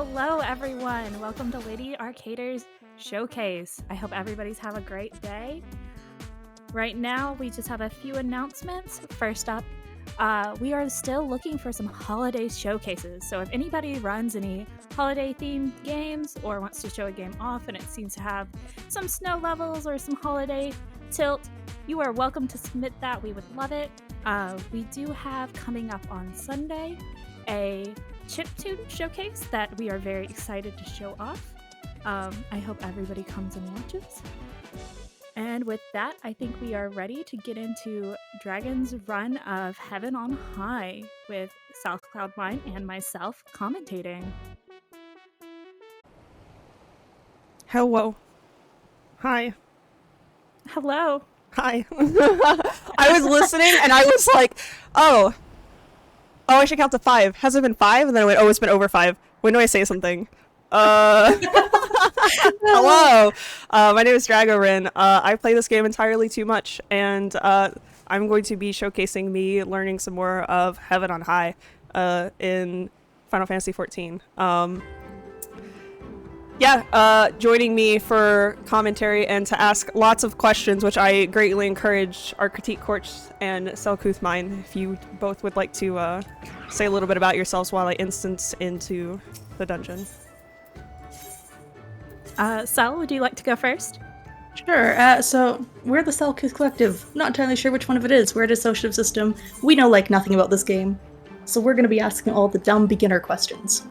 Hello, everyone. Welcome to Lady Arcader's Showcase. I hope everybody's having a great day. Right now, we just have a few announcements. First up, we are still looking for some holiday showcases. So if anybody runs any holiday-themed games or wants to show a game off and it seems to have some snow levels or some holiday tilt, you are welcome to submit that. We would love it. We do have coming up on Sunday a chiptune showcase that we are very excited to show off. I hope everybody comes and watches. And with that, I think we are ready to get into dragoR'N of Heaven on High with selcouthmind and myself commentating. Hello. Hi. Hello. Hi. I was listening and I was like, oh, I should count to 5. Has it been 5? And then I went, oh, it's been over 5. When do I say something? Hello. My name is dragoR1n. I play this game entirely too much, and I'm going to be showcasing me learning some more of Heaven on High in Final Fantasy XIV. Joining me for commentary and to ask lots of questions, which I greatly encourage, are Quartz and selcouthmind. If you both would like to say a little bit about yourselves while I instance into the dungeon. Sel, would you like to go first? Sure. So we're the Selcouth Collective. Not entirely sure which one of it is. We're a dissociative system. We know nothing about this game, so we're going to be asking all the dumb beginner questions.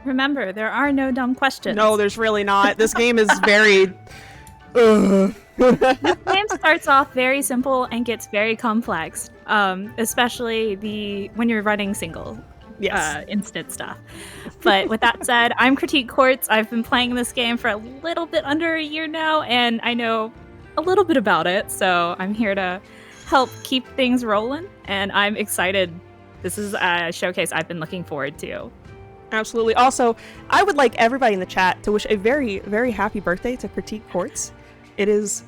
Remember, there are no dumb questions. No, there's really not. This game is very... This game starts off very simple and gets very complex, especially when you're running single instant stuff. But with that said, I'm Quartz. I've been playing this game for a little bit under a year now, and I know a little bit about it, so I'm here to help keep things rolling, and I'm excited. This is a showcase I've been looking forward to. Absolutely. Also, I would like everybody in the chat to wish a very, very happy birthday to Quartz. It is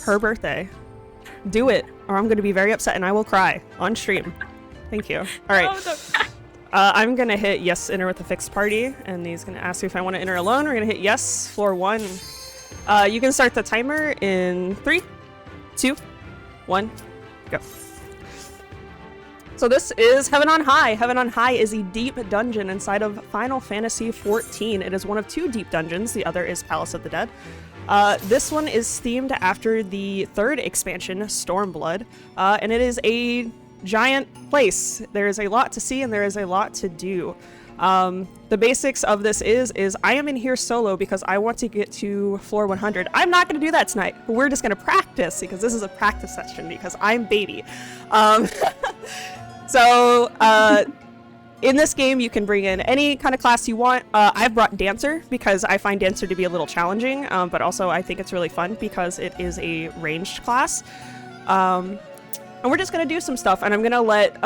her birthday. Do it, or I'm going to be very upset and I will cry on stream. Thank you. All right. I'm going to hit yes, enter with a fixed party, and he's going to ask me if I want to enter alone. We're going to hit yes, floor 1. You can start the timer in 3, 2, 1, go. So this is Heaven on High. Heaven on High is a deep dungeon inside of Final Fantasy XIV. It is one of 2 deep dungeons. The other is Palace of the Dead. This one is themed after the 3rd expansion, Stormblood, and it is a giant place. There is a lot to see and there is a lot to do. The basics of this is I am in here solo because I want to get to floor 100. I'm not going to do that tonight. We're just going to practice because this is a practice session because I'm baby. So, in this game, you can bring in any kind of class you want. I've brought Dancer because I find Dancer to be a little challenging, but also I think it's really fun because it is a ranged class. And we're just going to do some stuff, and I'm going to let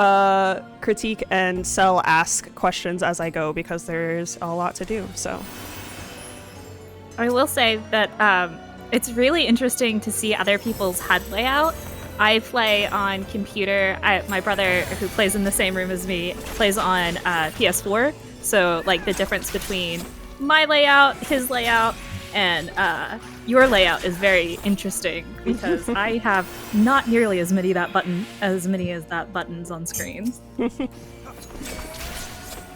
Critique and Cell ask questions as I go because there's a lot to do, so. I will say that it's really interesting to see other people's HUD layout. I play on computer. My brother, who plays in the same room as me, plays on PS4. So, the difference between my layout, his layout, and your layout is very interesting because I have not nearly as many as that buttons on screens.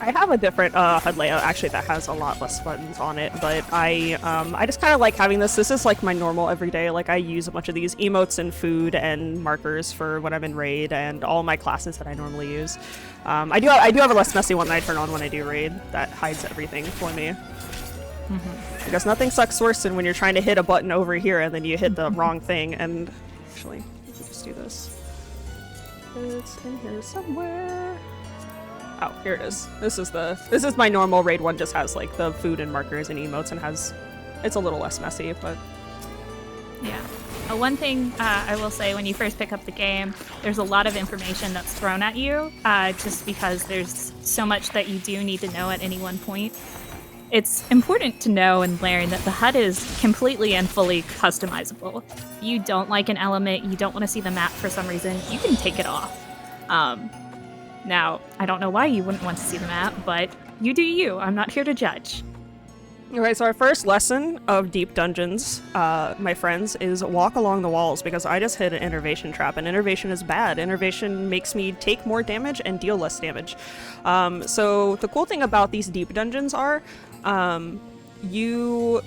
I have a different HUD layout actually that has a lot less buttons on it, but I just kind of like having this. This is like my normal everyday. I use a bunch of these emotes and food and markers for when I'm in raid and all my classes that I normally use. I do have a less messy one that I turn on when I do raid that hides everything for me. Mm-hmm. Because nothing sucks worse than when you're trying to hit a button over here and then you hit the wrong thing. And actually, we can just do this. It's in here somewhere. Oh, here it is. This is my normal raid one, just has the food and markers and emotes and it's a little less messy, but yeah. One thing I will say, when you first pick up the game, there's a lot of information that's thrown at you, just because there's so much that you do need to know at any one point. It's important to know and learn that the HUD is completely and fully customizable. If you don't like an element, you don't want to see the map for some reason, you can take it off. Now, I don't know why you wouldn't want to see the map, but You do you. I'm not here to judge. Okay, so our first lesson of deep dungeons, my friends, is walk along the walls, because I just hit an innervation trap, and innervation is bad. Innervation makes me take more damage and deal less damage. So the cool thing about these deep dungeons are, you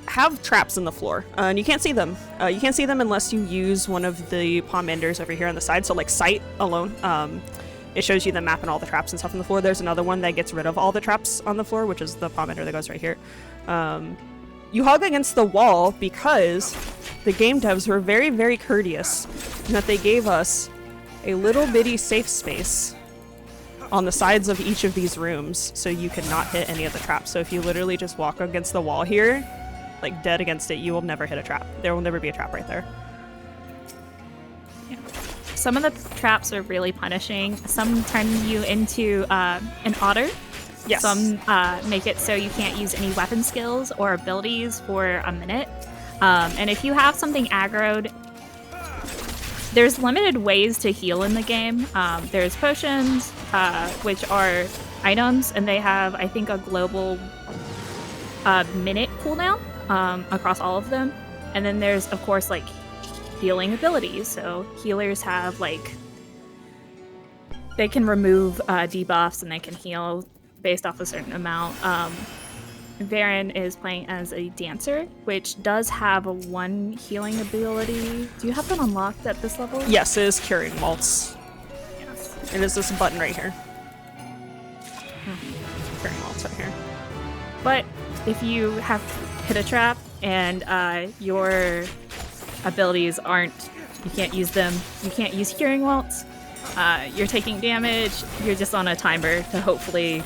have traps in the floor, and you can't see them. You can't see them unless you use one of the palm enders over here on the side, so like sight alone. It shows you the map and all the traps and stuff on the floor. There's another one that gets rid of all the traps on the floor, which is the palm ender that goes right here. You hug against the wall because the game devs were very, very courteous in that they gave us a little bitty safe space on the sides of each of these rooms so you could not hit any of the traps. So if you literally just walk against the wall here, like dead against it, you will never hit a trap. There will never be a trap right there. Some of the traps are really punishing. Some turn you into an otter. Yes. Some make it so you can't use any weapon skills or abilities for a minute. And if you have something aggroed, there's limited ways to heal in the game. There's potions, which are items, and they have, I think, a global minute cooldown across all of them. And then there's, of course, like healing abilities. So healers have like, they can remove debuffs and they can heal based off a certain amount. Varen is playing as a dancer, which does have a 1 healing ability. Do you have that unlocked at this level? Yes, it is curing malts. Yes. It is this button right here. Curing malts right here. But if you have hit a trap and your abilities aren't, you can't use them, you can't use curing malts, you're taking damage, you're just on a timer to hopefully...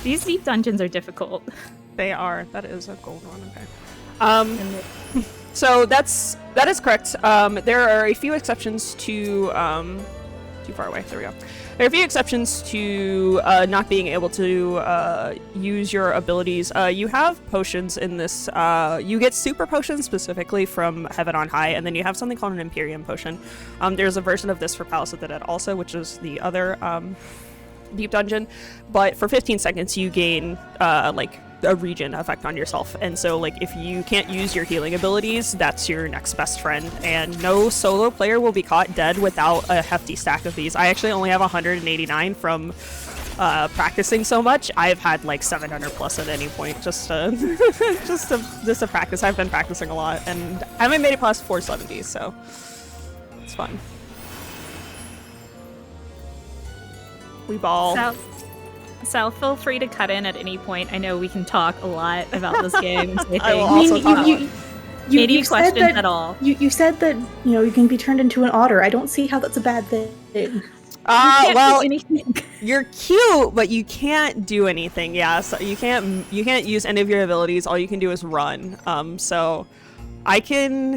These deep dungeons are difficult. They are. That is a gold one. Okay. So that is correct. There are a few exceptions to too far away. There we go. There are a few exceptions to not being able to use your abilities. You have potions in this. You get super potions specifically from Heaven on High, and then you have something called an Imperium potion. There's a version of this for Palace of the Dead also, which is the other deep dungeon. But for 15 seconds, you gain like a regen effect on yourself, and so like if you can't use your healing abilities, that's your next best friend, and no solo player will be caught dead without a hefty stack of these. I actually only have 189 from practicing so much. I've had like 700 plus at any point just to just to practice. I've been practicing a lot, and I haven't made it past 470, so it's fun. We ball. So feel free to cut in at any point. I know we can talk a lot about this game. So I will also talk any questions at all. You said that you can be turned into an otter. I don't see how that's a bad thing. Well, you're cute, but you can't do anything. Yeah, so you can't use any of your abilities. All you can do is run. So I can.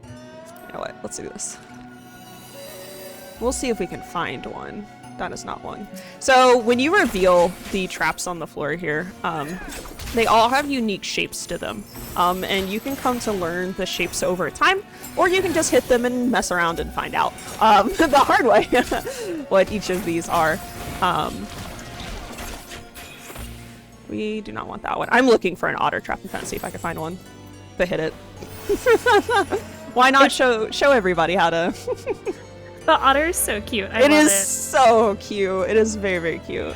You know what? Let's do this. We'll see if we can find one. That is not one. So when you reveal the traps on the floor here, they all have unique shapes to them. And you can come to learn the shapes over time, or you can just hit them and mess around and find out the hard way what each of these are. We do not want that one. I'm looking for an otter trap. I'm trying to see if I can find one to hit it. Why not show everybody how to... The otter is so cute. I love it. It is it. so cute. It is very, very cute.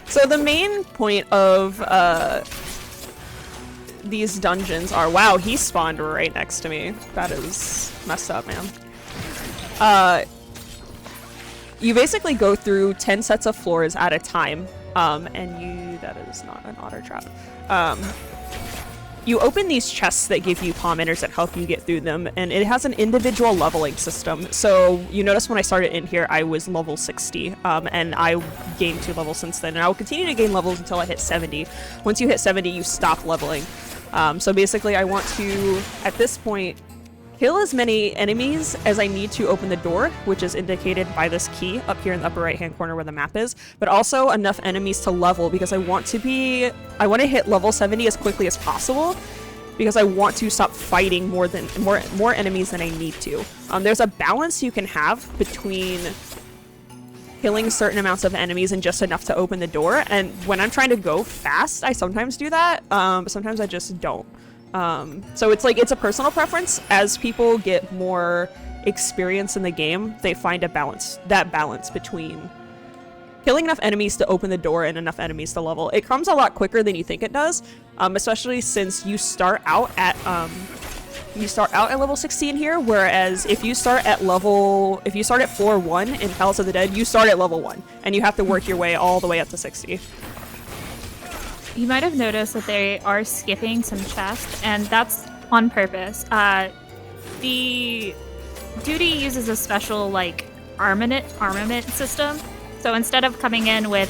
So the main point of these dungeons are... Wow, he spawned right next to me. That is messed up, man. You basically go through 10 sets of floors at a time. And that is not an otter trap. You open these chests that give you palm enders that help you get through them, and it has an individual leveling system. So you notice when I started in here, I was level 60, and I gained 2 levels since then, and I will continue to gain levels until I hit 70. Once you hit 70, you stop leveling. So basically, I want to, at this point, kill as many enemies as I need to open the door, which is indicated by this key up here in the upper right-hand corner where the map is, but also enough enemies to level, because I want to hit level 70 as quickly as possible, because I want to stop fighting more enemies than I need to. There's a balance you can have between killing certain amounts of enemies and just enough to open the door, and when I'm trying to go fast, I sometimes do that, sometimes I just don't. So it's like, it's a personal preference. As people get more experience in the game, they find that balance between killing enough enemies to open the door and enough enemies to level. It comes a lot quicker than you think it does, especially since you start out at level 16 here, whereas if you start at floor 1 in Palace of the Dead, you start at level 1, and you have to work your way all the way up to 60. You might have noticed that they are skipping some chests, and that's on purpose. The duty uses a special, like, armament system. So instead of coming in with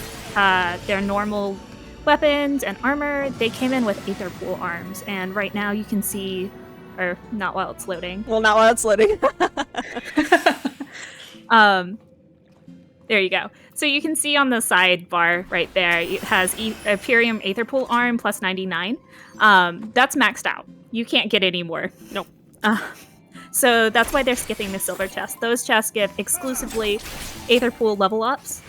their normal weapons and armor, they came in with Aether Pool arms. And right now you can see, or not while it's loading. Well, not while it's loading. There you go. So you can see on the sidebar right there, it has Imperium Aether Pool arm plus 99. That's maxed out. You can't get any more. Nope. So that's why they're skipping the silver chest. Those chests give exclusively Aether Pool level ups.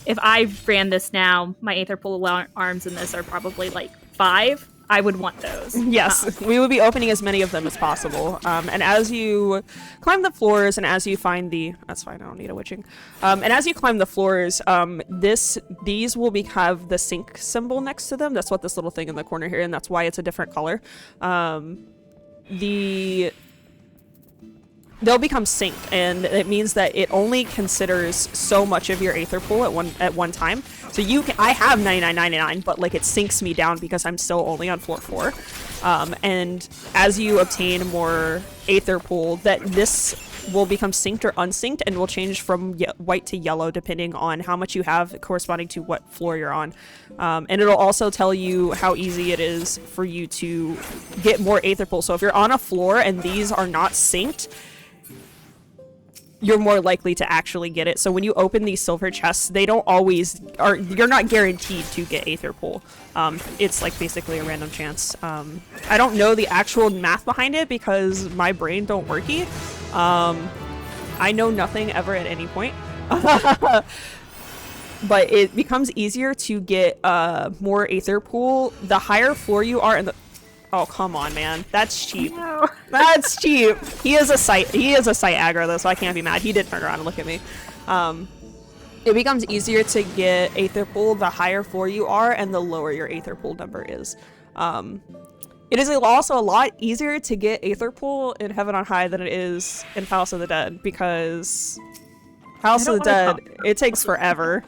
If I ran this now, my Aether Pool arms in this are probably like 5. I would want those. Yes, we would be opening as many of them as possible. And as you climb the floors and as you find that's fine, I don't need a witching. And as you climb the floors, these will have the sync symbol next to them. That's what this little thing in the corner here, and that's why it's a different color. They'll become synced, and it means that it only considers so much of your Aether Pool at one time. So I have 99.99, but like it sinks me down because I'm still only on floor 4. And as you obtain more Aether Pool, this will become synced or unsynced, and will change from white to yellow depending on how much you have corresponding to what floor you're on. And it'll also tell you how easy it is for you to get more Aether Pool. So if you're on a floor and these are not synced, you're more likely to actually get it. So when you open these silver chests, they don't always you're not guaranteed to get Aether Pool. It's like basically a random chance. I don't know the actual math behind it because my brain don't worky. I know nothing ever at any point. But it becomes easier to get more Aether Pool the higher floor you are in the... Oh, come on, man. That's cheap. No. That's cheap. He is a site aggro, though, so I can't be mad. He did turn around and look at me. It becomes easier to get Aether Pool the higher floor you are and the lower your Aether Pool number is. It is also a lot easier to get Aether Pool in Heaven on High than it is in Palace of the Dead, because Palace of the Dead, it takes forever.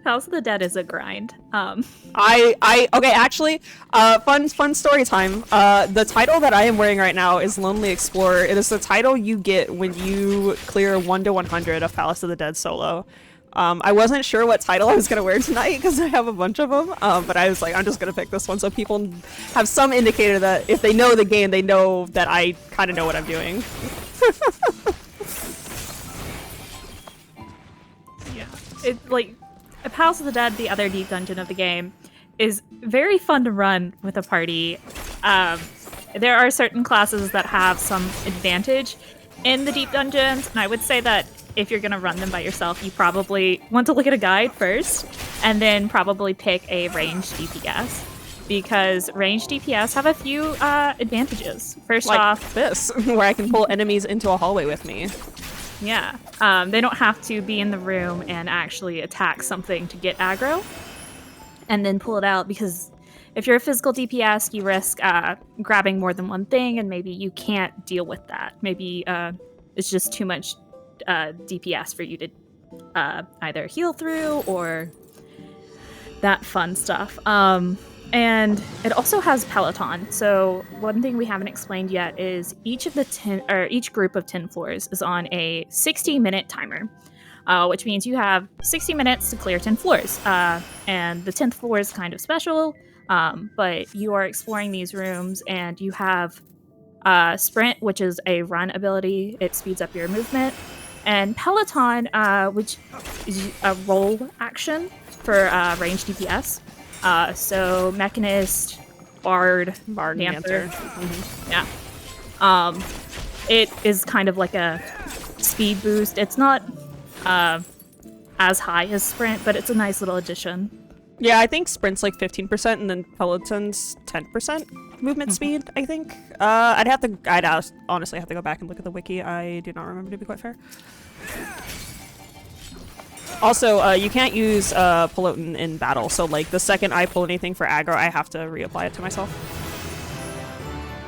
Palace of the Dead is a grind. Okay, actually, fun story time. The title that I am wearing right now is Lonely Explorer. It is the title you get when you clear 1 to 100 of Palace of the Dead solo. I wasn't sure what title I was gonna wear tonight because I have a bunch of them, but I was like, I'm just gonna pick this one so people have some indicator that if they know the game, they know that I kind of know what I'm doing. Yeah, it's like Palace of the Dead, the other deep dungeon of the game, is very fun to run with a party. There are certain classes that have some advantage in the deep dungeons, and I would say that if you're going to run them by yourself, you probably want to look at a guide first, and then probably pick a ranged DPS, because ranged DPS have a few advantages. First off, this, where I can pull enemies into a hallway with me. Yeah, they don't have to be in the room and actually attack something to get aggro and then pull it out, because if you're a physical DPS, you risk grabbing more than one thing, and maybe you can't deal with that. Maybe it's just too much DPS for you to either heal through or that fun stuff. And it also has Peloton. So one thing we haven't explained yet is each group of 10 floors is on a 60-minute timer, which means you have 60 minutes to clear 10 floors. And the 10th floor is kind of special, but you are exploring these rooms, and you have Sprint, which is a run ability. It speeds up your movement. And Peloton, which is a roll action for ranged DPS. So Mechanist, Bard Manther. Yeah. It is kind of like a speed boost. It's not as high as Sprint, but it's a nice little addition. Yeah, I think Sprint's like 15% and then Peloton's 10% movement speed, I think. I'd honestly have to go back and look at the wiki. I do not remember, to be quite fair. Also, you can't use Peloton in battle, so like the second I pull anything for aggro, I have to reapply it to myself.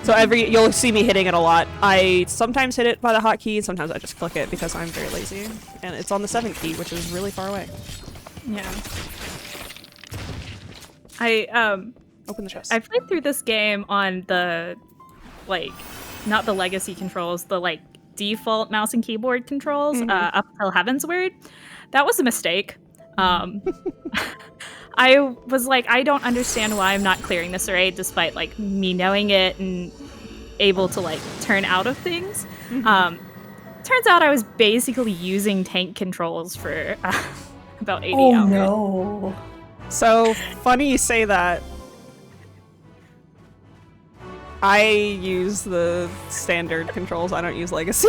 So you'll see me hitting it a lot. I sometimes hit it by the hotkey, sometimes I just click it because I'm very lazy. And it's on the 7th key, which is really far away. Yeah. Open the chest. I played through this game on the, like, not the legacy controls, the, like, default mouse and keyboard controls up until Heavensward. That was a mistake. I was like, I don't understand why I'm not clearing this array despite, like, me knowing it and able to, like, turn out of things. Turns out I was basically using tank controls for about 80 hours. Oh, no. So, funny you say that. I use the standard controls. I don't use legacy.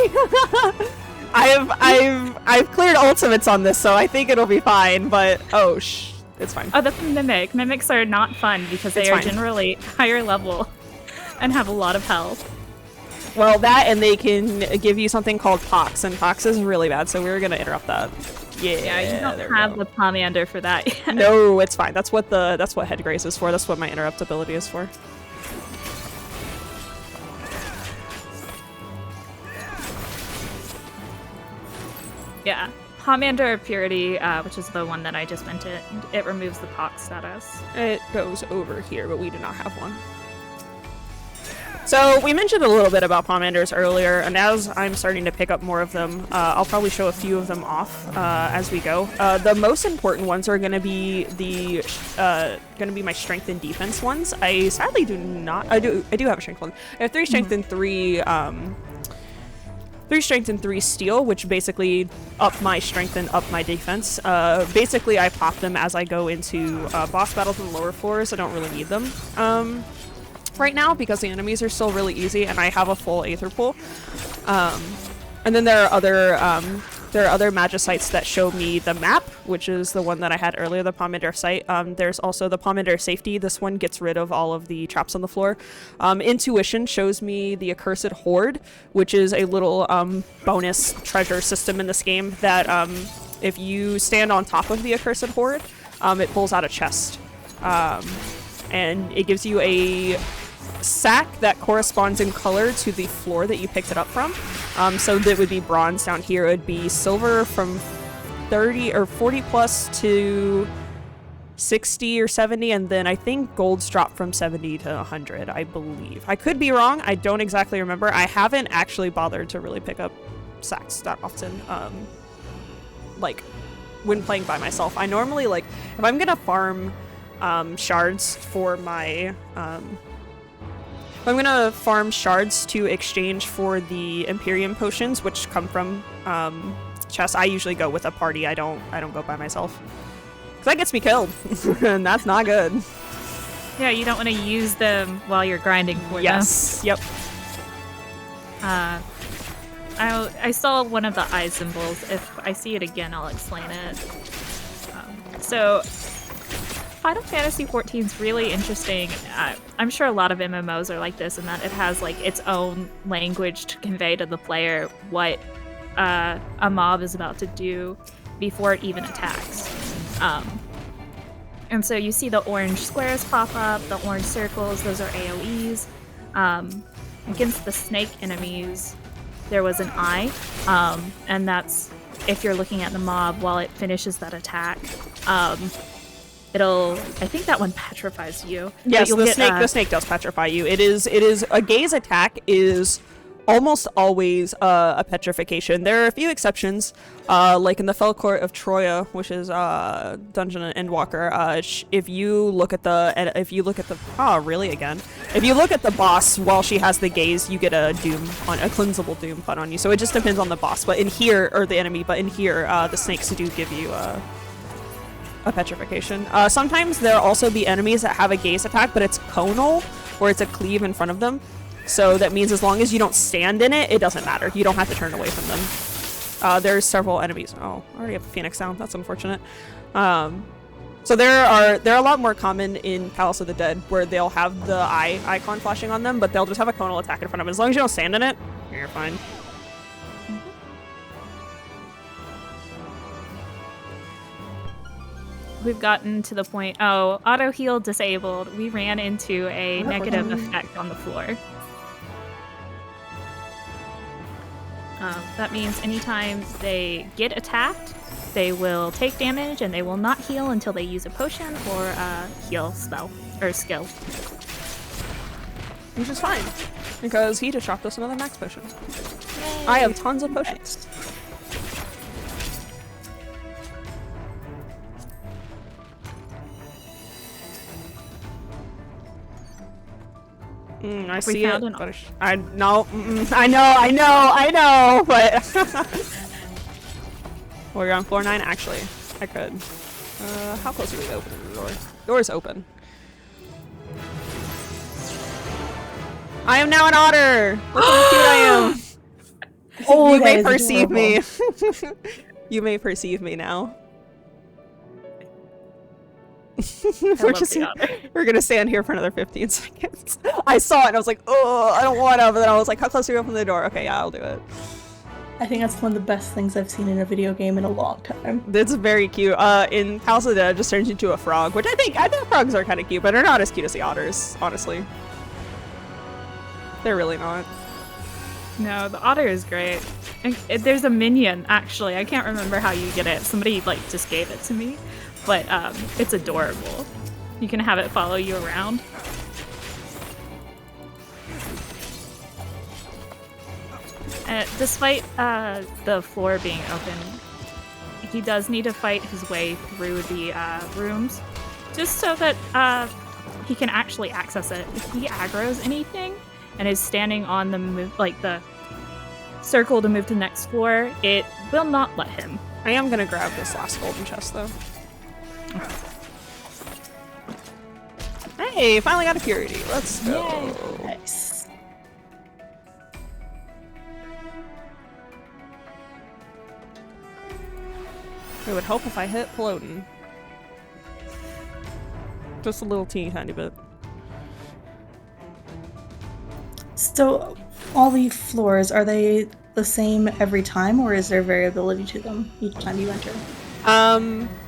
I've cleared ultimates on this, so I think it'll be fine, but it's fine. Oh, that's a Mimic. Mimics are not fun because they are generally higher level and have a lot of health. Well, that and they can give you something called Pox, and Pox is really bad, so we're gonna interrupt that. Yeah, you don't have the Pomander for that yet. No, it's fine. That's what Head Grace is for. That's what my interrupt ability is for. Yeah. Pomander Purity, which is the one that I just mentioned, it removes the Pox status. It goes over here, but we do not have one. So we mentioned a little bit about Pomanders earlier, and as I'm starting to pick up more of them, I'll probably show a few of them off as we go. The most important ones are going to be my strength and defense ones. I sadly do not. I do have a strength one. I have 3 strength and 3. 3 strength and 3 steel, which basically up my strength and up my defense. Basically, I pop them as I go into boss battles on lower floors. I don't really need them right now because the enemies are still really easy, and I have a full Aether pool. And then there are other Magicites that show me the map, which is the one that I had earlier, the Pomander site. There's also the Pomander safety. This one gets rid of all of the traps on the floor. Intuition shows me the Accursed Hoard, which is a little bonus treasure system in this game that if you stand on top of the Accursed Hoard, it pulls out a chest. And it gives you a sack that corresponds in color to the floor that you picked it up from. So that would be bronze down here. It would be silver from 30 or 40 plus to 60 or 70, and then I think gold's drop from 70 to 100, I believe. I could be wrong. I don't exactly remember. I haven't actually bothered to really pick up sacks that often, like when playing by myself. I normally, like, if I'm gonna farm shards for my I'm gonna farm shards to exchange for the Imperium potions, which come from chests. I usually go with a party. I don't go by myself, because that gets me killed, and that's not good. Yeah, you don't want to use them while you're grinding for them. Yes. Yep. I saw one of the eye symbols. If I see it again, I'll explain it. So Final Fantasy XIV is really interesting. I'm sure a lot of MMOs are like this in that it has like its own language to convey to the player what a mob is about to do before it even attacks. And so you see the orange squares pop up, the orange circles, those are AoEs. Against the snake enemies, there was an eye, and that's if you're looking at the mob while it finishes that attack. I think that one petrifies you. Yes, the snake does petrify you. It is a gaze attack is almost always a petrification. There are a few exceptions, like in the Fell Court of Troya, which is Dungeon and Endwalker. If you look at the boss while she has the gaze, you get a cleansable doom put on you. So it just depends on the boss, but in here, or the enemy, but in here, the snakes do give you a petrification. Sometimes there'll also be enemies that have a gaze attack, but it's conal, or it's a cleave in front of them. So that means as long as you don't stand in it, it doesn't matter. You don't have to turn away from them. There's several enemies. Oh, I already have a phoenix down. That's unfortunate. So they're a lot more common in Palace of the Dead, where they'll have the eye icon flashing on them, but they'll just have a conal attack in front of them. As long as you don't stand in it, you're fine. We've gotten to the point, oh, auto heal disabled. We ran into a negative effect on the floor. That means anytime they get attacked, they will take damage and they will not heal until they use a potion or a heal spell or skill. Which is fine, because he just dropped us another max potion. Yay. I have tons of potions. I see it. But I know, but we're on floor 9. Actually, I could. How close are we to opening the door? Door's open. I am now an otter. Look how cute I am. Oh, you may perceive me. You may perceive me now. We're gonna stand here for another 15 seconds. I saw it and I was like, oh, I don't want to, but then I was like, how close are you open the door? Okay, yeah, I'll do it. I think that's one of the best things I've seen in a video game in a long time. It's very cute. In House of the Dead, it just turns into a frog, which I think frogs are kind of cute, but they're not as cute as the otters, honestly. They're really not. No, the otter is great. And there's a minion, actually. I can't remember how you get it. Somebody, like, just gave it to me. But it's adorable. You can have it follow you around. Despite the floor being open, he does need to fight his way through the rooms, just so that he can actually access it. If he aggroes anything and is standing on the move, like the circle to move to the next floor, it will not let him. I am gonna grab this last golden chest though. Hey, finally got a purity. Let's go. Yay. Nice. It would help if I hit floating. Just a little teeny tiny bit. So, all the floors, are they the same every time, or is there variability to them each time you enter?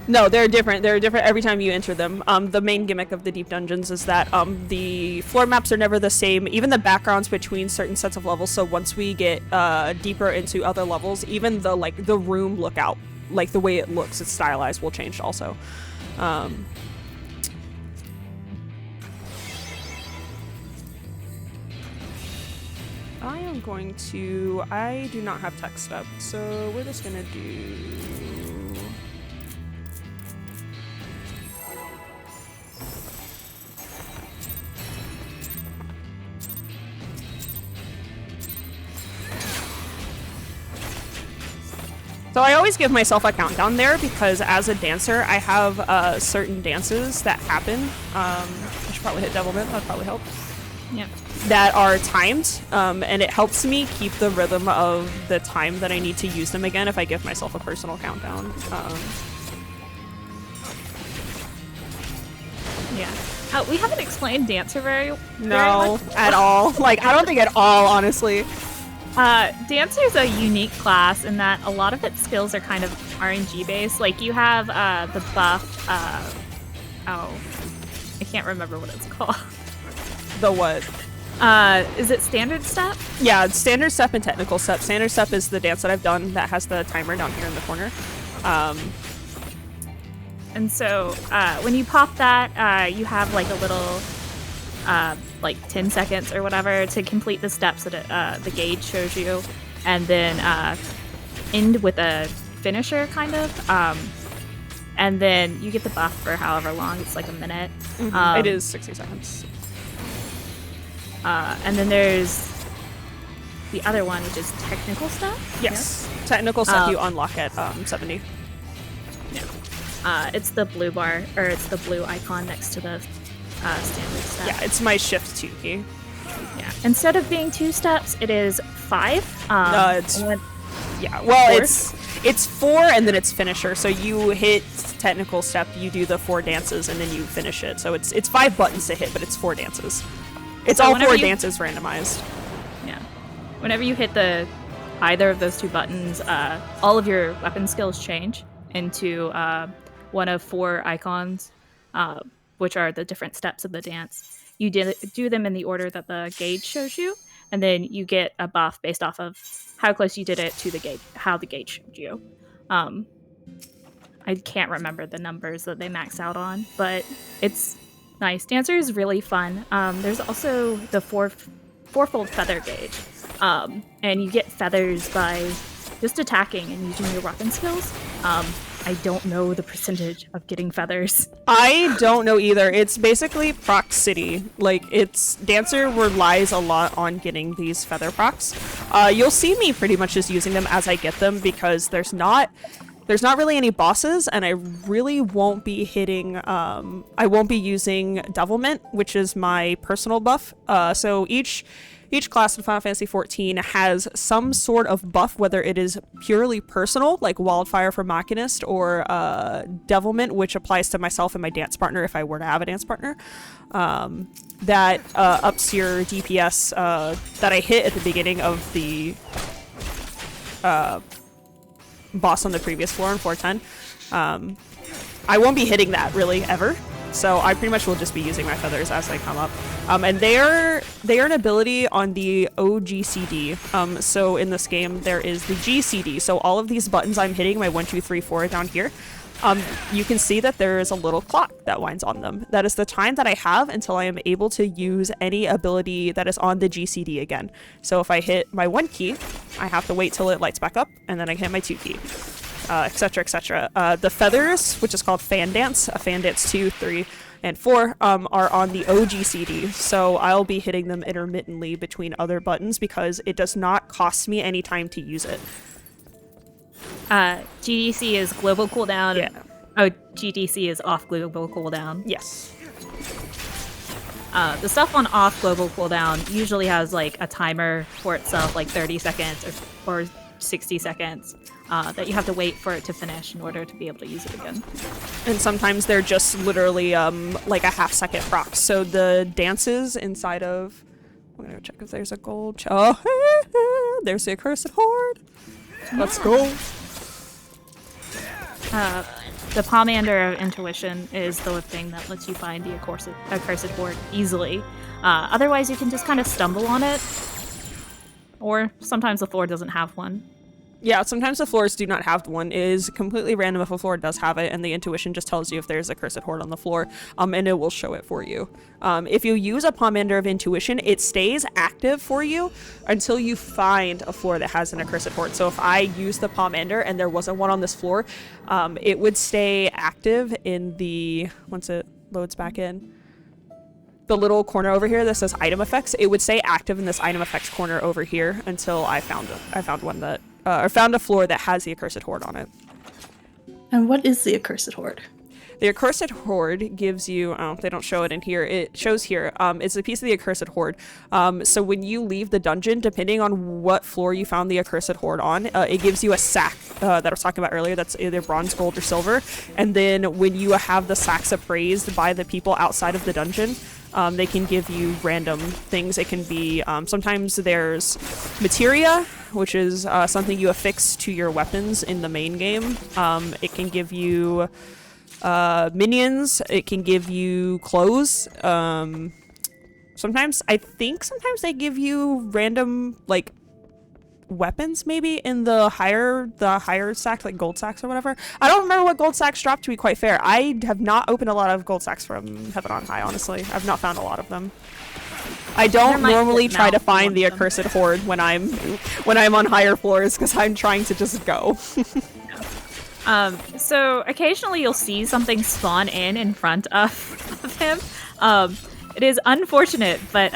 No, they're different. They're different every time you enter them. The main gimmick of the deep dungeons is that the floor maps are never the same, even the backgrounds between certain sets of levels. So once we get deeper into other levels, even the room lookout, like the way it looks, it's stylized, will change also. I do not have text up, so we're just gonna do... So I always give myself a countdown there because as a dancer, I have certain dances that happen. I should probably hit Devilment, that'd probably help. Yeah. That are timed, and it helps me keep the rhythm of the time that I need to use them again if I give myself a personal countdown. Yeah. We haven't explained Dancer very much. No, at all. Like, I don't think at all, honestly. Dancer's a unique class in that a lot of its skills are kind of RNG based. Like, you have the buff, I can't remember what it's called. The what? Is it Standard Step? Yeah, Standard Step and Technical Step. Standard Step is the dance that I've done that has the timer down here in the corner. And so when you pop that, you have like a little, like 10 seconds or whatever to complete the steps that the gauge shows you, and then end with a finisher kind of. And then you get the buff for however long. It's like a minute. Mm-hmm. It is 60 seconds. And then there's the other one, which is Technical Stuff. Yes. Yeah? Technical Stuff you unlock at 70. Yeah. It's the blue bar, or it's the blue icon next to the standard step. Yeah, it's my shift 2 key. Yeah. Instead of being 2 steps, it is 5. Yeah, well, four? it's 4 and then it's finisher. So you hit technical step, you do the 4 dances, and then you finish it. So it's 5 buttons to hit, but it's 4 dances. It's So all whenever 4 you- dances randomized. Yeah. Whenever you hit either of those 2 buttons, all of your weapon skills change into one of 4 icons, which are the different steps of the dance. You do them in the order that the gauge shows you, and then you get a buff based off of how close you did it to the gauge, how the gauge showed you. I can't remember the numbers that they max out on, but it's nice. Dancer is really fun. There's also the fourfold feather gauge, and you get feathers by just attacking and using your weapon skills. I don't know the percentage of getting feathers. I don't know either. It's basically proximity. Like, Dancer relies a lot on getting these feather procs. You'll see me pretty much just using them as I get them because there's not really any bosses, and I really won't be hitting, I won't be using Devilment, which is my personal buff. So each class in Final Fantasy XIV has some sort of buff, whether it is purely personal, like Wildfire for Machinist, or Devilment, which applies to myself and my dance partner if I were to have a dance partner, that ups your DPS that I hit at the beginning of the boss on the previous floor on 410. I won't be hitting that really ever, so I pretty much will just be using my feathers as they come up. And they are an ability on the OGCD. So in this game there is the GCD. So all of these buttons I'm hitting, my 1, 2, 3, 4 down here, you can see that there is a little clock that winds on them. That is the time that I have until I am able to use any ability that is on the GCD again. So if I hit my 1 key, I have to wait till it lights back up, and then I can hit my 2 key, etc, etc. The feathers, which is called Fan Dance, Fan Dance 2, 3, and 4, are on the OGCD, so I'll be hitting them intermittently between other buttons because it does not cost me any time to use it. GDC is global cooldown. Yeah. Oh, GDC is off global cooldown. Yes. The stuff on off global cooldown usually has like a timer for itself, like 30 seconds or 60 seconds, that you have to wait for it to finish in order to be able to use it again. And sometimes they're just literally like a half-second proc. So the dances inside of... I'm gonna go check if there's a gold... Oh, there's the Accursed Horde. Let's go. The Pomander of Intuition is the thing that lets you find the Accursed Horde easily. Otherwise, you can just kind of stumble on it. Or sometimes the floor doesn't have one. Yeah, sometimes the floors do not have one. It is completely random if a floor does have it, and the intuition just tells you if there's a Cursed Horde on the floor, and it will show it for you. If you use a Pomander of Intuition, it stays active for you until you find a floor that has an Accursed Horde. So if I use the Pomander and there wasn't one on this floor, it would stay active in the... once it loads back in. The little corner over here that says item effects, it would stay active in this item effects corner over here until I found one that... or found a floor that has the Accursed Horde on it. And what is the Accursed Horde? The Accursed Horde gives you... oh, they don't show it in here. It shows here. It's a piece of the Accursed Horde. So when you leave the dungeon, depending on what floor you found the Accursed Horde on, it gives you a sack that I was talking about earlier that's either bronze, gold, or silver. And then when you have the sacks appraised by the people outside of the dungeon, they can give you random things. It can be... sometimes there's materia, which is something you affix to your weapons in the main game. It can give you... minions. It can give you clothes. Sometimes they give you random like weapons maybe in the higher sacks, like gold sacks or whatever. I don't remember what gold sacks drop, to be quite fair. I have not opened a lot of gold sacks from Heaven on High, honestly. I've not found a lot of them. I don't normally try to find the Accursed Horde when I'm on higher floors because I'm trying to just go. So occasionally you'll see something spawn in front of him. It is unfortunate, but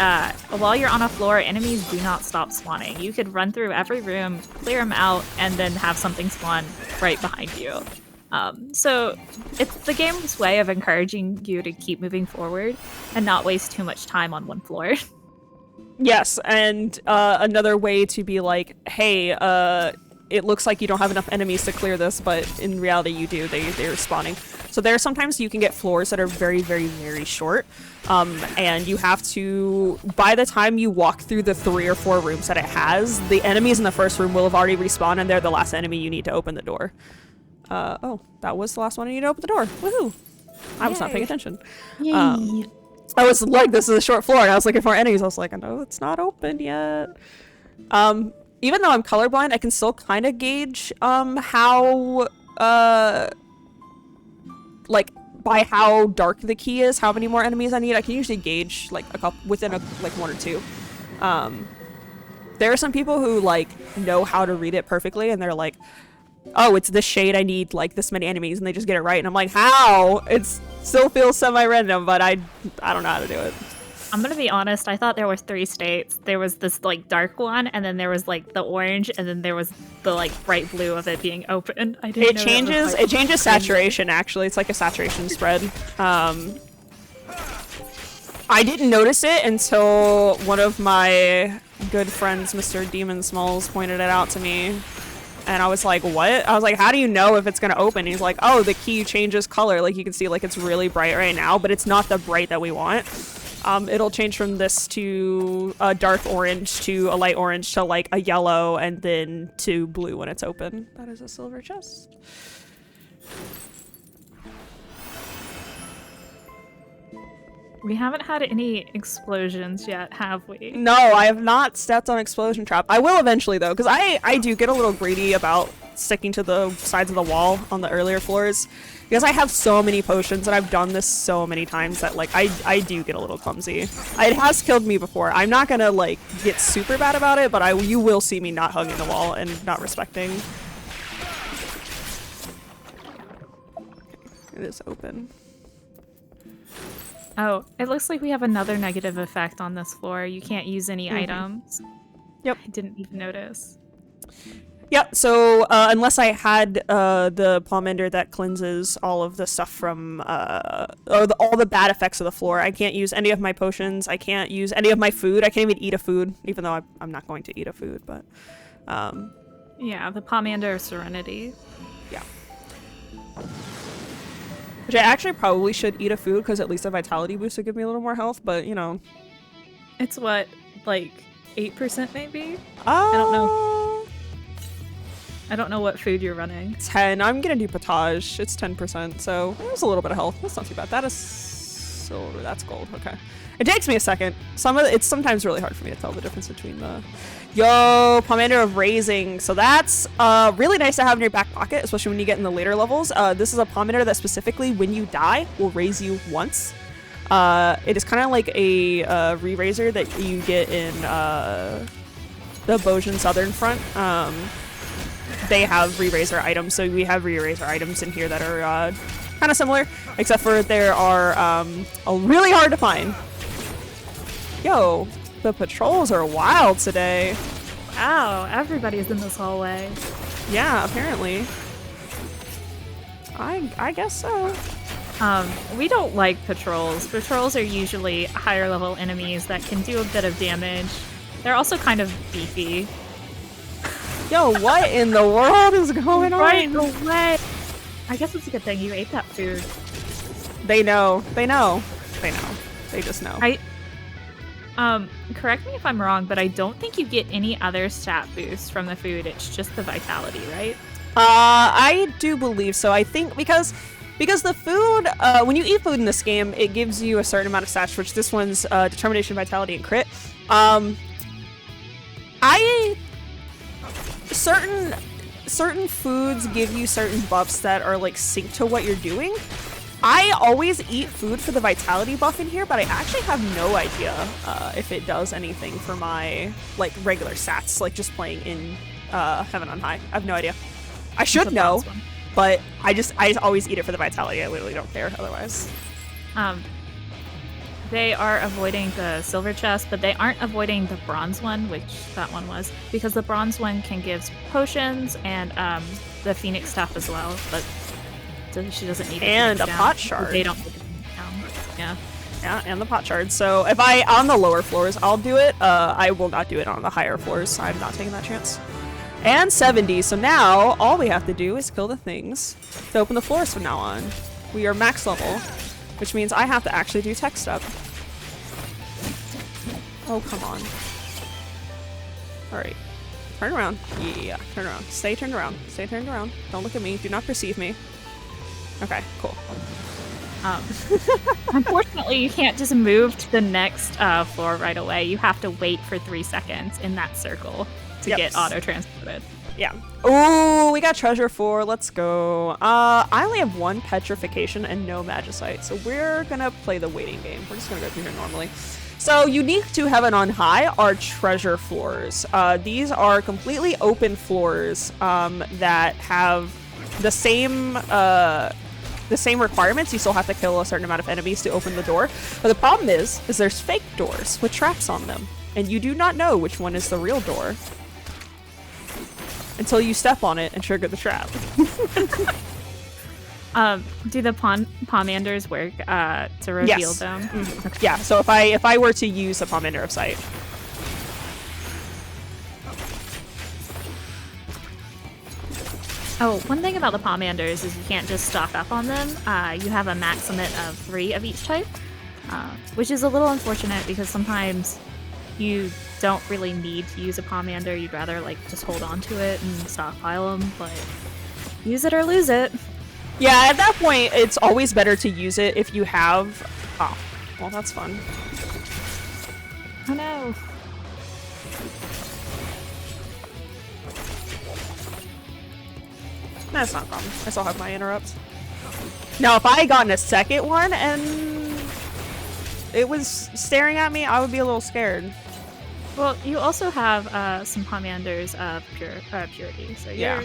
while you're on a floor, enemies do not stop spawning. You could run through every room, clear them out, and then have something spawn right behind you. So it's the game's way of encouraging you to keep moving forward and not waste too much time on one floor. Yes, and another way to be like, hey, it looks like you don't have enough enemies to clear this, but in reality you do. They're spawning. So there are sometimes you can get floors that are very, very, very short, and you have to, by the time you walk through the 3 or 4 rooms that it has, the enemies in the first room will have already respawned, and they're the last enemy you need to open the door. Oh, that was the last one. You need to open the door. Woohoo! I was not paying attention. Yay. I was like, this is a short floor, and I was looking for enemies. I was like, no, it's not open yet. Even though I'm colorblind, I can still kind of gauge how, like, by how dark the key is, how many more enemies I need. I can usually gauge, like, a couple, within, like, 1 or 2. There are some people who, like, know how to read it perfectly, and they're like, oh, it's this shade, I need, like, this many enemies, and they just get it right. And I'm like, how? It still feels semi-random, but I don't know how to do it. I'm gonna be honest, I thought there were 3 states. There was this, like, dark one, and then there was, like, the orange, and then there was the, like, bright blue of it being open. I didn't know it changes saturation, actually. It's like a saturation spread. I didn't notice it until one of my good friends, Mr. Demon Smalls, pointed it out to me. And I was like, what? I was like, how do you know if it's gonna open? He's like, oh, the key changes color. Like, you can see, like, it's really bright right now, but it's not the bright that we want. It'll change from this to a dark orange to a light orange to, like, a yellow and then to blue when it's open. That is a silver chest. We haven't had any explosions yet, have we? No, I have not stepped on explosion trap. I will eventually, though, because I do get a little greedy about sticking to the sides of the wall on the earlier floors. Because I have so many potions and I've done this so many times that, like, I do get a little clumsy. It has killed me before. I'm not gonna, like, get super bad about it, but you will see me not hugging the wall and not respecting. It is open. Oh, it looks like we have another negative effect on this floor. You can't use any items. Yep. I didn't even notice. Yep, so unless I had the Palmander that cleanses all of the stuff from, all the bad effects of the floor, I can't use any of my potions, I can't use any of my food, I can't even eat a food, even though I'm not going to eat a food, but... Yeah, the Palmander of Serenity. Yeah. Which I actually probably should eat a food, because at least a vitality boost would give me a little more health, but, you know... It's what, like, 8% maybe? I don't know. I don't know what food you're running. 10. I'm gonna do potage. It's 10%, so there's a little bit of health. That's not too bad. That is silver. That's gold. Okay. It takes me a second. It's sometimes really hard for me to tell the difference between the... Yo, Palmander of Raising. So that's really nice to have in your back pocket, especially when you get in the later levels. This is a Palmander that specifically, when you die, will raise you once. It is kind of like a re-raiser that you get in the Bojin Southern Front. They have re-raiser items, so we have re-raiser items in here that are kind of similar, except for there are really hard to find. Yo, the patrols are wild today. Wow, everybody's in this hallway. Yeah, apparently. I guess so. We don't like patrols. Patrols are usually higher level enemies that can do a bit of damage. They're also kind of beefy. Yo, what in the world is going on? Right away. I guess it's a good thing you ate that food. They know. They know. They know. They just know. Correct me if I'm wrong, but I don't think you get any other stat boosts from the food. It's just the vitality, right? I do believe so. I think because the food, when you eat food in this game, it gives you a certain amount of stats, which this one's determination, vitality, and crit. Certain foods give you certain buffs that are like synced to what you're doing. I always eat food for the vitality buff in here, but I actually have no idea if it does anything for my like regular stats, like just playing in Heaven on High. I have no idea. I should know, but I just always eat it for the vitality. I literally don't care otherwise. They are avoiding the silver chest, but they aren't avoiding the bronze one, which that one was, because the bronze one can give potions and the phoenix stuff as well. But so she doesn't need And to a pot shard. They don't take it down. Yeah. Yeah, and the pot shard. So if I, on the lower floors, I'll do it. I will not do it on the higher floors. I'm not taking that chance. And 70, so now all we have to do is kill the things to open the floors from now on. We are max level, which means I have to actually do tech step. Oh, come on. Alright. Turn around. Yeah, turn around. Stay turned around. Stay turned around. Don't look at me. Do not perceive me. Okay, cool. Unfortunately, you can't just move to the next floor right away. You have to wait for 3 seconds in that circle to get auto-transported. Yeah. Oh, we got treasure 4. Let's go. I only have 1 petrification and no magicite, so we're gonna play the waiting game. We're just gonna go through here normally. So unique to Heaven on High are treasure floors. These are completely open floors that have the same requirements. You still have to kill a certain amount of enemies to open the door. But the problem is there's fake doors with traps on them, and you do not know which one is the real door until you step on it and trigger the trap. Do the pomanders work to reveal them? Mm-hmm. Okay. Yeah, so if I were to use a pomander of sight. Oh, one thing about the pomanders is you can't just stock up on them. You have a maximum of 3 of each type, which is a little unfortunate because sometimes you don't really need to use a pomander. You'd rather like just hold on to it and stockpile them, but use it or lose it. Yeah, at that point, it's always better to use it if you have... Oh, well, that's fun. Oh no. That's not a problem. I still have my interrupts. Now, if I had gotten a second one and it was staring at me, I would be a little scared. Well, you also have some pomanders of purity, so you're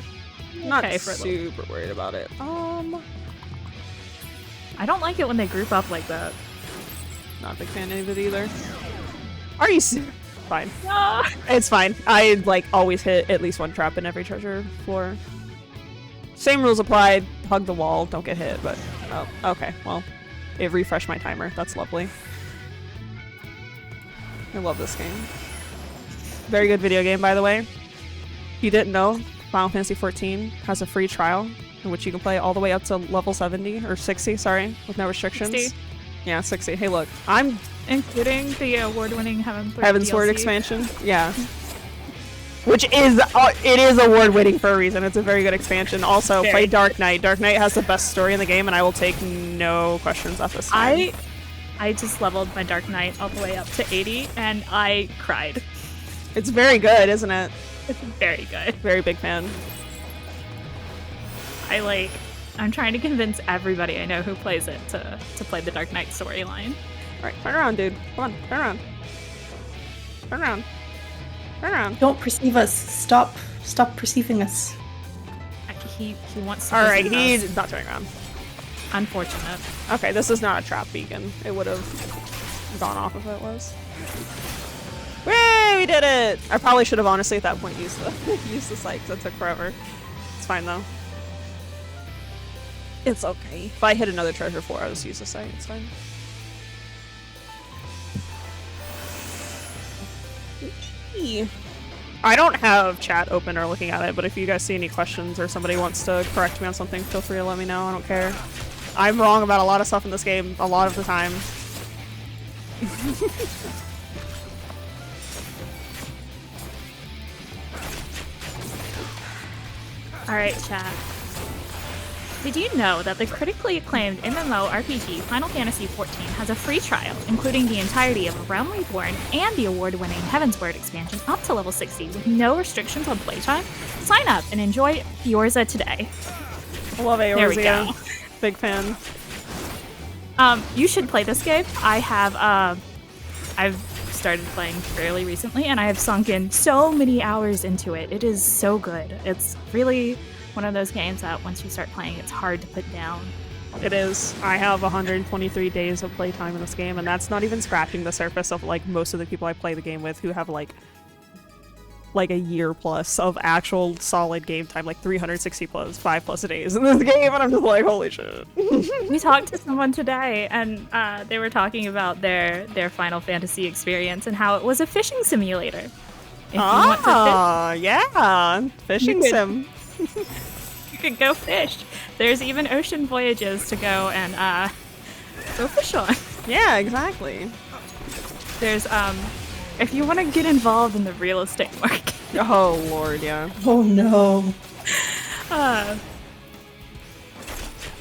not okay for super worried about it. I don't like it when they group up like that. Not a big fan of it either. Are you fine? No. It's fine. I like always hit at least 1 trap in every treasure floor. Same rules apply. Hug the wall. Don't get hit. But oh, okay. Well, it refreshed my timer. That's lovely. I love this game. Very good video game, by the way. If you didn't know, Final Fantasy XIV has a free trial in which you can play all the way up to level 70 or 60. Sorry, with no restrictions. 60. Yeah, 60. Hey, look, I'm including the award-winning Heavensward expansion. Yeah. Which is, it is award-winning for a reason. It's a very good expansion. Also, play Dark Knight. Dark Knight has the best story in the game, and I will take no questions at this time. I just leveled my Dark Knight all the way up to 80, and I cried. It's very good, isn't it? It's very good. Very big fan. I'm trying to convince everybody I know who plays it to play the Dark Knight storyline. Alright, turn around, dude. Come on, turn around. Turn around. Turn around. Don't perceive us. Stop perceiving us. He wants to. Alright, he's not turning around. Unfortunate. Okay, this is not a trap beacon. It would have gone off if it was. Whee! We did it! I probably should have honestly at that point used the sight because it took forever. It's fine though. It's okay. If I hit another treasure 4, I'll just use the sight. It's fine. I don't have chat open or looking at it, but if you guys see any questions or somebody wants to correct me on something, feel free to let me know. I don't care. I'm wrong about a lot of stuff in this game a lot of the time. Alright, chat. Did you know that the critically acclaimed MMORPG Final Fantasy XIV has a free trial, including the entirety of Realm Reborn and the award-winning Heavensward expansion up to level 60 with no restrictions on playtime? Sign up and enjoy Eorza today. I love Eorza. There we go. Big fan. You should play this game. I've started playing fairly recently, and I have sunk in so many hours into it. It is so good. It's really one of those games that once you start playing, it's hard to put down. It is. I have 123 days of playtime in this game, and that's not even scratching the surface of like most of the people I play the game with who have like like a year plus of actual solid game time, like 360 plus 5+ days in this game, and I'm just like, holy shit. We talked to someone today, and they were talking about their Final Fantasy experience and how it was a fishing simulator. If you want to fish, yeah, fishing sim. you could go fish. There's even ocean voyages to go and go fish on. Yeah, exactly. There's if you want to get involved in the real estate market. Oh lord, yeah. Oh no.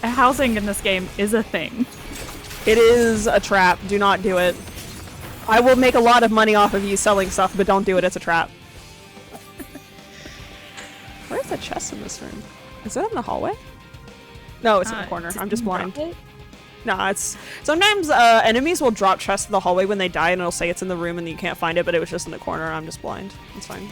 Housing in this game is a thing. It is a trap. Do not do it. I will make a lot of money off of you selling stuff, but don't do it. It's a trap. Where's the chest in this room? Is it in the hallway? No, it's in the corner. I'm just blind. Nah, it's... Sometimes enemies will drop chests in the hallway when they die, and it'll say it's in the room and you can't find it, but it was just in the corner. I'm just blind. It's fine.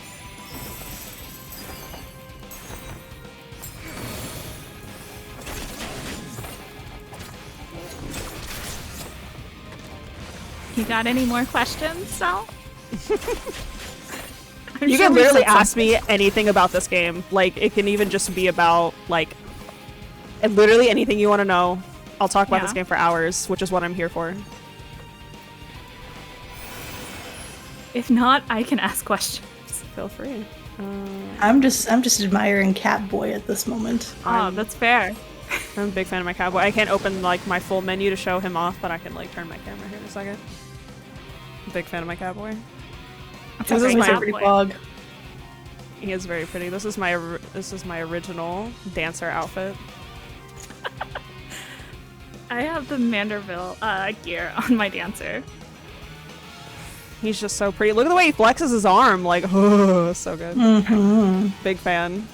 You got any more questions, Sal? You can literally ask me anything about this game. Like, it can even just be about, like... literally anything you want to know. I'll talk about this game for hours, which is what I'm here for. If not, I can ask questions. Feel free. I'm just admiring Catboy at this moment. Oh, that's fair. I'm a big fan of my cowboy. I can't open like my full menu to show him off, but I can like turn my camera here in a second. Big fan of my cowboy. This is my pretty bog. He is very pretty. This is my original dancer outfit. I have the Manderville gear on my dancer. He's just so pretty. Look at the way he flexes his arm. Like, oh, so good. Mm-hmm. Big fan.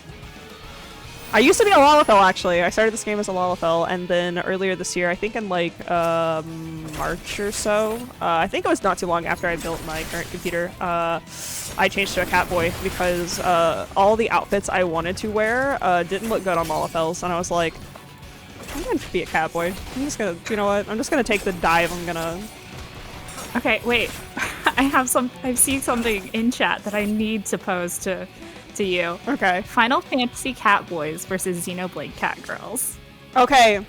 I used to be a Lalafell, actually. I started this game as a Lalafell, and then earlier this year, I think in like March or so, I think it was not too long after I built my current computer, I changed to a Catboy because all the outfits I wanted to wear didn't look good on Lalafells, and I was like, I'm gonna be a Catboy. I'm just gonna, you know what? I'm just gonna take the dive. I'm gonna... Okay, wait. I see something in chat that I need to pose to you. Okay. Final Fantasy Catboys versus Xenoblade Catgirls. Okay.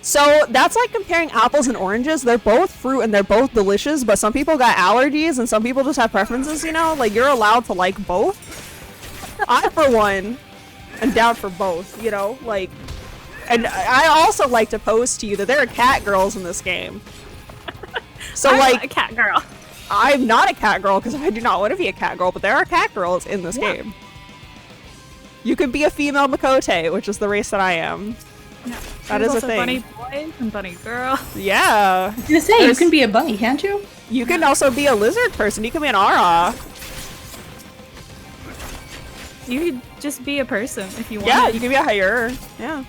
So that's like comparing apples and oranges. They're both fruit and they're both delicious, but some people got allergies and some people just have preferences, you know? Like, you're allowed to like both. I, for one, am down for both, you know? Like, and I also like to pose to you that there are cat girls in this game. So I'm like a cat girl. I'm not a cat girl because I do not want to be a cat girl, but there are cat girls in this game. You can be a female Makote, which is the race that I am. Yeah. That is a thing. Bunny boy and bunny girl. Yeah. I was gonna say, you can be a bunny, can't you? You can also be a lizard person. You can be an Ara. You could just be a person if you want. Yeah, you can be a hire. Yeah.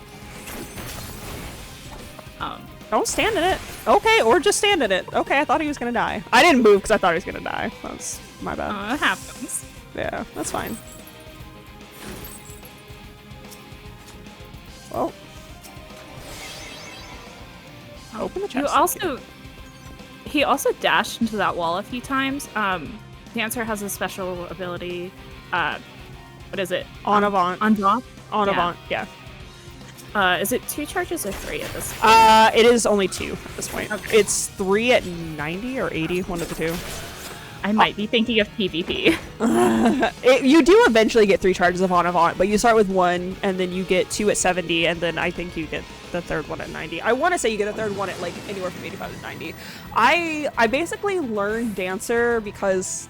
Don't stand in it. Okay, or just stand in it. Okay, I thought he was gonna die. I didn't move because I thought he was gonna die. That's my bad. Oh, it happens. Yeah, that's fine. Well. Open the chest. He also dashed into that wall a few times. Dancer has a special ability. What is it? En avant. Yeah. Is it 2 charges or 3 at this point? It is only 2 at this point. Okay. It's 3 at 90 or 80, one of the 2. I might be thinking of PvP. You do eventually get 3 charges of En avant, but you start with 1, and then you get 2 at 70, and then I think you get the third one at 90. I want to say you get a third one at like anywhere from 85 to 90. I basically learned Dancer because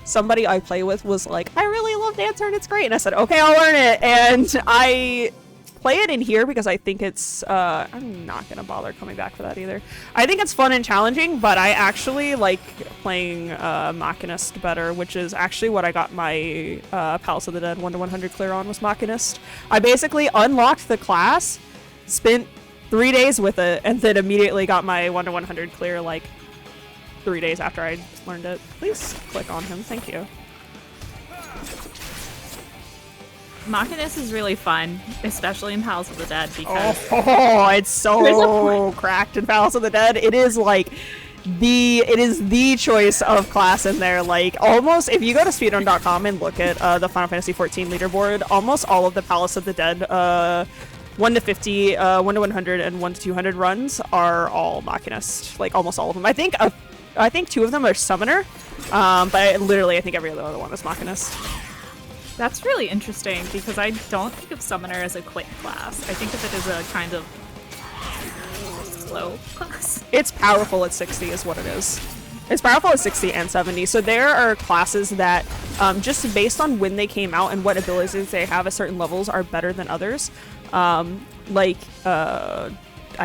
somebody I play with was like, I really love Dancer and it's great, and I said, okay, I'll learn it, and I play it in here because I think it's, I'm not gonna bother coming back for that either. I think it's fun and challenging, but I actually like playing Machinist better, which is actually what I got my Palace of the Dead 1 to 100 clear on, was Machinist. I basically unlocked the class, spent 3 days with it, and then immediately got my 1 to 100 clear like 3 days after I learned it. Please click on him, thank you. Machinist is really fun, especially in Palace of the Dead, because Oh, it's so cracked in Palace of the Dead. It is like it is the choice of class in there. Like, almost, if you go to speedrun.com and look at the Final Fantasy XIV leaderboard, almost all of the Palace of the Dead 1 to 50, 1 to 100, and 1 to 200 runs are all Machinist. Like, almost all of them. I think 2 of them are Summoner, but I think every other one is Machinist. That's really interesting because I don't think of Summoner as a quick class. I think of it as a kind of slow class. It's powerful at 60 is what it is. It's powerful at 60 and 70. So there are classes that, just based on when they came out and what abilities they have at certain levels, are better than others. I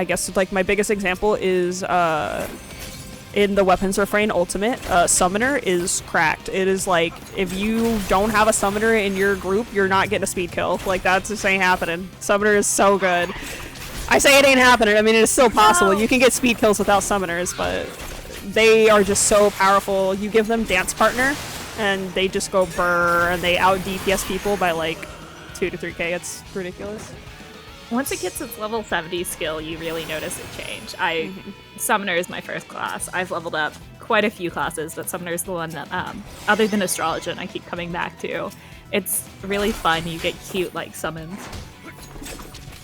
guess like my biggest example is in the Weapons Refrain Ultimate, Summoner is cracked. It is like, if you don't have a Summoner in your group, you're not getting a speed kill. Like, that's just ain't happening. Summoner is so good. I say it ain't happening. I mean, it is still possible. No. You can get speed kills without Summoners, but they are just so powerful. You give them Dance Partner, and they just go brrr, and they out DPS people by like 2 to 3k. It's ridiculous. Once it gets its level 70 skill, you really notice a change. Summoner is my first class. I've leveled up quite a few classes, but Summoner is the one that, other than Astrologian, I keep coming back to. It's really fun. You get cute, like, summons.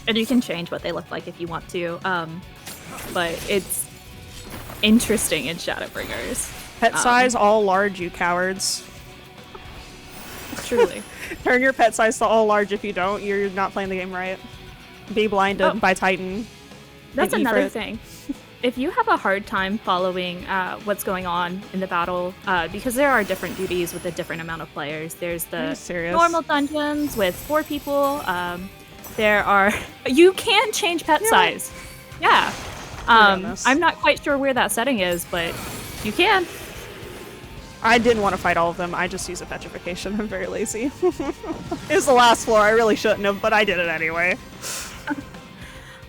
And you can change what they look like if you want to. But it's interesting in Shadowbringers. Pet size all large, you cowards. Truly. Turn your pet size to all large. If you don't, you're not playing the game right. Be blinded by Titan. That's another thing. If you have a hard time following what's going on in the battle, because there are different duties with a different amount of players. There's the normal dungeons with 4 people. There are... You can change pet size. Yeah. I'm not quite sure where that setting is, but you can. I didn't want to fight all of them. I just use a petrification. I'm very lazy. It was the last floor. I really shouldn't have, but I did it anyway.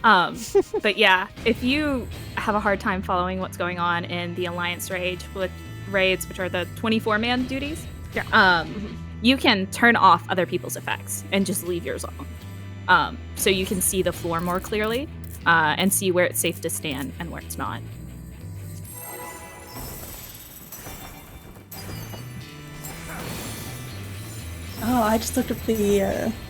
But yeah, if you have a hard time following what's going on in the Alliance raids, which are the 24-man duties, you can turn off other people's effects and just leave yours on. So you can see the floor more clearly and see where it's safe to stand and where it's not. Oh, I just looked up the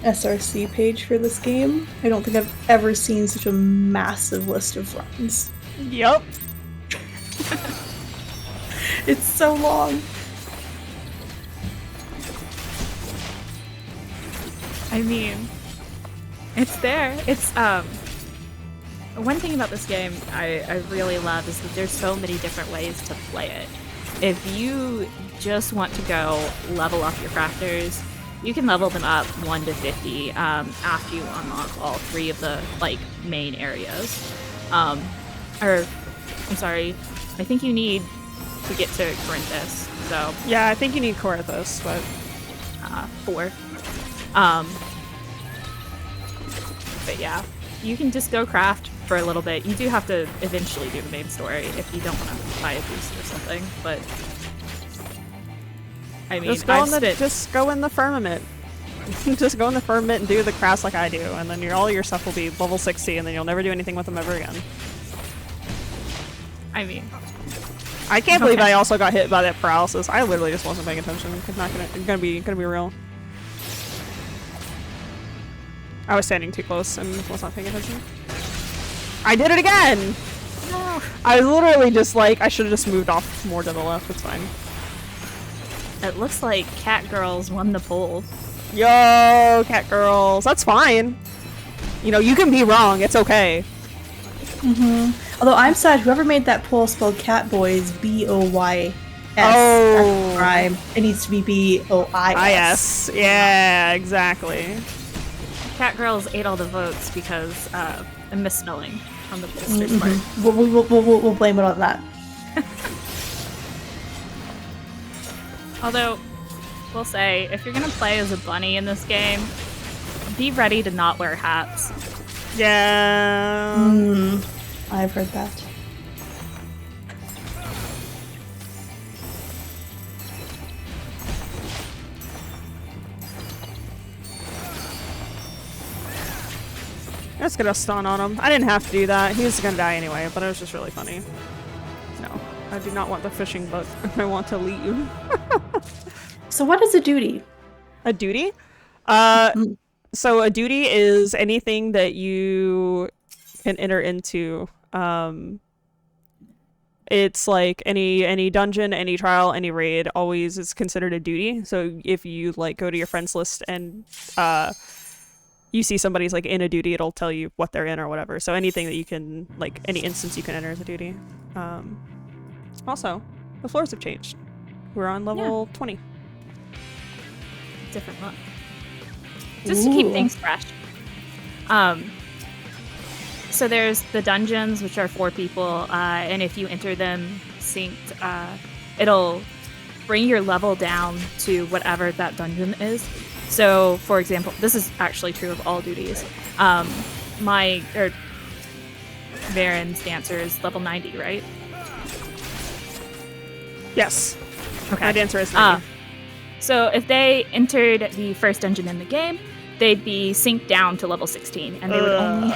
SRC page for this game. I don't think I've ever seen such a massive list of runs. Yep. It's so long. I mean, it's there. It's one thing about this game I really love is that there's so many different ways to play it. If you just want to go level up your crafters, you can level them up 1 to 50 after you unlock all 3 of the main areas. I think you need to get to Corinthus. So yeah, I think you need Corinthus, but 4. But yeah, you can just go craft for a little bit. You do have to eventually do the main story if you don't want to buy a boost or something, but I mean, just go in the firmament. Just go in the firmament and do the crafts like I do, and then all your stuff will be level 60, and then you'll never do anything with them ever again. I mean, I can't believe I also got hit by that paralysis. I literally just wasn't paying attention. It's gonna be real. I was standing too close and was not paying attention. I did it again! no. I was literally just I should have just moved off more to the left. It's fine. It looks like Cat Girls won the poll. Yo, cat girls. That's fine. You know, you can be wrong. It's okay. Although I'm sad, whoever made that poll spelled Catboys B-O-Y-S. Oh. Crime. It needs to be B-O-I-S. Yeah, exactly. Cat Girls ate all the votes because a misspelling on the pollster's part. We'll blame it on that. Although, we'll say, if you're gonna play as a bunny in this game, be ready to not wear hats. Yeah. I've heard that. I was gonna stun on him. I didn't have to do that. He was gonna die anyway, but it was just really funny. No. I do not want the fishing boat. I want to leave. So what is a duty? A duty? So a duty is anything that you can enter into. It's like any dungeon, any trial, any raid always is considered a duty. So if you like go to your friends list and you see somebody's like in a duty, it'll tell you what they're in or whatever. So anything that you can, like any instance you can enter as a duty. Also, the floors have changed. We're on level 20. Different look. Just to keep things fresh. So there's the dungeons, which are 4 people, and if you enter them synced, it'll bring your level down to whatever that dungeon is. So, for example, this is actually true of all duties. Varen's dancer is level 90, right? Yes. Okay. My dancer is 90. So if they entered the first dungeon in the game, they'd be synced down to level 16, and they would only.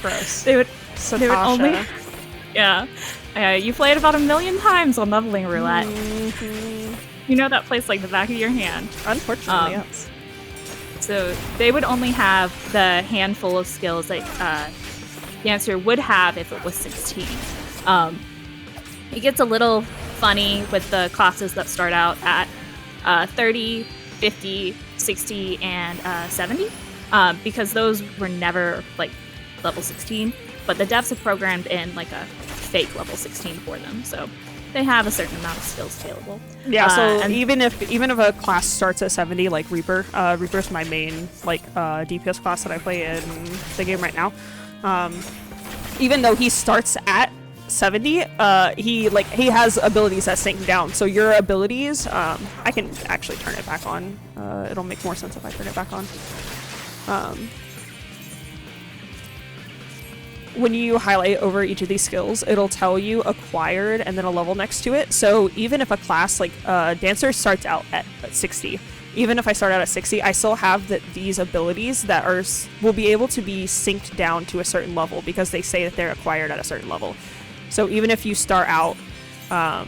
Gross. They would Satasha. only. Yeah. You played about 1,000,000 times on leveling roulette. Mm-hmm. You know that place like the back of your hand. Unfortunately, yes. So they would only have the handful of skills that dancer would have if it was 16. It gets a little funny with the classes that start out at 30, 50, 60, and 70, because those were never like level 16, but the devs have programmed in like a fake level 16 for them, so they have a certain amount of skills available. Yeah, so and even if a class starts at 70, like Reaper, Reaper's my main like DPS class that I play in the game right now. Even though he starts at 70, he has abilities that sync down. So your abilities, I can actually turn it back on. It'll make more sense if I turn it back on. When you highlight over each of these skills, it'll tell you acquired and then a level next to it. So even if a class like dancer starts out at 60, even if I start out at 60, I still have these abilities that will be able to be synced down to a certain level because they say that they're acquired at a certain level. So even if you start out at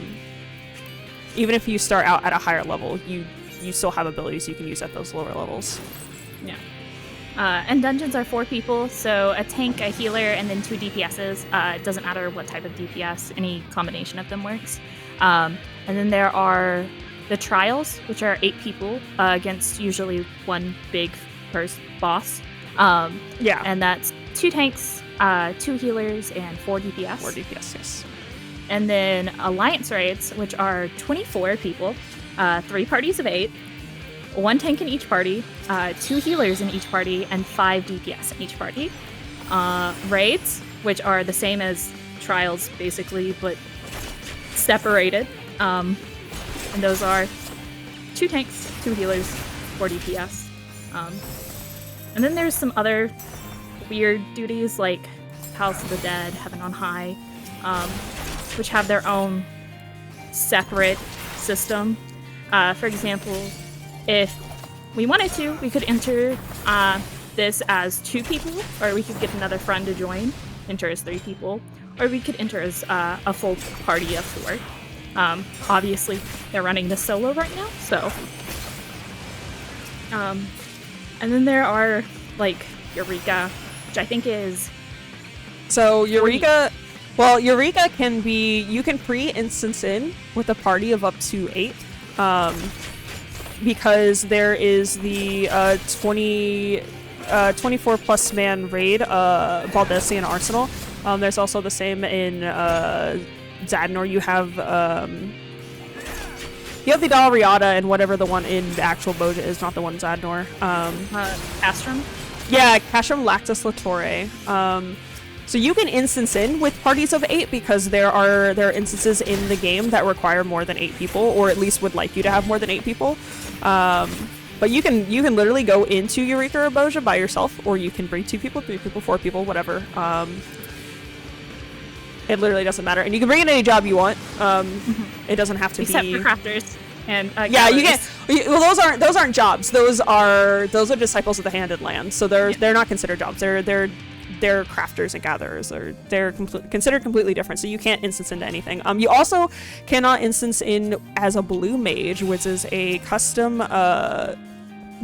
a higher level, you still have abilities you can use at those lower levels. Yeah. And dungeons are 4 people, so a tank, a healer, and then 2 DPSs. It doesn't matter what type of DPS, any combination of them works. And then there are the trials, which are 8 people against usually 1 big first boss. Yeah. And that's 2 tanks, 2 healers, and 4 DPS. 4 DPS, yes. And then alliance raids, which are 24 people, 3 parties of 8. 1 tank in each party, 2 healers in each party, and 5 DPS in each party. Raids, which are the same as trials, basically, but separated. And those are 2 tanks, 2 healers, 4 DPS. And then there's some other weird duties, like House of the Dead, Heaven on High, which have their own separate system. For example, if we wanted to, we could enter this as 2 people, or we could get another friend to join, enter as 3 people, or we could enter as a full party of 4. Obviously, they're running this solo right now, so. And then there are, like, Eureka, which I think is... So, Eureka... Well, Eureka can be... You can pre-instance in with a party of up to 8. Because there is the 24 plus man raid, Baldessian Arsenal. There's also the same in Zadnor. You have the Dalriada and whatever the one in the actual Boja is, not the one in Zadnor. Castrum? Yeah, Castrum Lactus Latore. So you can instance in with parties of 8 because there are instances in the game that require more than 8 people, or at least would like you to have more than 8 people. But you can literally go into Eureka or Boja by yourself, or you can bring 2 people, 3 people, 4 people, whatever. It literally doesn't matter, and you can bring in any job you want. It doesn't have to Except be. for crafters and Yeah, you get. Well, those aren't jobs. Those are disciples of the Hand and Land. So they're not considered jobs. They're they're crafters and gatherers, or they're considered completely different, so you can't instance into anything. You also cannot instance in as a blue mage, which is a custom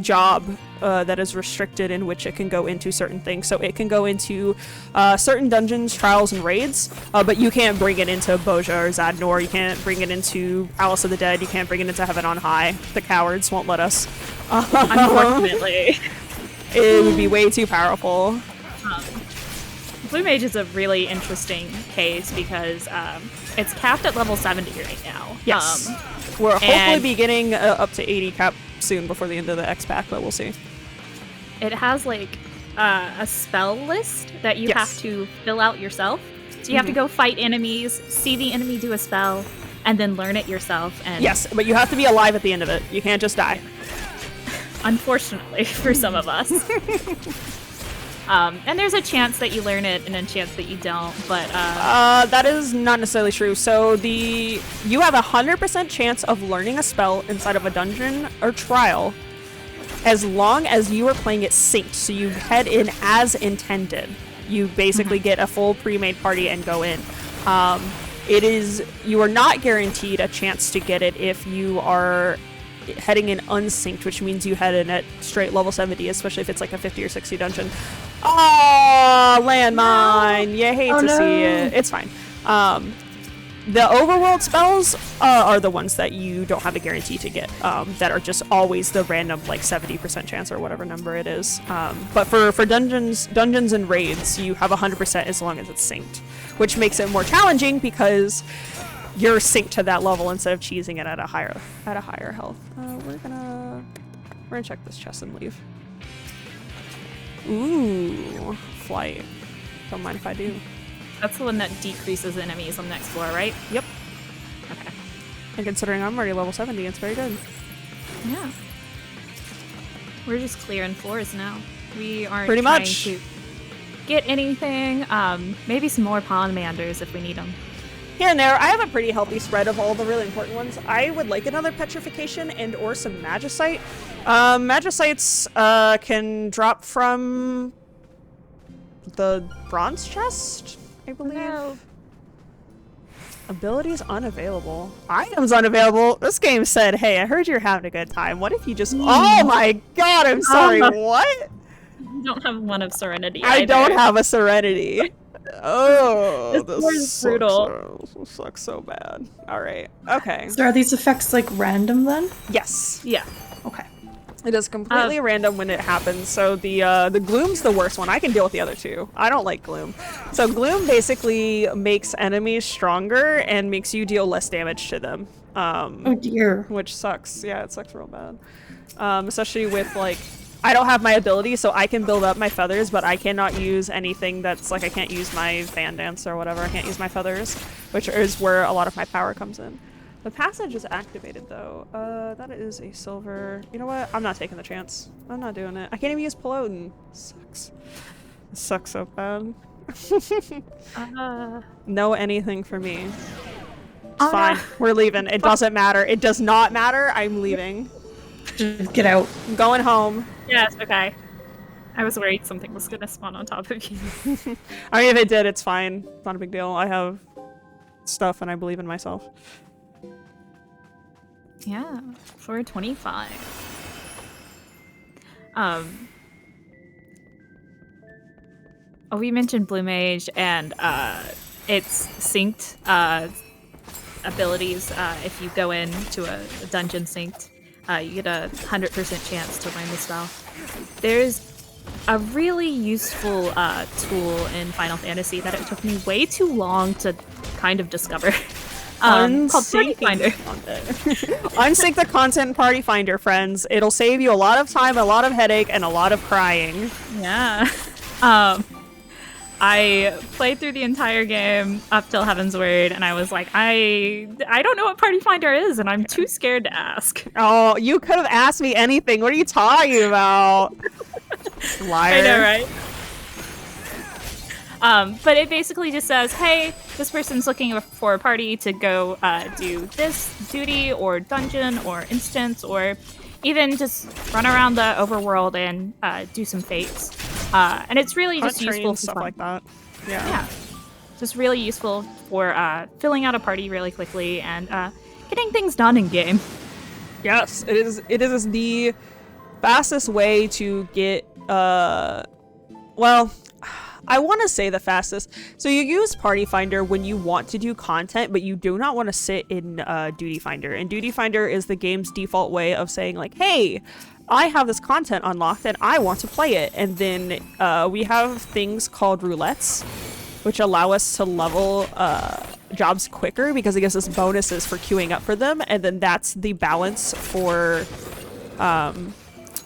job that is restricted in which it can go into certain things. So it can go into certain dungeons, trials, and raids, but you can't bring it into Boja or Zadnor. You can't bring it into Palace of the Dead. You can't bring it into Heaven on High. The cowards won't let us. Unfortunately. It would be way too powerful. Blue Mage is a really interesting case because it's capped at level 70 right now. Yes. We're hopefully be getting up to 80 cap soon before the end of the X pack, but we'll see. It has like a spell list that you have to fill out yourself. So you have to go fight enemies, see the enemy do a spell, and then learn it yourself. And yes, but you have to be alive at the end of it. You can't just die. Unfortunately for some of us. And there's a chance that you learn it and a chance that you don't, but that is not necessarily true. So you have 100% chance of learning a spell inside of a dungeon or trial as long as you are playing it synced. So you head in as intended. You basically get a full pre-made party and go in. You are not guaranteed a chance to get it if you are heading in unsynced, which means you head in at straight level 70, especially if it's like a 50 or 60 dungeon. Oh, landmine! No. You hate to see it. It's fine. The overworld spells are the ones that you don't have a guarantee to get, that are just always the random like 70% chance or whatever number it is. But for dungeons and raids, you have 100% as long as it's synced, which makes it more challenging because you're synced to that level instead of cheesing it at a higher health. We're gonna check this chest and leave. Ooh, flight. Don't mind if I do. That's the one that decreases enemies on the next floor, right? Yep. Okay. And considering I'm already level 70, it's very good. Yeah. We're just clearing floors now. We aren't pretty trying much to get anything. Maybe some more Pondmanders if we need them. Here and there, I have a pretty healthy spread of all the really important ones. I would like another Petrification and or some Magicite. Magicites can drop from the bronze chest, I believe. No. Abilities unavailable. Items unavailable. This game said, hey, I heard you're having a good time. What if you just... Oh my god, I'm sorry, what? You don't have one of Serenity I either. don't have a Serenity. Oh, this is brutal. This sucks so bad. Alright, okay. So are these effects like random then? Yes. Yeah. Okay. It is completely random when it happens. So the gloom's the worst one. I can deal with the other two. I don't like gloom. So gloom basically makes enemies stronger and makes you deal less damage to them. Oh dear. Which sucks. Yeah, it sucks real bad. Especially with like, I don't have my ability, so I can build up my feathers, but I cannot use anything that's like, I can't use my fan dance or whatever. I can't use my feathers, which is where a lot of my power comes in. The passage is activated though. That is a silver. You know what? I'm not taking the chance. I'm not doing it. I can't even use Peloton. Sucks. It sucks so bad. No anything for me. It's fine. We're leaving. It doesn't matter. It does not matter. I'm leaving. Just get out. I'm going home. Yes, okay. I was worried something was gonna spawn on top of you. I mean, if it did, it's fine. It's not a big deal. I have stuff and I believe in myself. Yeah, floor 25. Oh, we mentioned Blue Mage and its synced abilities. If you go into a dungeon synced, you get a 100% chance to learn the spell. There's a really useful tool in Final Fantasy that it took me way too long to kind of discover. Called Party Finder. Unsync the content Party Finder, friends. It'll save you a lot of time, a lot of headache, and a lot of crying. Yeah. I played through the entire game up till Heaven's Word, and I was like, I don't know what Party Finder is, and I'm too scared to ask. Oh, you could have asked me anything. What are you talking about? Liar. I know, right? But it basically just says, hey, this person's looking for a party to go do this duty or dungeon or instance or even just run around the overworld and do some fates. And it's really Hunt just useful trains, for stuff fun. like that. Yeah. Just really useful for filling out a party really quickly and getting things done in game. Yes, it is. It is the fastest way to get. Well, I want to say the fastest. So you use Party Finder when you want to do content, but you do not want to sit in Duty Finder. And Duty Finder is the game's default way of saying like, hey, I have this content unlocked and I want to play it. And then we have things called roulettes, which allow us to level jobs quicker because it gives us bonuses for queuing up for them. And then that's the balance for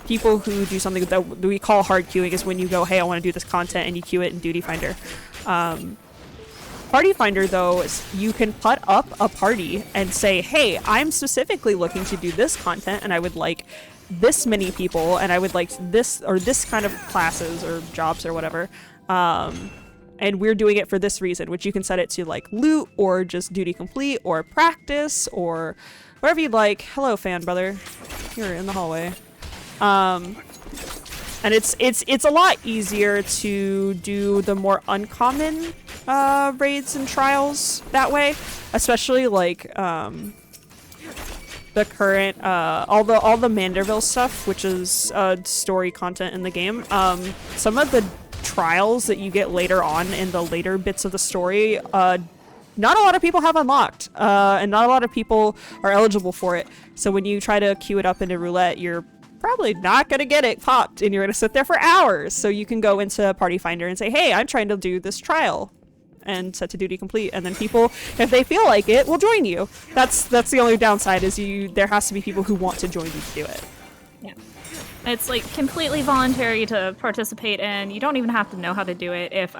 people who do something that we call hard queuing, is when you go, hey, I want to do this content, and you queue it in Duty Finder. Party Finder, though, you can put up a party and say, hey, I'm specifically looking to do this content, and I would like this many people, and I would like this or this kind of classes or jobs or whatever. And we're doing it for this reason, which you can set it to like loot or just duty complete or practice or whatever you'd like. Hello, fan brother. You're in the hallway. And it's a lot easier to do the more uncommon raids and trials that way, especially like the current all the Manderville stuff, which is story content in the game. Some of the trials that you get later on in the later bits of the story, not a lot of people have unlocked, and not a lot of people are eligible for it. So when you try to queue it up into roulette, you're probably not going to get it popped, and you're going to sit there for hours. So you can go into Party Finder and say, hey, I'm trying to do this trial, and set to duty complete, and then people, if they feel like it, will join you. That's the only downside, is there has to be people who want to join you to do it. Yeah. It's like completely voluntary to participate in. You don't even have to know how to do it if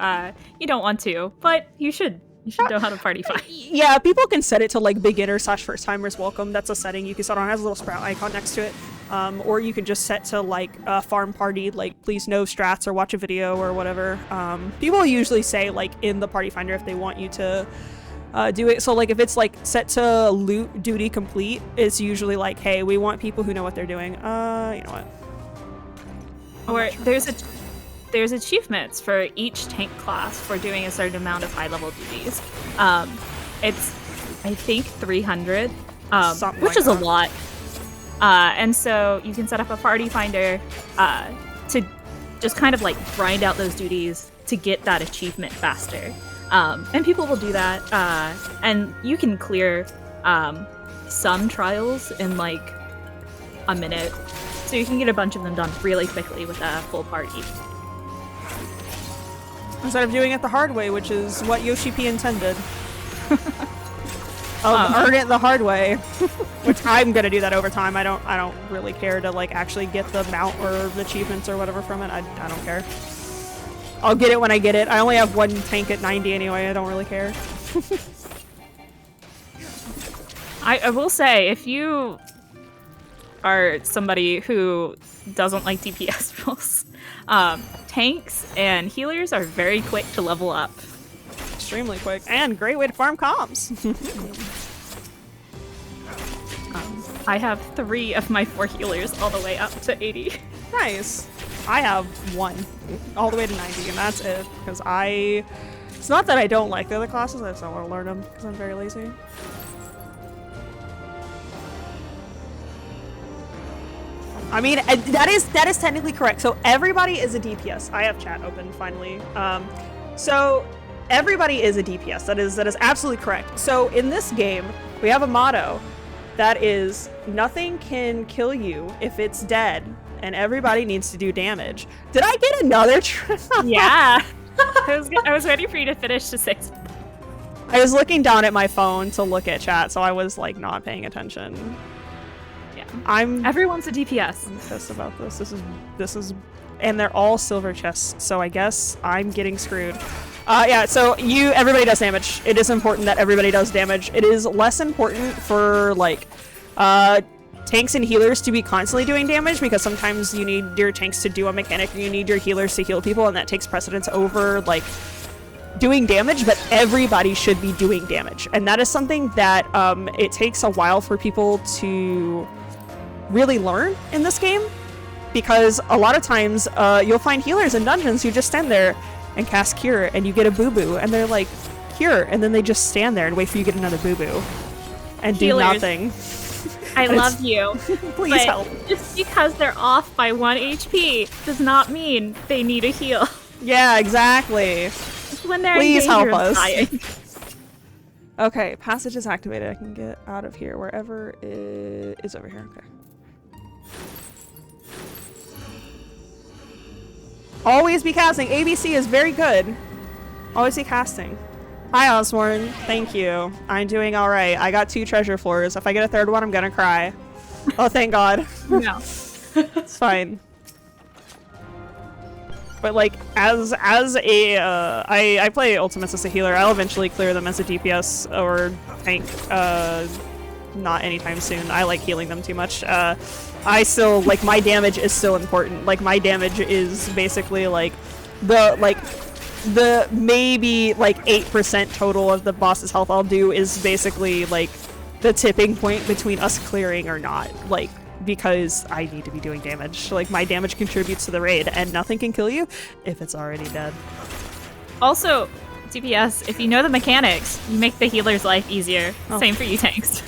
you don't want to, but you should. You should know how to party fight. Yeah, people can set it to like beginner/first timers welcome. That's a setting you can set on. It has a little sprout icon next to it. Or you can just set to like farm party, like please know strats or watch a video or whatever. People usually say like in the Party Finder if they want you to do it. So like if it's like set to loot duty complete, it's usually like, hey, we want people who know what they're doing. You know what? Or there's achievements for each tank class for doing a certain amount of high-level duties. It's, I think, 300, which is a lot. And so you can set up a Party Finder to just kind of like grind out those duties to get that achievement faster. And people will do that. And you can clear some trials in like a minute. So you can get a bunch of them done really quickly with a full party. Instead of doing it the hard way, which is what Yoshi P intended. Earn it the hard way. Which I'm gonna do that over time. I don't really care to like actually get the mount or the achievements or whatever from it. I don't care. I'll get it when I get it. I only have one tank at 90 anyway. I don't really care. I will say, if you are somebody who doesn't like DPS rules, tanks and healers are very quick to level up. Extremely quick, and great way to farm comms. I have 3 of my 4 healers all the way up to 80. Nice. I have 1 all the way to 90, and that's it. Because it's not that I don't like the other classes, I just don't want to learn them because I'm very lazy. I mean, that is technically correct. So everybody is a DPS. I have chat open finally. So everybody is a DPS. That is absolutely correct. So in this game, we have a motto that is nothing can kill you if it's dead, and everybody needs to do damage. Did I get another Yeah. I was ready for you to finish to 6. I was looking down at my phone to look at chat, so I was like not paying attention. Everyone's a DPS. I'm pissed about this. This is, and they're all silver chests. So I guess I'm getting screwed. Yeah. So everybody does damage. It is important that everybody does damage. It is less important for like, tanks and healers to be constantly doing damage because sometimes you need your tanks to do a mechanic, or you need your healers to heal people, and that takes precedence over like doing damage. But everybody should be doing damage, and that is something that it takes a while for people to really learn in this game, because a lot of times you'll find healers in dungeons who just stand there and cast Cure, and you get a boo-boo, and they're like, Cure, and then they just stand there and wait for you to get another boo-boo and Healers. do nothing. I love you. Please but help. Just because they're off by 1 HP does not mean they need a heal. Yeah, exactly. When they're Please in danger help of us. dying. Okay, passage is activated. I can get out of here wherever it is over here. Okay. Always be casting. ABC is very good. Always be casting. Hi, Osborne. Thank you. I'm doing all right. I got 2 treasure floors. If I get a 3rd one, I'm gonna cry. Oh, thank God. No. It's fine. But like, as a I play ultimates as a healer. I'll eventually clear them as a DPS or tank. Not anytime soon. I like healing them too much. I still like my damage is still important. Like my damage is basically like the maybe like 8% total of the boss's health I'll do is basically like the tipping point between us clearing or not. Like, because I need to be doing damage. Like, my damage contributes to the raid, and nothing can kill you if it's already dead. Also, DPS, if you know the mechanics, you make the healer's life easier. Oh. Same for you tanks.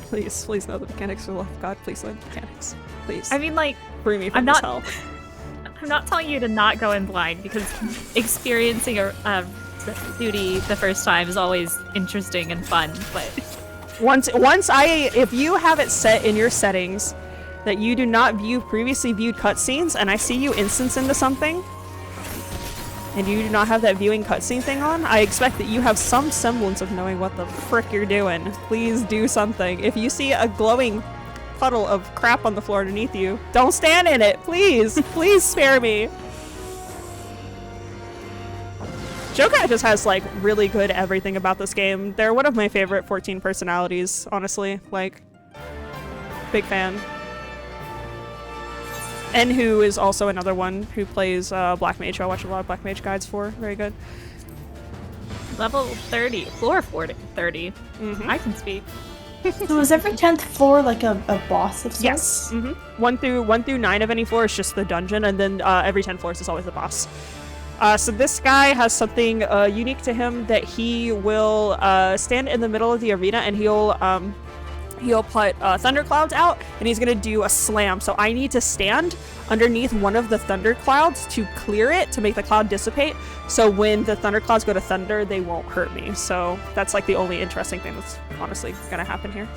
Please know the mechanics for the love of God. Please learn the mechanics. Please. I mean, like, Free me from I'm this not- hell. I'm not telling you to not go in blind, because experiencing a duty the first time is always interesting and fun, but... If you have it set in your settings that you do not view previously viewed cutscenes, and I see you instance into something, and you do not have that viewing cutscene thing on, I expect that you have some semblance of knowing what the frick you're doing. Please do something. If you see a glowing puddle of crap on the floor underneath you, don't stand in it, please. Please spare me. Jokai just has like really good everything about this game. They're one of my favorite 14 personalities, honestly. Like, big fan. And who is also another one who plays Black Mage, who I watch a lot of Black Mage guides for. Very good. Level 30, floor 40, 30. I can speak. So is every 10th floor like a boss of sorts? Yes. 1 through 9 of any floor is just the dungeon, and then every 10 floors is always the boss. So this guy has something unique to him that he will stand in the middle of the arena, and he'll put thunderclouds out, and he's gonna do a slam. So I need to stand underneath one of the thunderclouds to clear it, to make the cloud dissipate. So when the thunderclouds go to thunder, they won't hurt me. So that's like the only interesting thing that's honestly gonna happen here.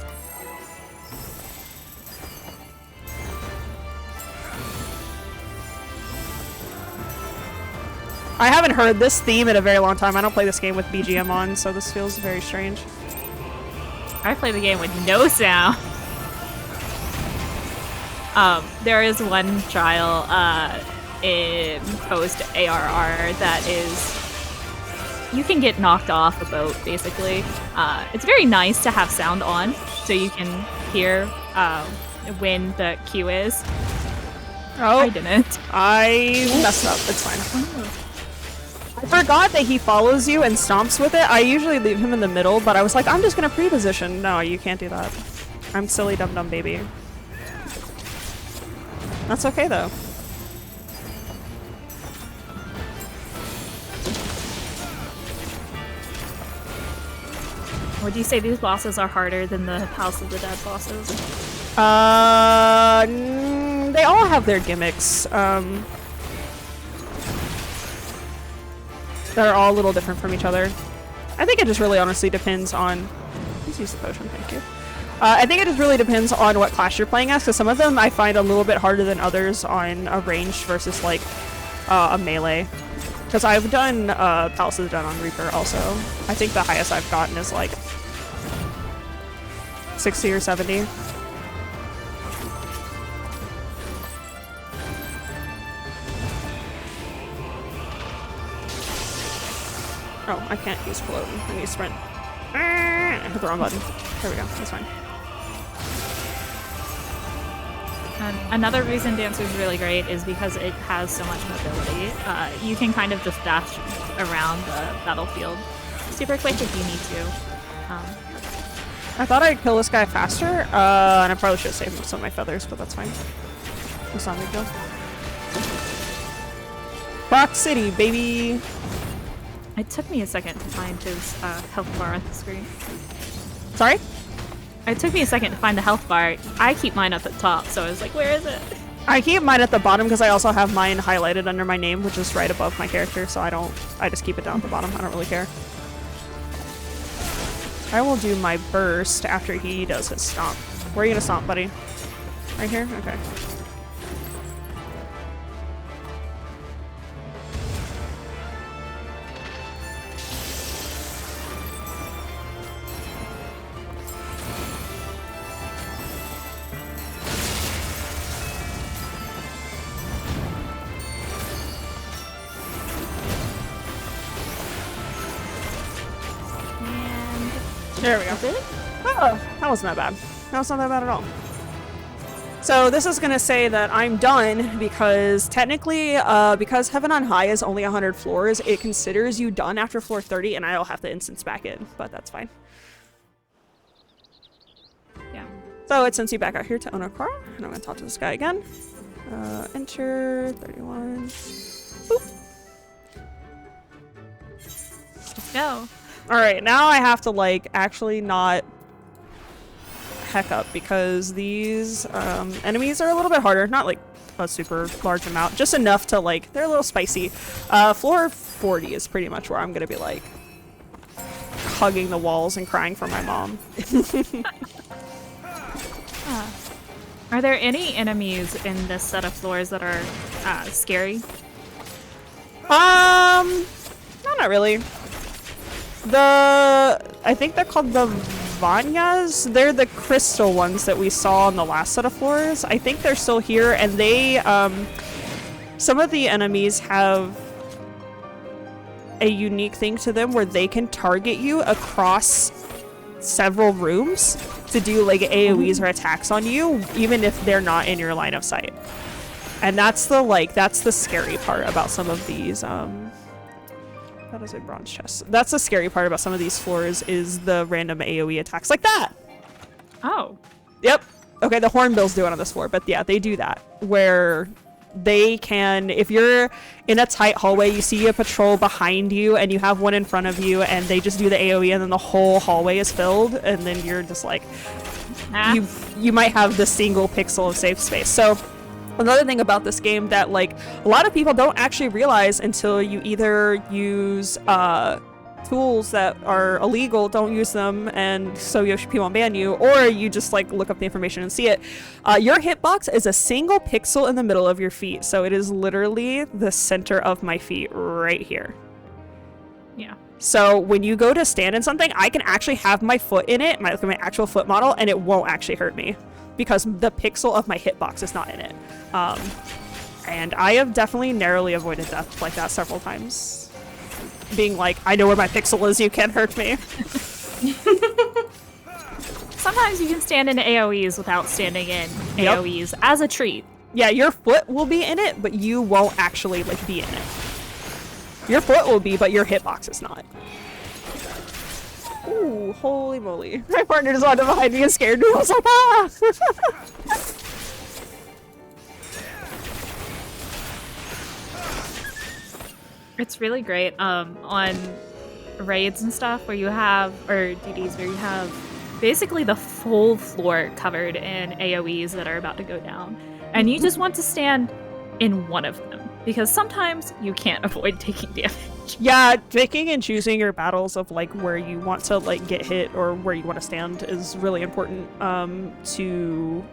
I haven't heard this theme in a very long time. I don't play this game with BGM on, so this feels very strange. I play the game with no sound. There is one trial in post ARR that is... You can get knocked off a boat, basically. It's very nice to have sound on, so you can hear when the queue is. Oh, I didn't. I messed up. It's fine. I forgot that he follows you and stomps with it. I usually leave him in the middle, but I was like, I'm just gonna pre-position. No, you can't do that. I'm silly dum-dum baby. That's okay, though. Would you say these bosses are harder than the House of the Dead bosses? They all have their gimmicks. They're all a little different from each other. I think it just really honestly depends on... Please use the potion, thank you. I think it just really depends on what class you're playing as, because some of them I find a little bit harder than others on a ranged versus like a melee. Because I've done Palace of the Dead on Reaper also. I think the highest I've gotten is like 60 or 70. Oh, I can't use float. I need sprint. I hit the wrong button. There we go. That's fine. Another reason Dancer is really great is because it has so much mobility. You can kind of just dash around the battlefield super quick if you need to. I thought I'd kill this guy faster, and I probably should have saved some of my feathers, but that's fine. It's not a big deal. Croc City, baby. It took me a second to find his health bar on the screen. Sorry? It took me a second to find the health bar. I keep mine at the top, so I was like, where is it? I keep mine at the bottom because I also have mine highlighted under my name, which is right above my character, so I just keep it down at the bottom. I don't really care. I will do my burst after he does his stomp. Where are you gonna stomp, buddy? Right here? Okay. There we go. Oh, that wasn't that bad. That was not that bad at all. So this is gonna say that I'm done because technically, because Heaven on High is only 100 floors, it considers you done after floor 30, and I'll have to instance back in, but that's fine. Yeah. So it sends you back out here to Onokara, and I'm gonna talk to this guy again. Enter 31. Boop. Let's go. Alright, now I have to, like, actually not heck up because these enemies are a little bit harder. Not, like, a super large amount. Just enough to, like, they're a little spicy. Floor 40 is pretty much where I'm gonna be, like, hugging the walls and crying for my mom. Are there any enemies in this set of floors that are scary? No, not really. I think they're called the Vanyas. They're the crystal ones that we saw on the last set of floors. I think they're still here, and they, some of the enemies have a unique thing to them where they can target you across several rooms to do, like, AoEs or attacks on you, even if they're not in your line of sight. And that's the scary part about some of these, that is a bronze chest. That's the scary part about some of these floors is the random AoE attacks like that. Oh. Yep. Okay, the hornbills do it on this floor, but yeah, they do that. Where they can, if you're in a tight hallway, you see a patrol behind you and you have one in front of you and they just do the AoE and then the whole hallway is filled and then you're just like, you might have the single pixel of safe space. So another thing about this game that, like, a lot of people don't actually realize until you either use tools that are illegal, don't use them, and so Yoshi P won't ban you, or you just, like, look up the information and see it. Your hitbox is a single pixel in the middle of your feet, so it is literally the center of my feet right here. Yeah. So when you go to stand in something, I can actually have my foot in it, my actual foot model, and it won't actually hurt me, because the pixel of my hitbox is not in it. And I have definitely narrowly avoided death like that several times. Being like, I know where my pixel is, you can't hurt me. Sometimes you can stand in AoEs without standing in AoEs as a treat. Yeah, your foot will be in it, but you won't actually, like, be in it. Your foot will be, but your hitbox is not. Ooh, holy moly. My partner just wanted behind me and scared me. I was like, ah! It's really great on raids and stuff where you have, or DDs where you have basically the full floor covered in AoEs that are about to go down. And you just want to stand in one of them because sometimes you can't avoid taking damage. Yeah, picking and choosing your battles of, like, where you want to, like, get hit or where you want to stand is really important to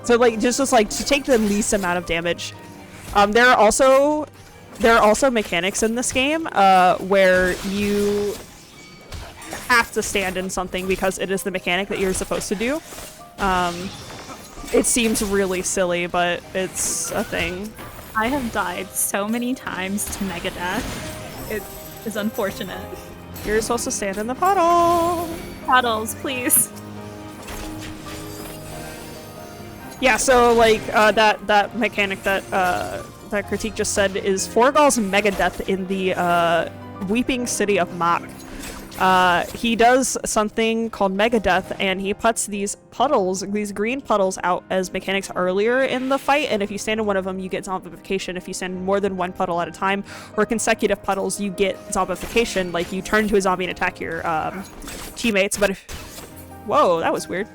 like just like to take the least amount of damage. There are also mechanics in this game where you have to stand in something because it is the mechanic that you're supposed to do. It seems really silly, but it's a thing. I have died so many times to Megadeth. It is unfortunate. You're supposed to stand in the puddle. Puddles, please. Yeah, so, like, that mechanic that Critique just said is Forgal's Megadeth in the Weeping City of Mach. he does something called Mega Death, and he puts these puddles, these green puddles, out as mechanics earlier in the fight, and if you stand in one of them, you get zombification. If you stand more than one puddle at a time, or consecutive puddles, you get zombification, like you turn into a zombie and attack your teammates. But if... Whoa, that was weird.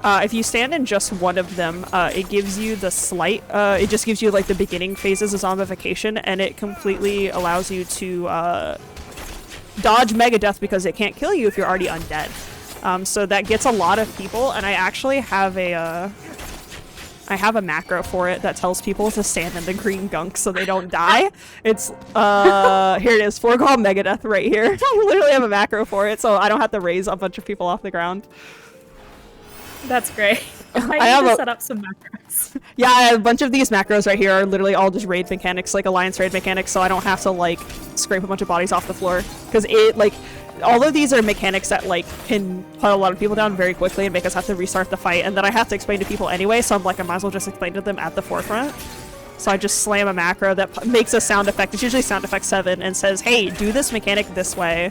If you stand in just one of them, it gives you the slight, it just gives you like the beginning phases of zombification, and it completely allows you to dodge Mega Death because it can't kill you if you're already undead. So that gets a lot of people, and I actually have a macro for it that tells people to stand in the green gunk so they don't die. It's, here it is, foregone Mega Death right here. I literally have a macro for it, so I don't have to raise a bunch of people off the ground. That's great. I need to set up some macros. Yeah, I have a bunch of these macros right here are literally all just raid mechanics, like alliance raid mechanics, so I don't have to like scrape a bunch of bodies off the floor. Because it, like, all of these are mechanics that like can put a lot of people down very quickly and make us have to restart the fight, and then I have to explain to people anyway, so I'm like, I might as well just explain to them at the forefront. So I just slam a macro that makes a sound effect, it's usually sound effect 7, and says, hey, do this mechanic this way.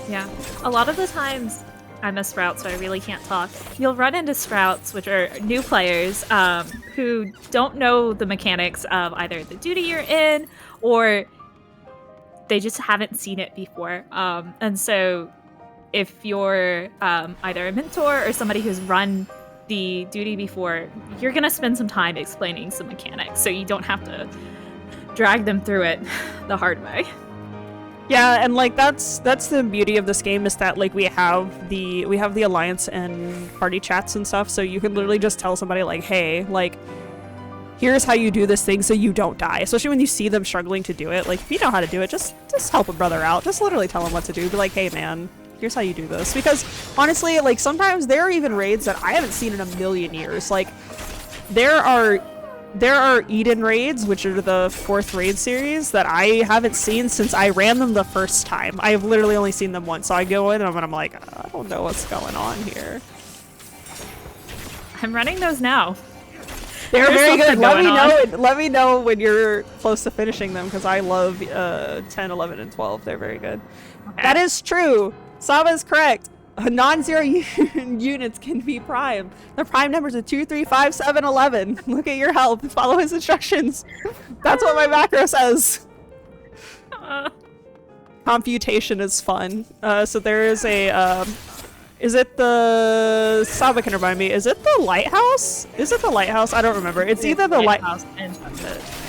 Yeah, a lot of the times, I'm a Sprout, so I really can't talk. You'll run into Sprouts, which are new players who don't know the mechanics of either the duty you're in, or they just haven't seen it before. And so if you're either a mentor or somebody who's run the duty before, you're going to spend some time explaining some mechanics, so you don't have to drag them through it the hard way. Yeah, and like that's the beauty of this game, is that like we have the alliance and party chats and stuff, so you can literally just tell somebody like, hey, like, here's how you do this thing so you don't die. Especially when you see them struggling to do it. Like, if you know how to do it, just help a brother out. Just literally tell him what to do. Be like, hey man, here's how you do this. Because honestly, like, sometimes there are even raids that I haven't seen in a million years. Like, there are Eden raids, which are the 4th raid series, that I haven't seen since I ran them the first time. I've literally only seen them once, so I go in and I'm like, I don't know what's going on here. I'm running those now. They're very good. Let me know when you're close to finishing them, because I love 10, 11, and 12. They're very good. Okay. That is true. Saba is correct. Non-zero units can be prime. The prime numbers are 2, 3, 5, 7, 11. Look at your health. Follow his instructions. That's what my macro says. Computation is fun. So there is a... is it the... Saba can remind me. Is it the lighthouse? Is it the lighthouse? I don't remember. It's either the lighthouse and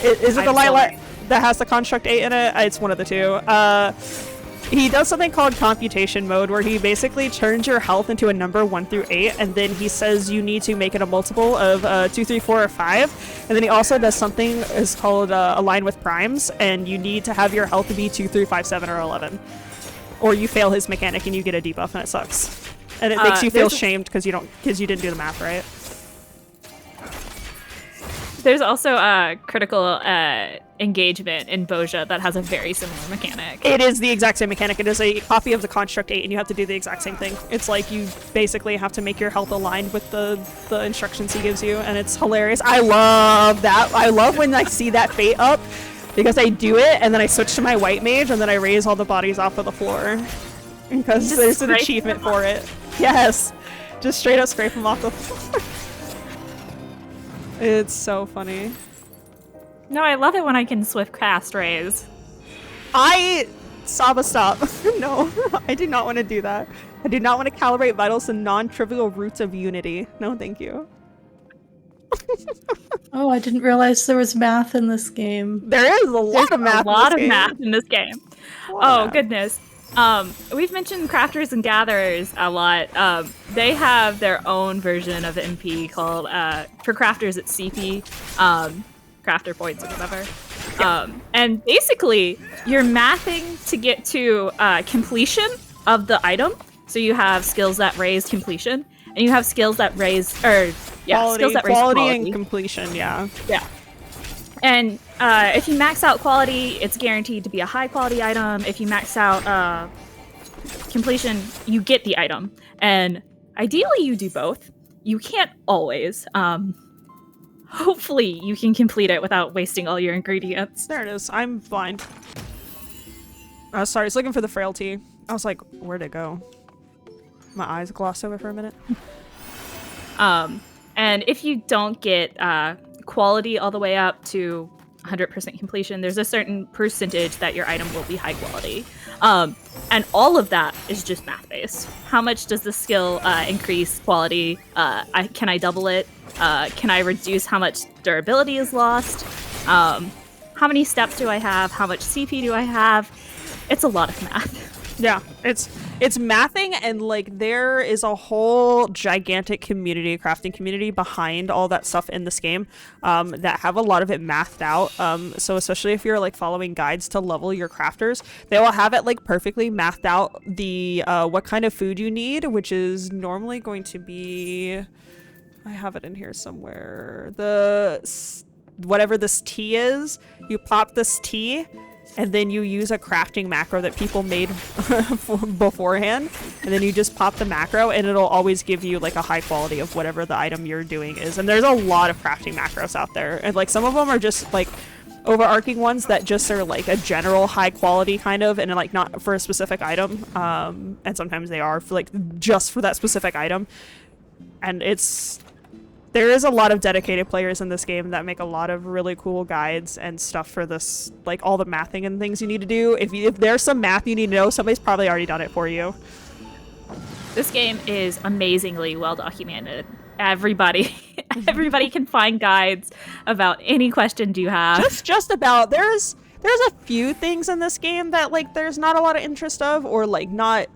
is it the light that has the construct 8 in it? It's one of the two. He does something called computation mode, where he basically turns your health into a number 1 through 8, and then he says you need to make it a multiple of 2, 3, 4, or 5. And then he also does something is called align with primes, and you need to have your health be 2, 3, 5, 7, or 11. Or you fail his mechanic and you get a debuff, and it sucks. And it makes you feel shamed because you didn't do the math right. There's also a critical engagement in Boja that has a very similar mechanic. It is the exact same mechanic. It is a copy of the Construct 8, and you have to do the exact same thing. It's like you basically have to make your health aligned with the instructions he gives you, and it's hilarious. I love that. I love when I see that fate up, because I do it, and then I switch to my white mage, and then I raise all the bodies off of the floor. Because there's an achievement for it. Yes! Just straight up scrape them off the floor. It's so funny. No, I love it when I can swift cast raise. Saba, stop. No, I do not want to do that. I do not want to calibrate vitals to non-trivial roots of unity. No, thank you. Oh, I didn't realize there was math in this game. There is a lot of math. A lot of math in this game. Oh goodness. We've mentioned crafters and gatherers a lot. They have their own version of MP called, for crafters it's CP, crafter points or whatever. And basically, you're mathing to get to completion of the item. So you have skills that raise completion, and you have skills that raise, skills that raise quality and completion, yeah. Yeah. And if you max out quality, it's guaranteed to be a high quality item. If you max out completion, you get the item. And ideally you do both. You can't always. Hopefully you can complete it without wasting all your ingredients. There it is. I'm blind. Sorry, I was looking for the frailty. I was like, where'd it go? My eyes glossed over for a minute. And if you don't get quality all the way up to 100% completion, there's a certain percentage that your item will be high quality. And all of that is just math based. How much does the skill increase quality? Can I double it? Can I reduce how much durability is lost? How many steps do I have? How much CP do I have? It's a lot of math. Yeah, it's mathing, and like there is a whole gigantic community, crafting community behind all that stuff in this game that have a lot of it mathed out. So especially if you're like following guides to level your crafters, they will have it like perfectly mathed out the what kind of food you need, which is normally going to be, I have it in here somewhere, whatever this tea is, you pop this tea and then you use a crafting macro that people made beforehand, and then you just pop the macro and it'll always give you like a high quality of whatever the item you're doing is. And there's a lot of crafting macros out there, and like some of them are just like overarching ones that just are like a general high quality kind of, and like not for a specific item, and sometimes they are for like just for that specific item. And there is a lot of dedicated players in this game that make a lot of really cool guides and stuff for this, like all the mathing and things you need to do. If there's some math you need to know, somebody's probably already done it for you. This game is amazingly well documented. Everybody can find guides about any question you have. Just about. There's a few things in this game that like there's not a lot of interest of, or like not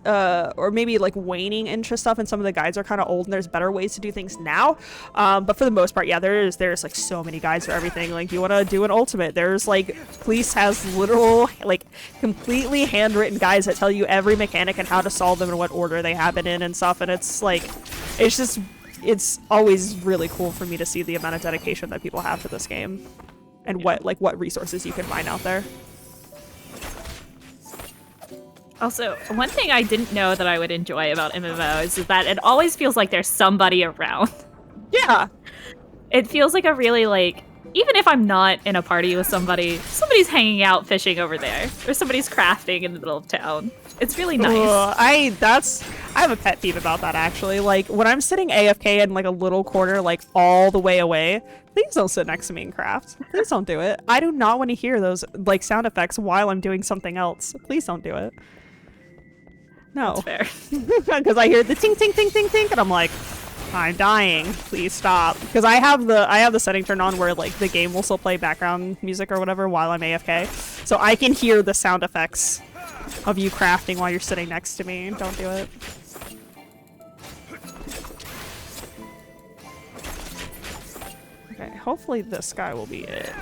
or maybe like waning interest of, and some of the guides are kind of old and there's better ways to do things now. But for the most part, yeah, there's like so many guides for everything. Like you want to do an ultimate, there's like Police has literal like completely handwritten guides that tell you every mechanic and how to solve them and what order they happen in and stuff. And it's like it's always really cool for me to see the amount of dedication that people have to this game. And yeah. what resources you can find out there. Also, one thing I didn't know that I would enjoy about MMOs is that it always feels like there's somebody around. Yeah. It feels like a really like, even if I'm not in a party with somebody's hanging out fishing over there, or somebody's crafting in the middle of town. It's really nice. I have a pet peeve about that actually. Like when I'm sitting AFK in like a little corner, like all the way away, please don't sit next to me and craft. Please don't do it. I do not want to hear those like sound effects while I'm doing something else. Please don't do it. No. That's fair. Because I hear the ting ting ting ting ting and I'm like, I'm dying. Please stop. Because I have the setting turned on where like the game will still play background music or whatever while I'm AFK. So I can hear the sound effects of you crafting while you're sitting next to me. Don't do it. Okay, hopefully this guy will be it.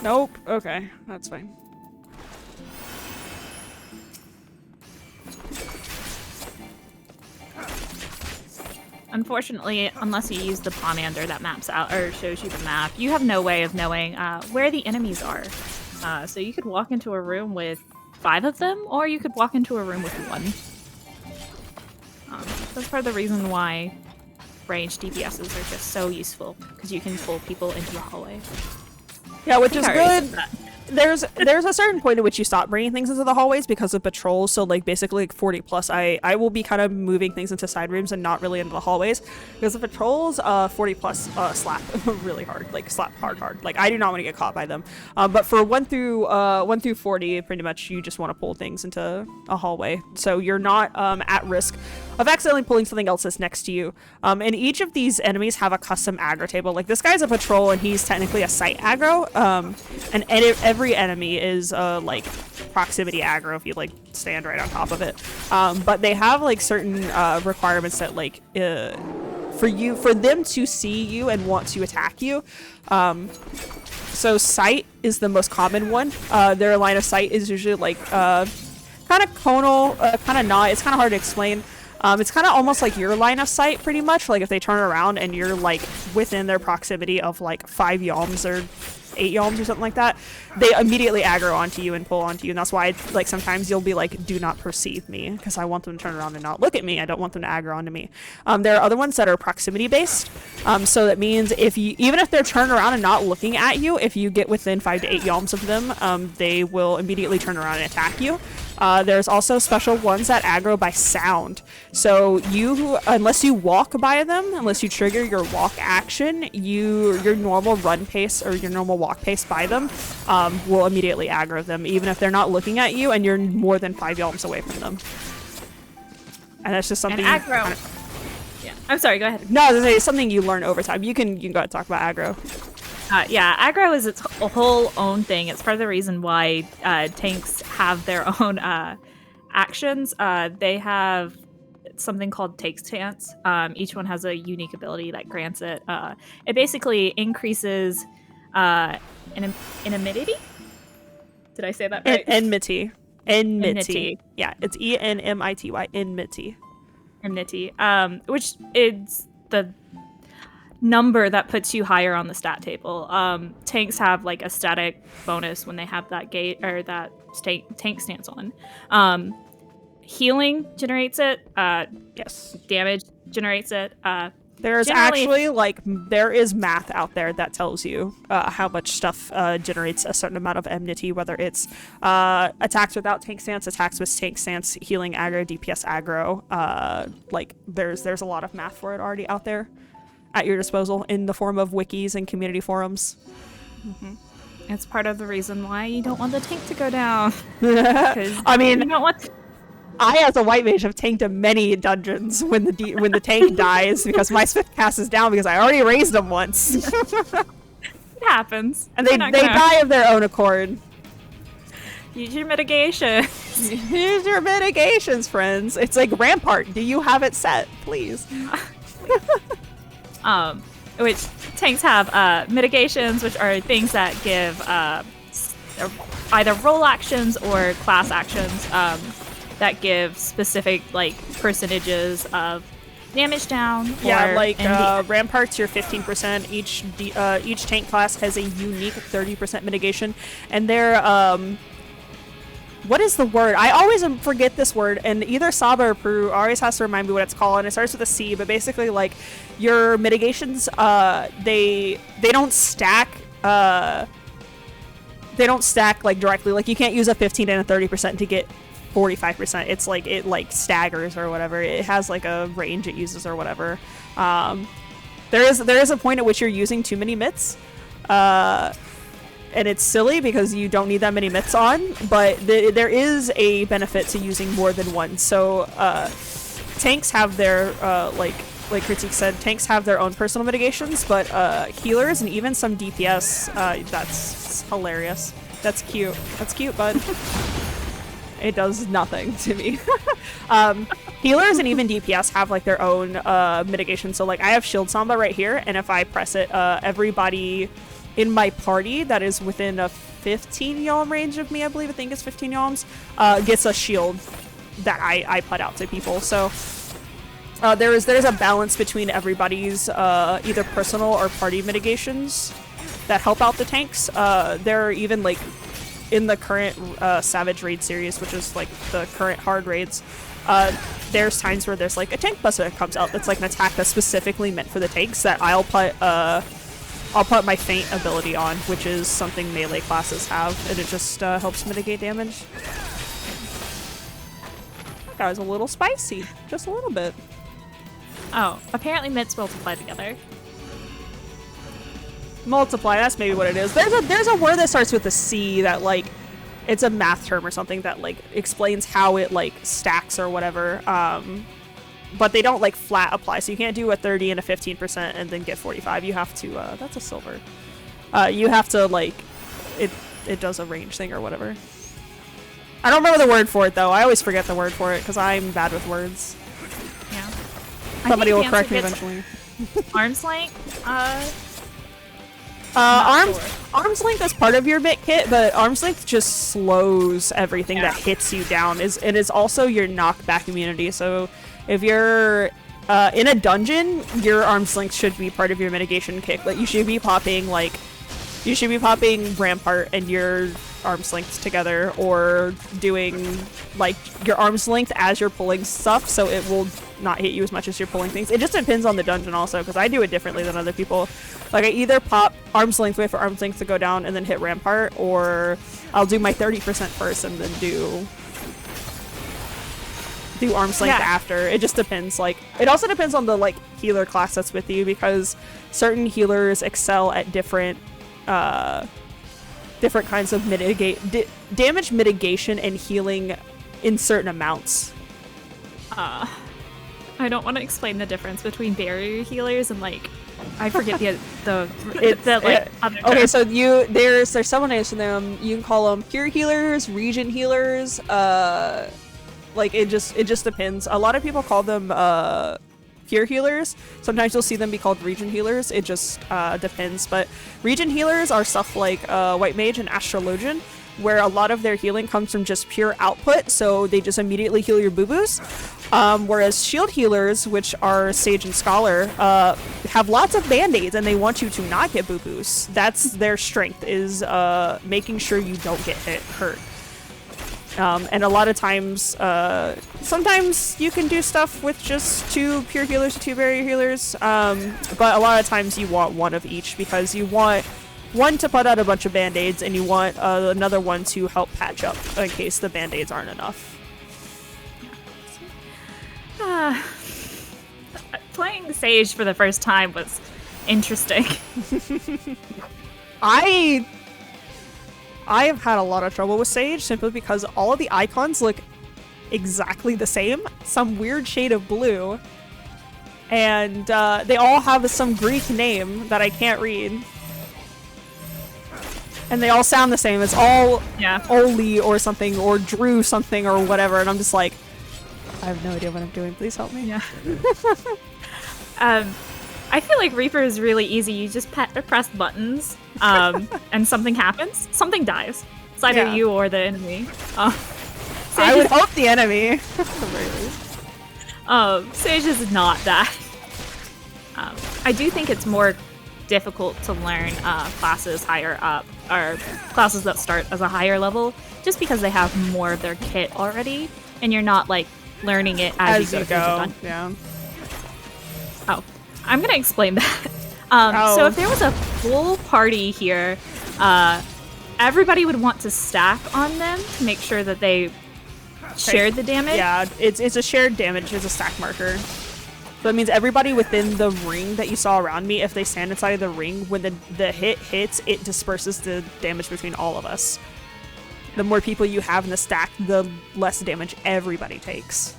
Nope. Okay, that's fine. Unfortunately, unless you use the Pomander that maps out or shows you the map, you have no way of knowing where the enemies are. So you could walk into a room with 5 of them, or you could walk into a room with 1. That's part of the reason why ranged DPSs are just so useful, because you can pull people into the hallway. Yeah, which is good. There's a certain point at which you stop bringing things into the hallways because of patrols. So like basically like 40 plus, I will be kind of moving things into side rooms and not really into the hallways because the patrols 40 plus slap really hard, like slap hard. Like I do not want to get caught by them. But for 1 through 40, pretty much you just want to pull things into a hallway, so you're not at risk of accidentally pulling something else that's next to you. And each of these enemies have a custom aggro table. Like this guy's a patrol and he's technically a site aggro. And every enemy is like proximity aggro if you like stand right on top of it. But they have like certain requirements that like for them to see you and want to attack you. So sight is the most common one. Their line of sight is usually like kind of conal, kind of not. It's kind of hard to explain. It's kind of almost like your line of sight, pretty much. Like if they turn around and you're like within their proximity of like 5 yalms or 8 yalms or something like that, they immediately aggro onto you and pull onto you. And that's why, like, sometimes you'll be like, do not perceive me, because I want them to turn around and not look at me. I don't want them to aggro onto me. There are other ones that are proximity based. So that means even if they're turned around and not looking at you, if you get within 5 to 8 yalms of them, they will immediately turn around and attack you. There's also special ones that aggro by sound. So unless you walk by them, unless you trigger your walk action, your normal run pace or your normal walk pace by them will immediately aggro them, even if they're not looking at you and you're more than 5 yalms away from them. And that's just something. And aggro. Yeah. I'm sorry. Go ahead. No, it's something you learn over time. You can go ahead and talk about aggro. Yeah, aggro is its whole own thing. It's part of the reason why tanks have their own actions. They have something called tank stance. Each one has a unique ability that grants it. It basically increases enmity. Did I say that right? Enmity. Yeah, it's enmity. Enmity. Enmity. Which is the number that puts you higher on the stat table. Tanks have like a static bonus when they have that gate or that tank stance on. Healing generates it. Yes. Damage generates it. There's actually there is math out there that tells you how much stuff generates a certain amount of enmity, whether it's attacks without tank stance, attacks with tank stance, healing aggro, DPS aggro. There's a lot of math for it already out there at your disposal in the form of wikis and community forums. Mm-hmm. It's part of the reason why you don't want the tank to go down. I mean, you don't want I, as a white mage, have tanked many dungeons when the tank dies because my swift cast is down because I already raised them once. It happens. And they die of their own accord. Use your mitigation. Use your mitigations, friends. It's like Rampart. Do you have it set, please? Which tanks have mitigations, which are things that give either role actions or class actions that give specific percentages of damage down. Yeah, Ramparts, you're 15%. Each tank class has a unique 30% mitigation, and they're what is the word? I always forget this word, and either Saba or Prue always has to remind me what it's called, and it starts with a C, but basically, your mitigations, they don't stack, directly. You can't use a 15 and a 30% to get 45%. It's it staggers or whatever. It has a range it uses or whatever. There is a point at which you're using too many mits, and it's silly because you don't need that many mits on, but there is a benefit to using more than one. So tanks have their like Critique said, tanks have their own personal mitigations, but healers and even some DPS, that's hilarious. That's cute, bud. It does nothing to me. Healers and even DPS have their own mitigation. So I have Shield Samba right here, and if I press it, everybody in my party that is within a 15 yalm range of me, I think it's 15 yalms, gets a shield that I put out to people. So there's a balance between everybody's either personal or party mitigations that help out the tanks. There are even in the current Savage Raid series, which is the current hard raids, there's times where there's a tank buster that comes out that's an attack that's specifically meant for the tanks that I'll put my feint ability on, which is something melee classes have, and it just helps mitigate damage. That guy was a little spicy, just a little bit. Oh, apparently mits multiply together. Multiply, that's maybe what it is. There's a word that starts with a C that it's a math term or something that explains how it stacks or whatever. But they don't flat apply, so you can't do a 30 and a 15% and then get 45. You have to that's a silver. You have to it does a range thing or whatever. I don't remember the word for it though. I always forget the word for it because I'm bad with words. Yeah. Somebody will correct me eventually. Arm's length. Arm's length is part of your bit kit, but arm's length just slows everything that hits you down. It is also your knockback immunity. So if you're in a dungeon, your arm's length should be part of your mitigation kit. You should be popping You should be popping Rampart and your arm's length together, or doing like your arm's length as you're pulling stuff, so it will not hit you as much as you're pulling things. It just depends on the dungeon also, because I do it differently than other people. Like, I either pop arm's length, wait for arm's length to go down, and then hit Rampart, or I'll do my 30% first and then do arm's length after. It just depends. Like, it also depends on the like healer class that's with you, because certain healers excel at different kinds of damage mitigation and healing in certain amounts. I don't want to explain the difference between barrier healers and like I forget the other okay, term. so there's several names for them. You can call them pure healers, region healers. Like it just depends. A lot of people call them pure healers. Sometimes you'll see them be called region healers. It just depends. But region healers are stuff like White Mage and Astrologian, where a lot of their healing comes from just pure output, so they just immediately heal your boo-boos. Whereas shield healers, which are Sage and Scholar, have lots of band-aids and they want you to not get boo-boos. That's their strength, is making sure you don't get hurt. And a lot of times, sometimes you can do stuff with just 2 pure healers or 2 barrier healers, but a lot of times you want one of each, because you want one to put out a bunch of band-aids and you want another one to help patch up in case the band-aids aren't enough. Playing Sage for the first time was interesting. I have had a lot of trouble with Sage simply because all of the icons look exactly the same, some weird shade of blue, and they all have some Greek name that I can't read. And they all sound the same. It's all Oli or something, or Drew something or whatever, and I'm just like, I have no idea what I'm doing. Please help me. Yeah. I feel like Reaper is really easy. You just press buttons, and something happens. Something dies. It's either you or the enemy. I would hope the enemy. Sage is not that. I do think it's more difficult to learn classes higher up, or classes that start as a higher level, just because they have more of their kit already, and you're not like learning it as you go. Yeah. Oh, I'm gonna explain that. So if there was a full party here, everybody would want to stack on them to make sure that they shared the damage. Yeah, it's a shared damage. It's a stack marker. So that means everybody within the ring that you saw around me, if they stand inside of the ring, when the hit hits, it disperses the damage between all of us. The more people you have in the stack, the less damage everybody takes.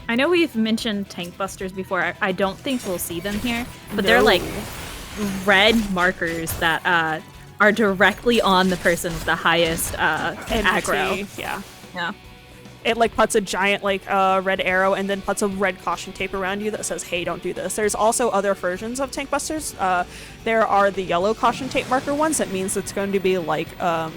I know we've mentioned tank busters before. I don't think we'll see them here, but they're like red markers that are directly on the person with the highest aggro. Yeah. It like puts a giant like red arrow and then puts a red caution tape around you that says, hey, don't do this. There's also other versions of tank busters. There are the yellow caution tape marker ones. That means it's going to be like a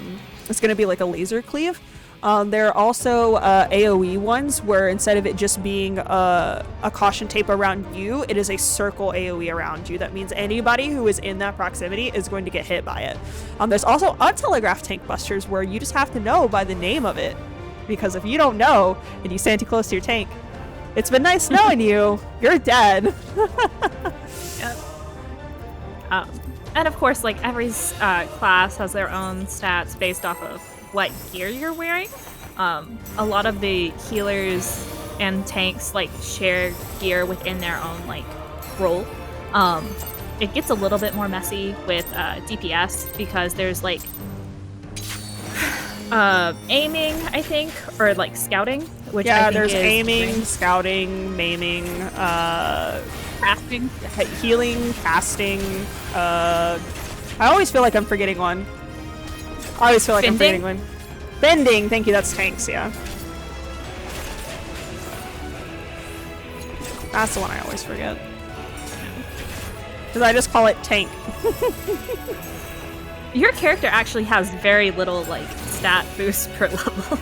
laser cleave. There are also AoE ones where instead of it just being a caution tape around you, it is a circle AoE around you. That means anybody who is in that proximity is going to get hit by it. There's also untelegraphed tank busters where you just have to know by the name of it. Because if you don't know and you stand too close to your tank, it's been nice knowing you, you're dead. Yep. And of course, like every class has their own stats based off of what gear you're wearing. A lot of the healers and tanks like share gear within their own like role. It gets a little bit more messy with DPS because there's like aiming, I think, or like scouting, which I think there's is aiming, scouting, maiming, casting, healing, casting. I always feel like I'm forgetting one. I'm forgetting one. Bending, thank you, that's tanks, yeah. That's the one I always forget. Because I just call it tank. Your character actually has very little like stat boost per level.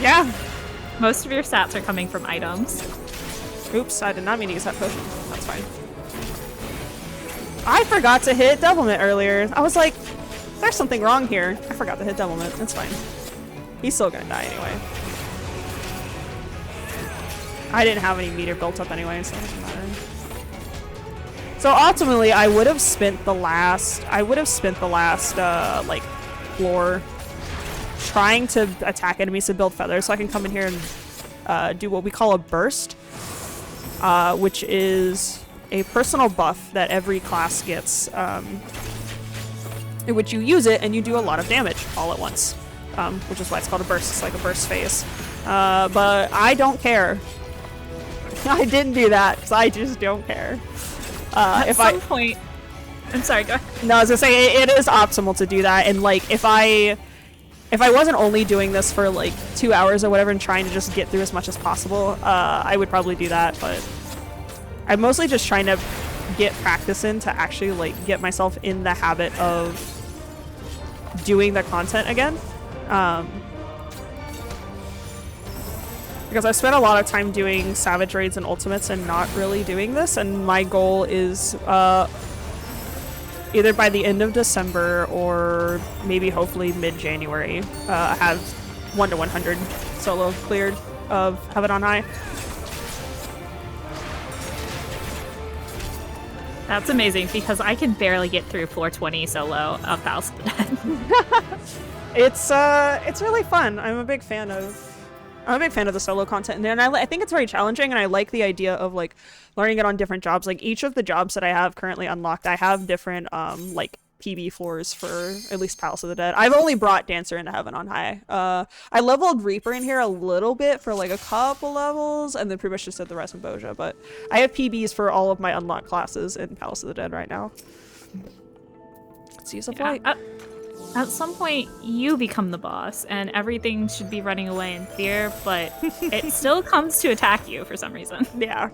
Yeah. Most of your stats are coming from items. Oops, I did not mean to use that potion. That's fine. I forgot to hit Devilment earlier. I was like, there's something wrong here. I forgot to hit Devilment. It's fine. He's still gonna die anyway. I didn't have any meter built up anyway, so it doesn't matter. So ultimately, I would have spent the last like floor trying to attack enemies to build feathers, so I can come in here and do what we call a burst, which is a personal buff that every class gets, in which you use it and you do a lot of damage all at once, which is why it's called a burst. It's like a burst phase. But I don't care. I didn't do that because I just don't care. At some point, I'm sorry, go ahead. No, I was gonna say it is optimal to do that, and like if I wasn't only doing this for like 2 hours or whatever and trying to just get through as much as possible, I would probably do that. But I'm mostly just trying to get practice in to actually like get myself in the habit of doing the content again. Because I've spent a lot of time doing Savage Raids and Ultimates and not really doing this, and my goal is either by the end of December or maybe hopefully mid-January, have 1 to 100 solo cleared of Heaven on High. That's amazing because I can barely get through floor 20 solo of Palace of the Dead. It's really fun. I'm a big fan of the solo content, and I think it's very challenging, and I like the idea of like learning it on different jobs. Like each of the jobs that I have currently unlocked, I have different like PB floors for at least Palace of the Dead. I've only brought Dancer into Heaven on High. I leveled Reaper in here a little bit for like a couple levels, and then pretty much just did the rest in Boja, but I have PBs for all of my unlocked classes in Palace of the Dead right now. Let's use a flight. At some point, you become the boss, and everything should be running away in fear, but it still comes to attack you for some reason. Yeah.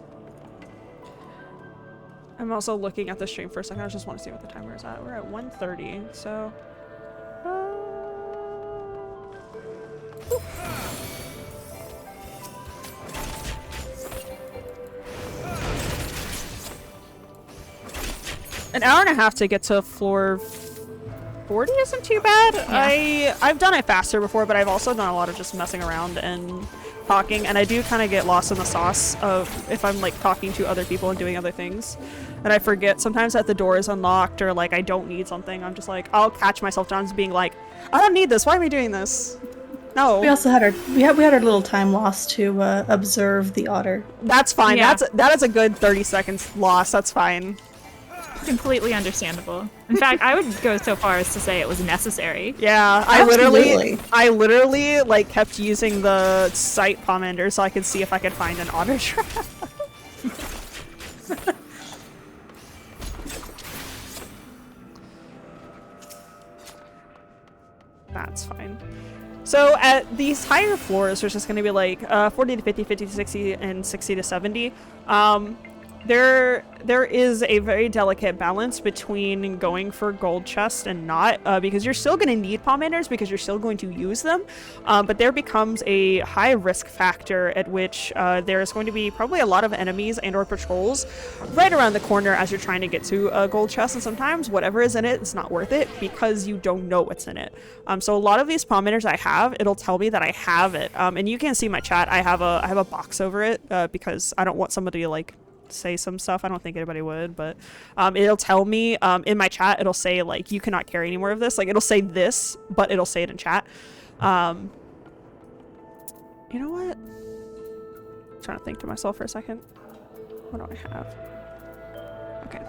I'm also looking at the stream for a second. I just want to see what the timer is at. We're at 1:30, so... An hour and a half to get to floor 40 isn't too bad. Yeah. I've done it faster before, but I've also done a lot of just messing around and talking, and I do kind of get lost in the sauce of if I'm like talking to other people and doing other things, and I forget sometimes that the door is unlocked or like I don't need something. I'm just like, I'll catch myself down as being like, I don't need this, why are we doing this? No. We also had our little time lost to observe the otter. That's fine. Yeah. That is a good 30 seconds loss. That's fine. Completely understandable. In fact, I would go so far as to say it was necessary. Yeah, I literally like kept using the sight pomander so I could see if I could find an otter trap. That's fine. So at these higher floors, there's just going to be like 40 to 50, 50 to 60, and 60 to 70. There is a very delicate balance between going for gold chest and not, because you're still going to need pomanders because you're still going to use them, but there becomes a high risk factor at which there's going to be probably a lot of enemies and or patrols right around the corner as you're trying to get to a gold chest, and sometimes whatever is in it is not worth it because you don't know what's in it. So a lot of these pomanders I have, it'll tell me that I have it, and you can see my chat. I have a box over it because I don't want somebody to like say some stuff. I don't think anybody would, but it'll tell me in my chat, it'll say like, you cannot carry any more of this. Like it'll say this, but it'll say it in chat. You know what? I'm trying to think to myself for a second. What do I have? Okay.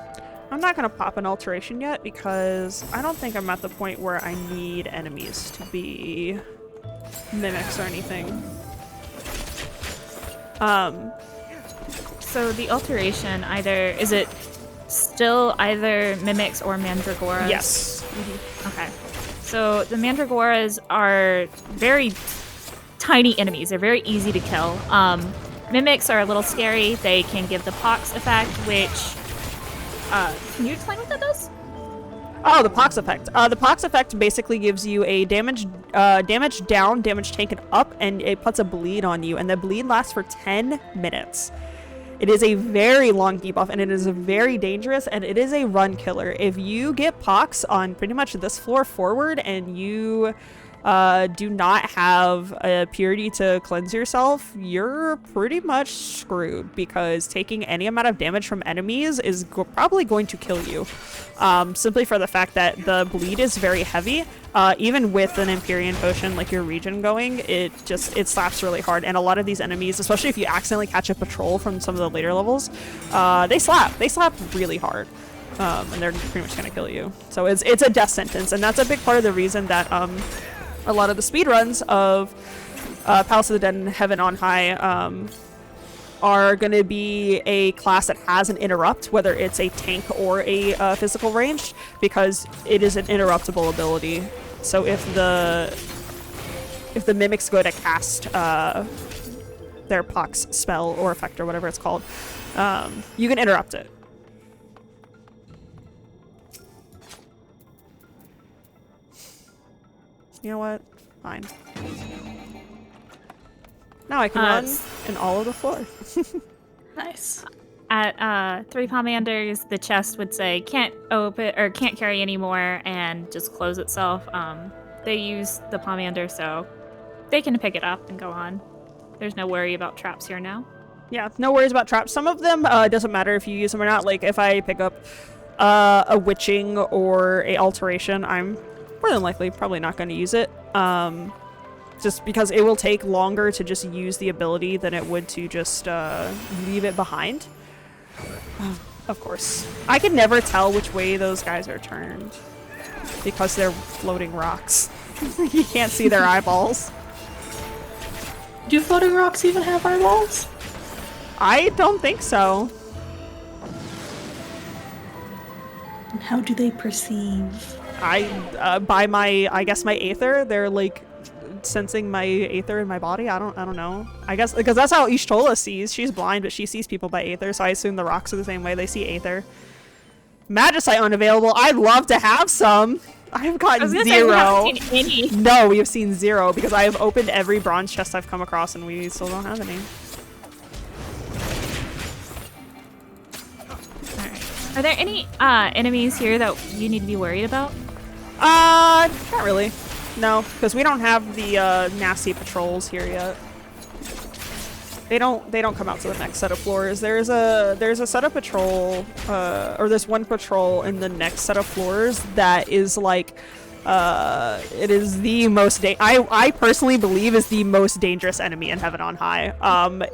I'm not going to pop an alteration yet because I don't think I'm at the point where I need enemies to be mimics or anything. So the alteration, is it still either mimics or mandragoras? Yes. Mm-hmm. Okay. So the mandragoras are very tiny enemies. They're very easy to kill. Mimics are a little scary. They can give the pox effect, which... can you explain what that does? Oh, the pox effect. The pox effect basically gives you a damage down, damage taken up, and it puts a bleed on you, and the bleed lasts for 10 minutes. It is a very long debuff, and it is very dangerous, and it is a run killer. If you get pox on pretty much this floor forward, and you do not have a purity to cleanse yourself, you're pretty much screwed, because taking any amount of damage from enemies is probably going to kill you. Simply for the fact that the bleed is very heavy. Even with an Empyrean potion like your regen going, it slaps really hard. And a lot of these enemies, especially if you accidentally catch a patrol from some of the later levels, they slap really hard. And they're pretty much gonna kill you. So it's a death sentence, and that's a big part of the reason that a lot of the speedruns of Palace of the Dead and Heaven on High are going to be a class that has an interrupt, whether it's a tank or a physical ranged, because it is an interruptible ability. So if the mimics go to cast their pox spell or effect or whatever it's called, you can interrupt it. You know what? Fine. Now I can run in all of the floor. Nice. At 3 Pomanders, the chest would say can't open or can't carry anymore and just close itself. They use the Pomander, so they can pick it up and go on. There's no worry about traps here now. Yeah, no worries about traps. Some of them, doesn't matter if you use them or not. Like if I pick up a witching or a alteration, I'm more than likely probably not going to use it. Just because it will take longer to just use the ability than it would to just leave it behind. Of course. I can never tell which way those guys are turned because they're floating rocks. You can't see their eyeballs. Do floating rocks even have eyeballs? I don't think so. And how do they perceive? By I guess my aether, they're like sensing my aether in my body. I don't know. I guess because that's how Ishtola sees. She's blind, but she sees people by aether, so I assume the rocks are the same way. They see aether. Magicite unavailable. I'd love to have some. I've gotten 0. Say, we haven't seen any. No, we have seen 0 because I have opened every bronze chest I've come across and we still don't have any. Alright. Are there any enemies here that you need to be worried about? Not really. No, because we don't have the nasty patrols here yet. They don't come out to the next set of floors. There's a set of patrol, or there's one patrol in the next set of floors that is like, it is the most I personally believe is the most dangerous enemy in Heaven on High.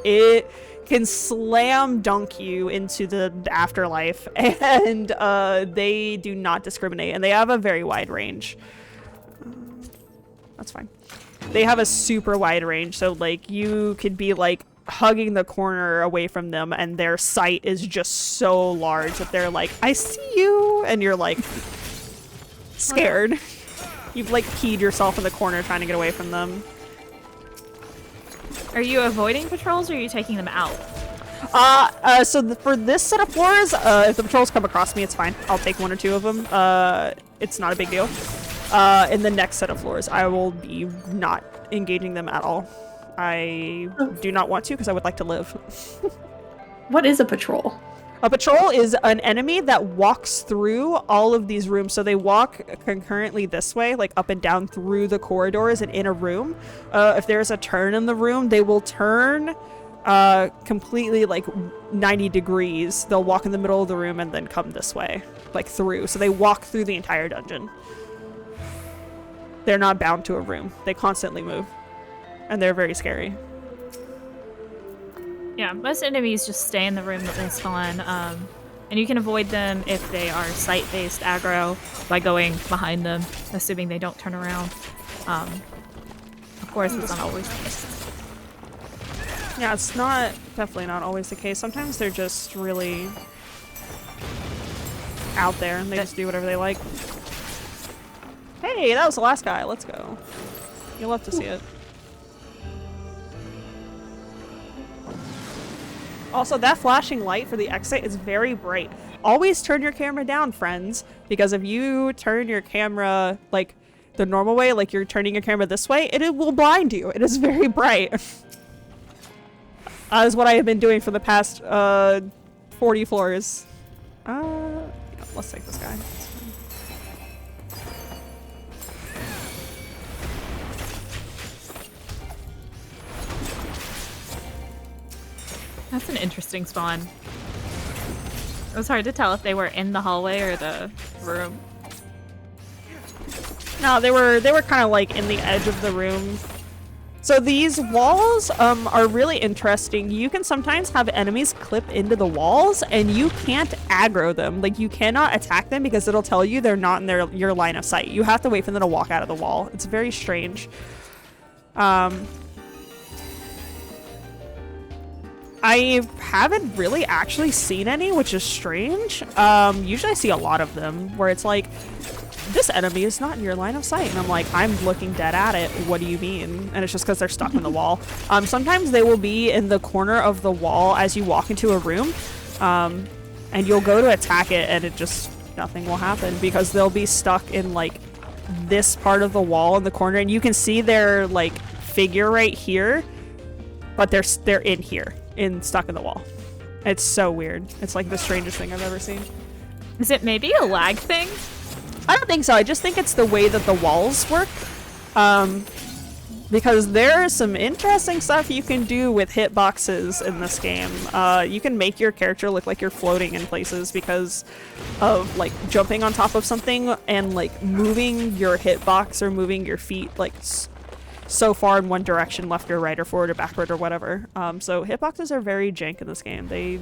It can slam dunk you into the afterlife, and they do not discriminate, and they have a very wide range. That's fine. They have a super wide range, so like you could be like hugging the corner away from them and their sight is just so large that they're like, I see you, and you're like scared. You've like peed yourself in the corner trying to get away from them. Are you avoiding patrols or are you taking them out? For this set of floors, if the patrols come across me, it's fine. I'll take 1 or 2 of them. It's not a big deal. In the next set of floors, I will be not engaging them at all. I do not want to because I would like to live. What is a patrol? A patrol is an enemy that walks through all of these rooms. So they walk concurrently this way, like up and down through the corridors and in a room. If there's a turn in the room, they will turn completely like 90 degrees. They'll walk in the middle of the room and then come this way, like through. So they walk through the entire dungeon. They're not bound to a room. They constantly move. And they're very scary. Yeah, most enemies just stay in the room that they spawn, and you can avoid them if they are sight-based aggro by going behind them, assuming they don't turn around. Of course, it's not always the case. Yeah, it's definitely not always the case. Sometimes they're just really out there and they just do whatever they like. Hey, that was the last guy. Let's go. You'll love to see it. Also, that flashing light for the exit is very bright. Always turn your camera down, friends, because if you turn your camera like the normal way, like you're turning your camera this way, it will blind you. It is very bright. is what I have been doing for the past 40 floors. Yeah, let's take this guy. That's an interesting spawn. It was hard to tell if they were in the hallway or the room. No, they were kind of like in the edge of the room. So these walls are really interesting. You can sometimes have enemies clip into the walls and you can't aggro them. Like you cannot attack them because it'll tell you they're not in your line of sight. You have to wait for them to walk out of the wall. It's very strange. I haven't really actually seen any, which is strange. Usually I see a lot of them where it's like, this enemy is not in your line of sight. And I'm like, I'm looking dead at it. What do you mean? And it's just because they're stuck in the wall. Sometimes they will be in the corner of the wall as you walk into a room. And you'll go to attack it and it just, nothing will happen because they'll be stuck in like this part of the wall in the corner. And you can see their like figure right here, but they're in here. Stuck in the wall. It's so weird. It's like the strangest thing I've ever seen. Is it maybe a lag thing? I don't think so. I just think it's the way that the walls work. Because there is some interesting stuff you can do with hitboxes in this game. You can make your character look like you're floating in places because of like jumping on top of something and like moving your hitbox or moving your feet like so far in one direction, left or right or forward or backward or whatever. So hitboxes are very jank in this game. They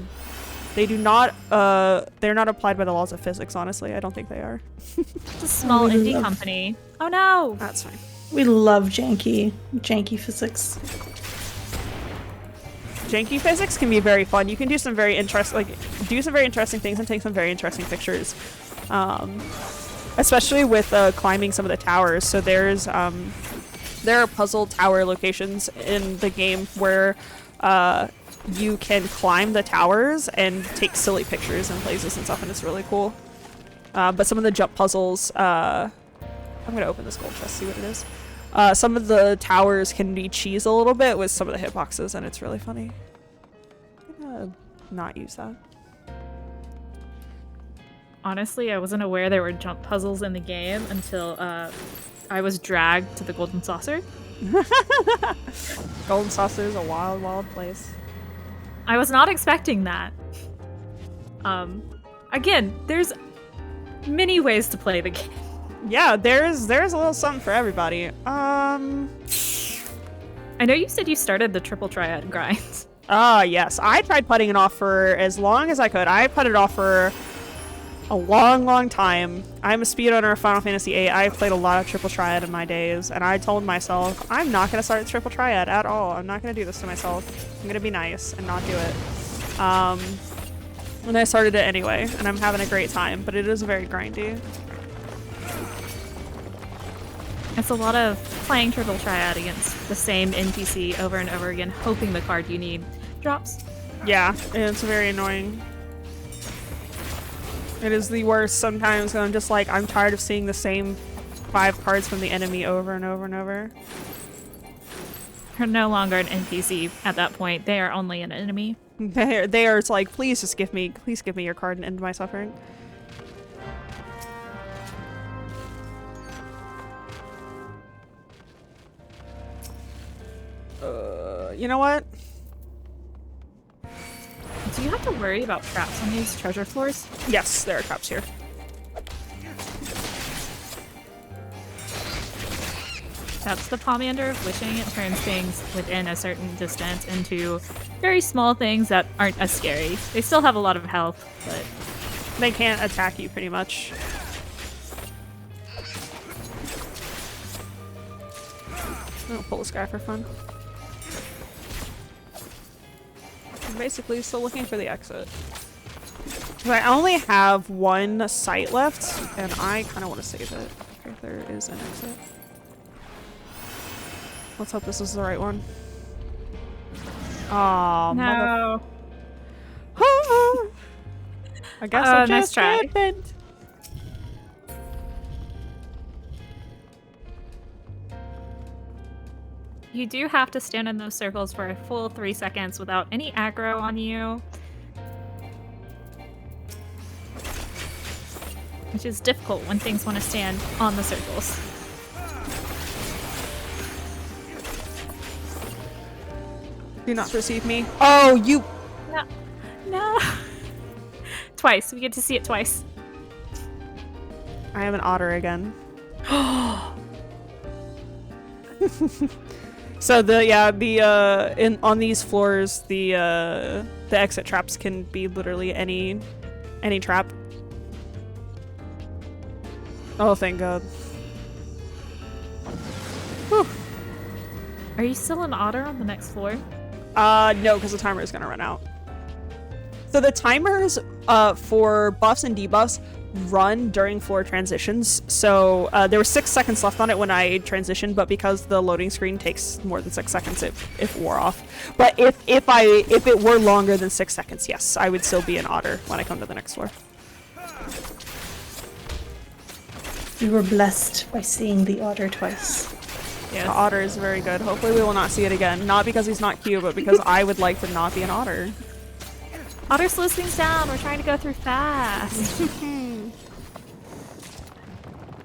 do not, they're not applied by the laws of physics, honestly. I don't think they are. It's a small indie company. Oh no! That's fine. We love janky physics. Janky physics can be very fun. You can do some very interesting things and take some very interesting pictures. Especially with climbing some of the towers. So there are puzzle tower locations in the game where you can climb the towers and take silly pictures in places and stuff, and it's really cool. But some of the jump puzzles, I'm gonna open this gold chest, see what it is. Some of the towers can be cheese a little bit with some of the hitboxes, and it's really funny. I'm gonna not use that. Honestly, I wasn't aware there were jump puzzles in the game until I was dragged to the Golden Saucer. Golden Saucer is a wild, wild place. I was not expecting that. Again, there's many ways to play the game. Yeah, there's a little something for everybody. I know you said you started the triple triad grind. Yes. I tried putting it off for as long as I could. I put it off for a long, long time. I'm a speedrunner of Final Fantasy VIII. I've played a lot of triple triad in my days, and I told myself, I'm not going to start triple triad at all. I'm not going to do this to myself. I'm going to be nice and not do it. And I started it anyway, and I'm having a great time, but it is very grindy. It's a lot of playing triple triad against the same NPC over and over again, hoping the card you need drops. Yeah, it's very annoying. It is the worst sometimes, and I'm just like, I'm tired of seeing the same 5 cards from the enemy over and over and over. They're no longer an NPC at that point. They are only an enemy. They are, it's like, please give me your card and end my suffering. You know what? Do you have to worry about traps on these treasure floors? Yes, there are traps here. That's the Pomander of Wishing. It turns things within a certain distance into very small things that aren't as scary. They still have a lot of health, but they can't attack you pretty much. I'll pull this guy for fun. I'm basically still looking for the exit. I only have one sight left, and I kind of want to save it if there is an exit. Let's hope this is the right one. Oh no! I guess I'll nice just try. skip it. you do have to stand in those circles for a full 3 seconds without any aggro on you. Which is difficult when things want to stand on the circles. Do not perceive me. Oh, you... No. No. Twice. We get to see it twice. I am an otter again. So on these floors, the exit traps can be literally any trap. Oh, thank God. Whew. Are you still an otter on the next floor? No, because the timer is gonna run out. So the timers for buffs and debuffs run during floor transitions. So there were 6 seconds left on it when I transitioned, but because the loading screen takes more than 6 seconds, it wore off. But if it were longer than 6 seconds, yes, I would still be an otter when I come to the next floor. We were blessed by seeing the otter twice. Yes. The otter is very good. Hopefully we will not see it again. Not because he's not cute, but because I would like to not be an otter. Otter slows things down. We're trying to go through fast.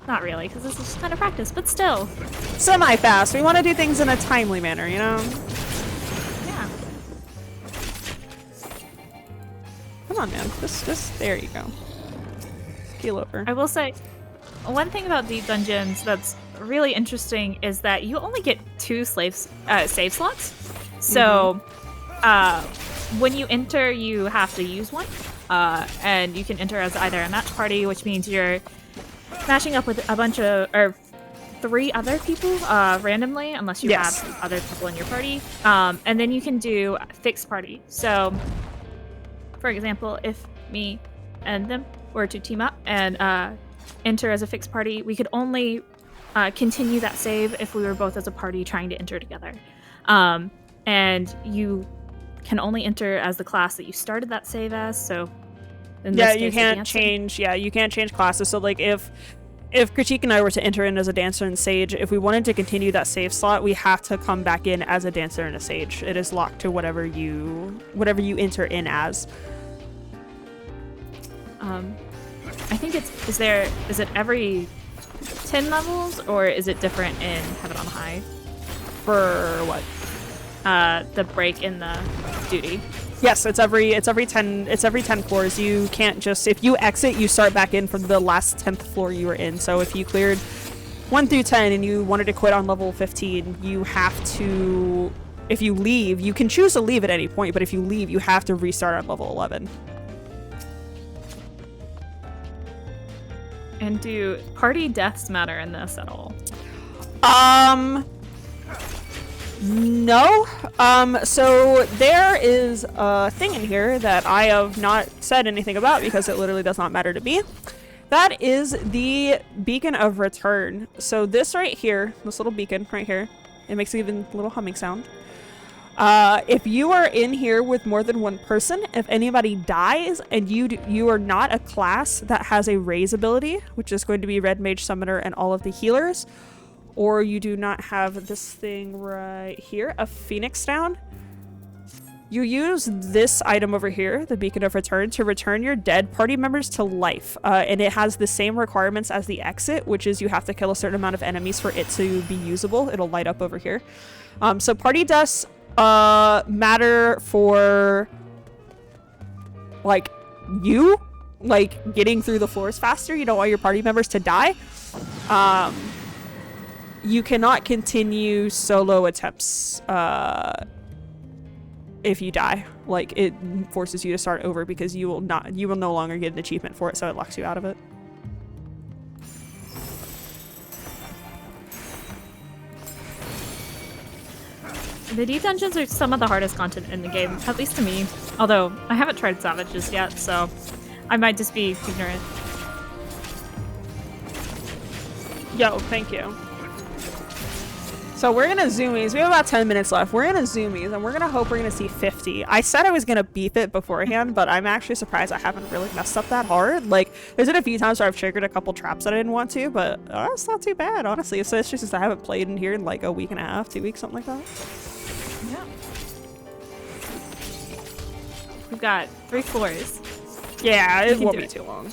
Not really, because this is just kind of practice, but still. Semi-fast. We want to do things in a timely manner, you know? Yeah. Come on, man. Just there you go. Keel over. I will say, one thing about deep dungeons that's really interesting is that you only get 2 save slots. So, when you enter, you have to use one. And you can enter as either a match party, which means you're matching up with a bunch of, or 3 other people randomly, unless you have other people in your party. And then you can do fixed party. So, for example, if me and them were to team up and enter as a fixed party, we could only continue that save if we were both as a party trying to enter together. And you can only enter as the class that you started that save as, so in this case, you can't change you can't change classes. So like if Critique and I were to enter in as a dancer and sage, if we wanted to continue that save slot, we have to come back in as a dancer and a sage. It is locked to whatever you enter in as. I think is it every 10 levels, or is it different in Heaven on High? For what? The break in the duty. Yes, it's every 10 floors. You can't just, if you exit, you start back in from the last 10th floor you were in. So if you cleared 1 through 10 and you wanted to quit on level 15, you have to, if you leave, you can choose to leave at any point, but if you leave, you have to restart at level 11. And do party deaths matter in this at all? No. So there is a thing in here that I have not said anything about because it literally does not matter to me. That is the beacon of return. So this right here, this little beacon right here, it makes even a little humming sound. If you are in here with more than 1 person, if anybody dies and you are not a class that has a raise ability, which is going to be Red Mage Summoner and all of the healers, or you do not have this thing right here, a Phoenix Down, you use this item over here, the Beacon of Return, to return your dead party members to life. And it has the same requirements as the exit, which is you have to kill a certain amount of enemies for it to be usable. It'll light up over here. So party deaths matter for like you, like getting through the floors faster. You don't want your party members to die. You cannot continue solo attempts if you die. Like, it forces you to start over because you will no longer get an achievement for it, so it locks you out of it. The deep dungeons are some of the hardest content in the game, at least to me. Although, I haven't tried Savages yet, so I might just be ignorant. Yo, thank you. So we're gonna zoomies. We have about 10 minutes left. We're gonna zoomies, and we're gonna hope we're gonna see 50. I said I was gonna beep it beforehand, but I'm actually surprised I haven't really messed up that hard. Like, there's been a few times where I've triggered a couple traps that I didn't want to, but it's not too bad, honestly. It's just since I haven't played in here in like a week and a half, 2 weeks, something like that. Yeah. We've got 3 floors. Yeah, it won't be too long.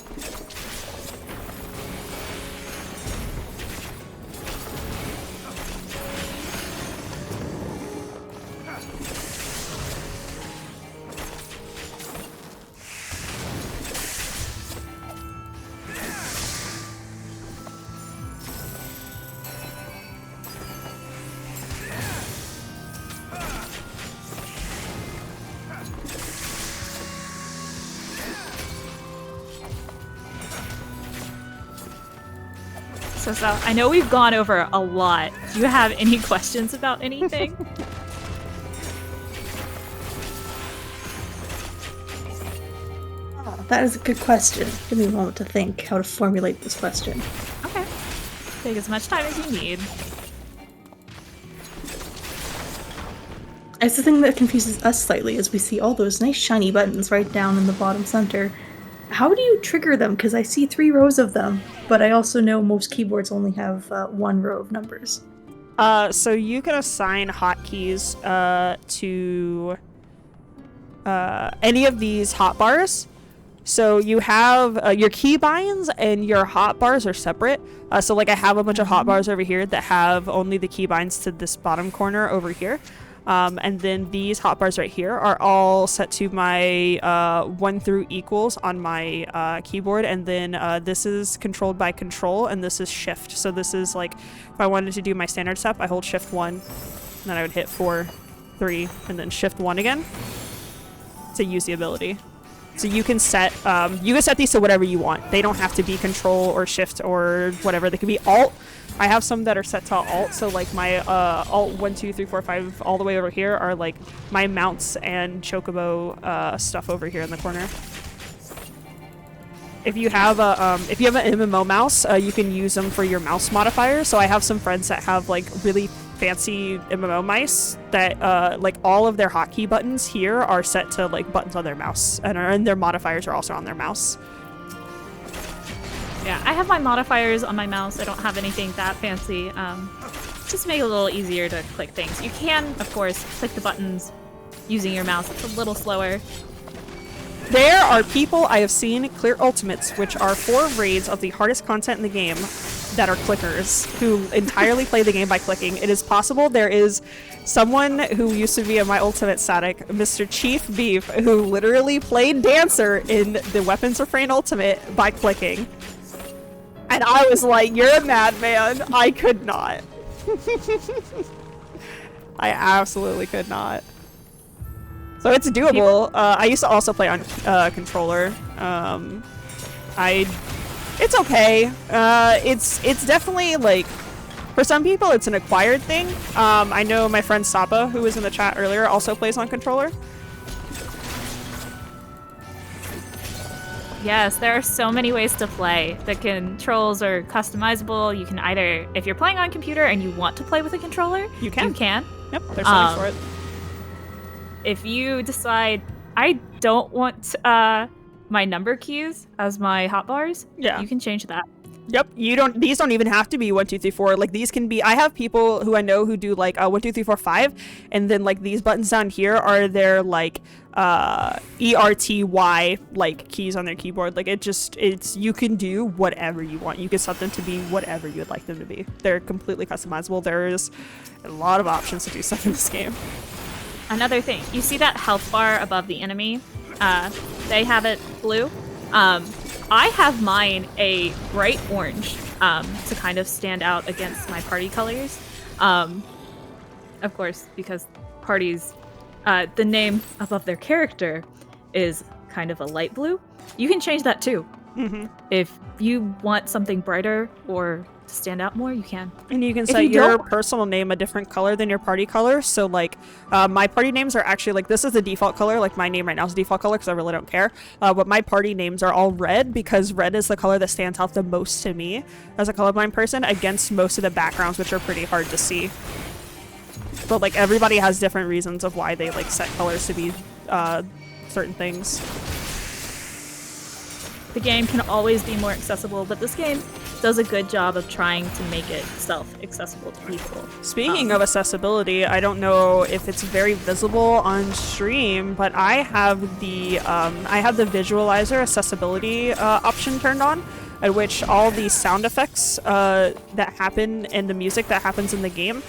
So I know we've gone over a lot. Do you have any questions about anything? That is a good question. Give me a moment to think how to formulate this question. Okay. Take as much time as you need. It's the thing that confuses us slightly as we see all those nice shiny buttons right down in the bottom center. How do you trigger them? Because I see 3 rows of them, but I also know most keyboards only have 1 row of numbers. So you can assign hotkeys to any of these hotbars. So you have your keybinds and your hotbars are separate. So like I have a bunch of hotbars over here that have only the keybinds to this bottom corner over here. And then these hotbars right here are all set to my 1 through equals on my keyboard, and then this is controlled by control, and this is shift. So this is like if I wanted to do my standard step, I hold shift 1, and then I would hit 4, 3, and then shift 1 again to use the ability. So you can set these to whatever you want. They don't have to be control or shift or whatever. They could be alt. I have some that are set to alt, so like my alt 1, 2, 3, 4, 5 all the way over here are like my mounts and chocobo stuff over here in the corner. If you have an MMO mouse, you can use them for your mouse modifiers. So I have some friends that have like really fancy MMO mice that like all of their hotkey buttons here are set to like buttons on their mouse, and their modifiers are also on their mouse. Yeah, I have my modifiers on my mouse. I don't have anything that fancy. Just to make it a little easier to click things. You can, of course, click the buttons using your mouse. It's a little slower. There are people I have seen clear ultimates, which are 4 raids of the hardest content in the game, that are clickers, who entirely play the game by clicking. It is possible there is someone who used to be in my ultimate static, Mr. Chief Beef, who literally played Dancer in the Weapons Refrain Ultimate by clicking. And I was like, you're a madman. I could not. I absolutely could not. So it's doable. I used to also play on controller. It's okay. It's definitely like, for some people it's an acquired thing. I know my friend Sapa, who was in the chat earlier, also plays on controller. Yes, there are so many ways to play. The controls are customizable. You can either, if you're playing on computer and you want to play with a controller, you can. Yep, there's something for it. If you decide, I don't want my number keys as my hotbars, you can change that. Yep, these don't even have to be 1, 2, 3, 4. Like these can be, I have people who I know who do like 1, 2, 3, 4, 5, and then like these buttons down here are their like ERTY like keys on their keyboard. Like it's you can do whatever you want. You can set them to be whatever you would like them to be. They're completely customizable. There's a lot of options to do stuff in this game. Another thing, you see that health bar above the enemy? They have it blue. I have mine a bright orange to kind of stand out against my party colors. Of course, because parties, the name above their character is kind of a light blue. You can change that too. Mm-hmm. If you want something brighter or to stand out more, you can. And you can set your personal name a different color than your party color. So like my party names are actually like, this is the default color. Like my name right now is the default color because I really don't care. But my party names are all red because red is the color that stands out the most to me as a colorblind person against most of the backgrounds, which are pretty hard to see. But like everybody has different reasons of why they like set colors to be certain things. The game can always be more accessible, but this game does a good job of trying to make it accessible to people. Speaking of accessibility, I don't know if it's very visible on stream, but I have the visualizer accessibility option turned on, at which all the sound effects that happen and the music that happens in the game,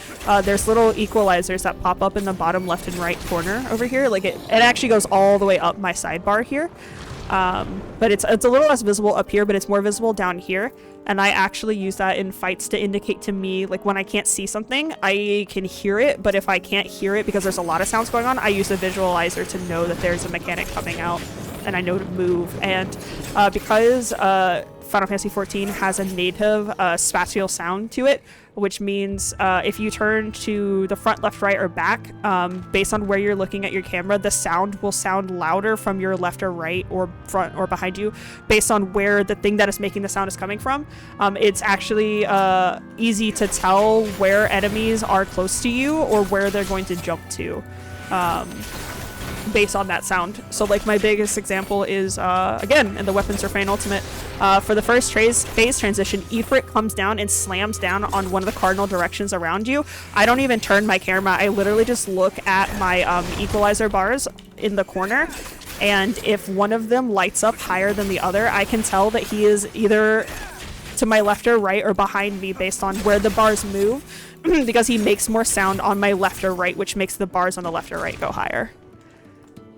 there's little equalizers that pop up in the bottom left and right corner over here. Like it actually goes all the way up my sidebar here. But it's a little less visible up here, but it's more visible down here. And I actually use that in fights to indicate to me, like when I can't see something, I can hear it. But if I can't hear it because there's a lot of sounds going on, I use the visualizer to know that there's a mechanic coming out and I know to move. And because Final Fantasy XIV has a native spatial sound to it, which means if you turn to the front, left, right, or back, based on where you're looking at your camera, the sound will sound louder from your left or right or front or behind you based on where the thing that is making the sound is coming from. It's actually easy to tell where enemies are close to you or where they're going to jump to. Based on that sound. So like my biggest example is again in the Weapons Refrain Ultimate, for the first phase transition, Ifrit comes down and slams down on one of the cardinal directions around you. I don't even turn my camera, I literally just look at my equalizer bars in the corner, and if one of them lights up higher than the other, I can tell that he is either to my left or right or behind me based on where the bars move because he makes more sound on my left or right, which makes the bars on the left or right go higher.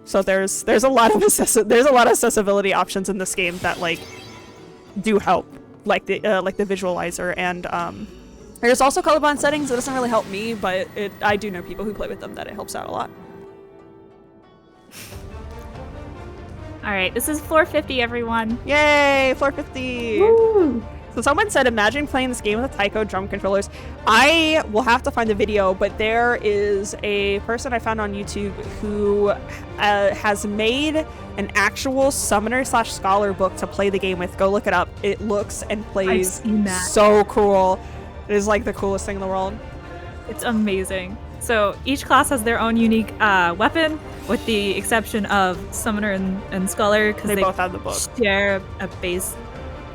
So there's a lot of accessibility options in this game that like do help, like the visualizer, and there's also colorblind settings. It doesn't really help me, but I do know people who play with them that it helps out a lot. All right, this is floor 50, everyone. Yay, floor 50. Woo! So someone said, imagine playing this game with a Taiko drum controllers. I will have to find the video, but there is a person I found on YouTube who has made an actual summoner/scholar book to play the game with. Go look it up. It looks and plays so cool. It is like the coolest thing in the world. It's amazing. So each class has their own unique weapon, with the exception of summoner and scholar, because they both have the book. Share a base.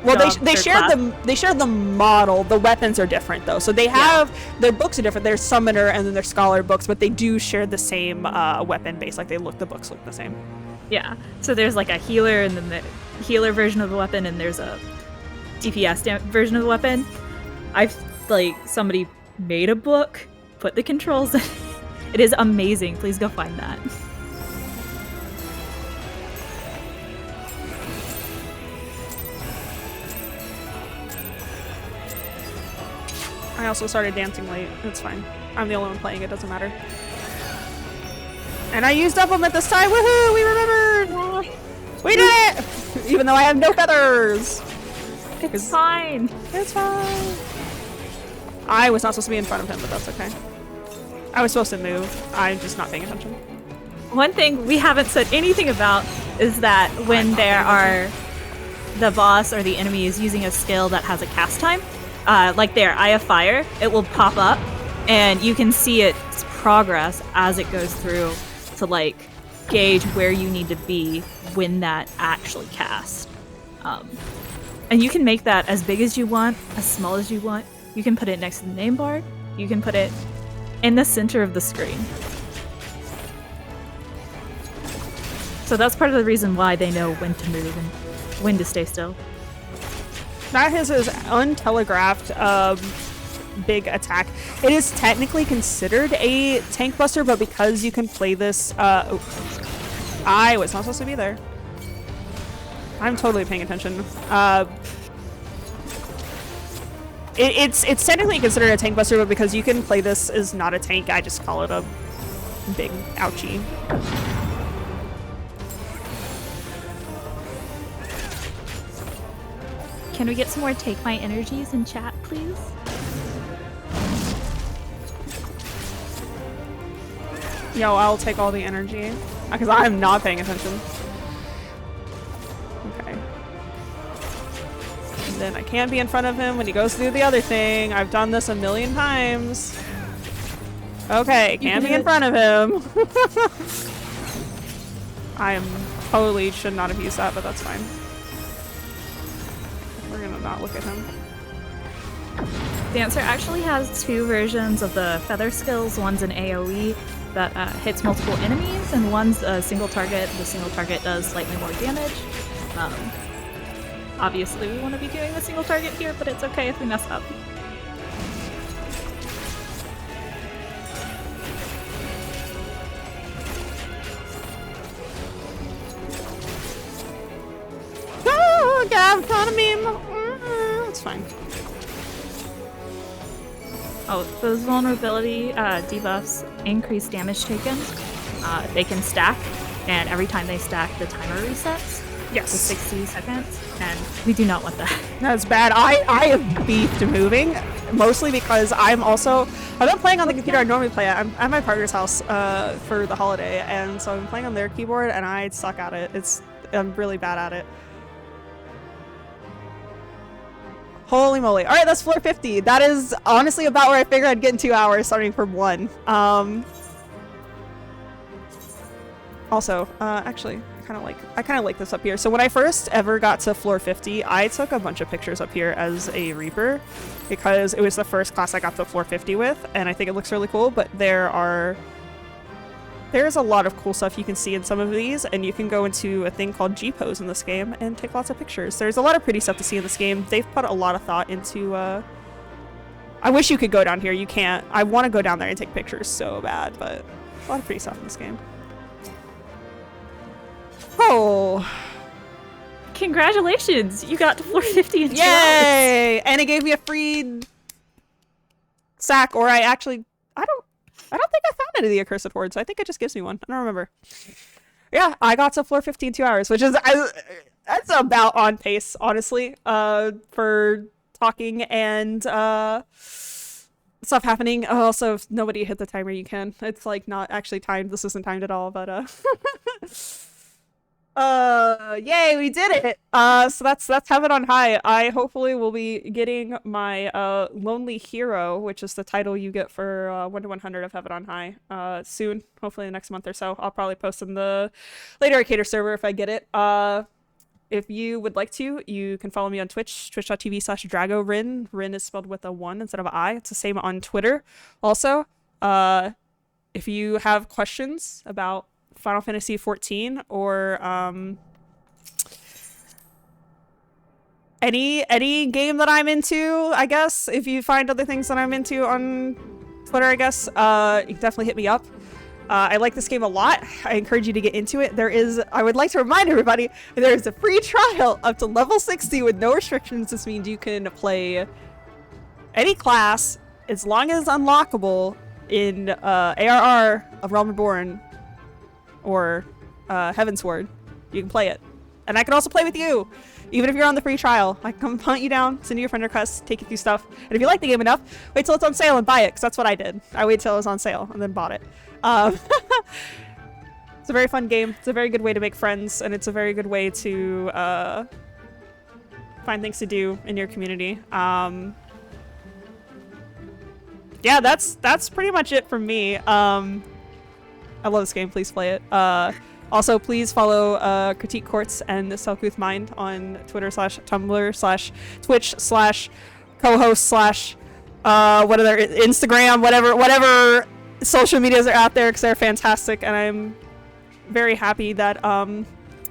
Well, they share the model. The weapons are different though, so they have their books are different. There's summoner and then there's scholar books, but they do share the same weapon base. Like the books look the same. Yeah. So there's like a healer, and then the healer version of the weapon, and there's a DPS version of the weapon. Somebody made a book, put the controls in. It is amazing. Please go find that. I also started dancing late. It's fine. I'm the only one playing. It doesn't matter. And I used up them at this time. Woohoo! We remembered! We did it! Even though I have no feathers! It's fine. It's fine. I was not supposed to be in front of him, but that's okay. I was supposed to move. I'm just not paying attention. One thing we haven't said anything about is that when the boss or the enemy is using a skill that has a cast time, like there, Eye of Fire, it will pop up, and you can see its progress as it goes through to like gauge where you need to be when that actually casts. And you can make that as big as you want, as small as you want. You can put it next to the name bar. You can put it in the center of the screen. So that's part of the reason why they know when to move and when to stay still. That is his untelegraphed big attack. It is technically considered a tank buster, but because you can play this, I was not supposed to be there. I'm totally paying attention. It's technically considered a tank buster, but because you can play this as not a tank, I just call it a big ouchie. Can we get some more Take My Energies in chat, please? Yo, I'll take all the energy. Because I'm not paying attention. Okay. And then I can't be in front of him when he goes to do the other thing. I've done this a million times. Okay, camping in front of him. I am totally should not have used that, but that's fine. We're gonna not look at him. Dancer actually has 2 versions of the feather skills. One's an AoE that hits multiple enemies, and one's a single target. The single target does slightly more damage. Obviously, we want to be doing the single target here, but it's okay if we mess up. Oh, God, front of me. It's fine. Oh, those vulnerability debuffs increase damage taken. They can stack, and every time they stack, the timer resets. Yes. For 60 seconds, and we do not want that. That's bad. I have beefed moving, mostly because I'm not playing on the computer I normally play at. I'm at my partner's house for the holiday, and so I'm playing on their keyboard, and I suck at it. I'm really bad at it. Holy moly. Alright, that's floor 50. That is honestly about where I figured I'd get in 2 hours, starting from 1. Also, actually, I kind of like this up here. So when I first ever got to floor 50, I took a bunch of pictures up here as a Reaper because it was the first class I got to floor 50 with, and I think it looks really cool, but there's a lot of cool stuff you can see in some of these, and you can go into a thing called G-Pose in this game and take lots of pictures. There's a lot of pretty stuff to see in this game. They've put a lot of thought into, I wish you could go down here. You can't. I want to go down there and take pictures so bad, but a lot of pretty stuff in this game. Oh. Congratulations! You got to floor 50 in 2 hours. Yay! And it gave me a free sack, or I don't think I found any of the accursed hordes, so I think it just gives me one. I don't remember. Yeah, I got to floor 50 in 2 hours, which is that's about on pace, honestly, for talking and stuff happening. Also, if nobody hit the timer, you can. It's like not actually timed. This isn't timed at all, but yay, we did it. So that's Heaven on High. I hopefully will be getting my Lonely Hero, which is the title you get for 1 to 100 of Heaven on High, soon, hopefully the next month or so. I'll probably post in the Lady Arcader server if I get it. If you would like to, you can follow me on Twitch, twitch.tv/dragoR1n. Rin is spelled with a 1 instead of an I. It's the same on Twitter. Also, if you have questions about Final Fantasy XIV or any game that I'm into, I guess, if you find other things that I'm into on Twitter, I guess, you can definitely hit me up. I like this game a lot. I encourage you to get into it. I would like to remind everybody, there is a free trial up to level 60 with no restrictions. This means you can play any class as long as unlockable in ARR of Realm Reborn or Heavensward. You can play it. And I can also play with you, even if you're on the free trial. I can come hunt you down, send you a friend request, take you through stuff. And if you like the game enough, wait till it's on sale and buy it, because that's what I did. I waited till it was on sale and then bought it. It's a very fun game. It's a very good way to make friends, and it's a very good way to find things to do in your community. Yeah, that's pretty much it from me. I love this game. Please play it. Also, please follow Critique Quartz and selcouthmind on Twitter /Tumblr /Twitch /co-host what other Instagram, whatever social medias are out there, because they're fantastic, and I'm very happy that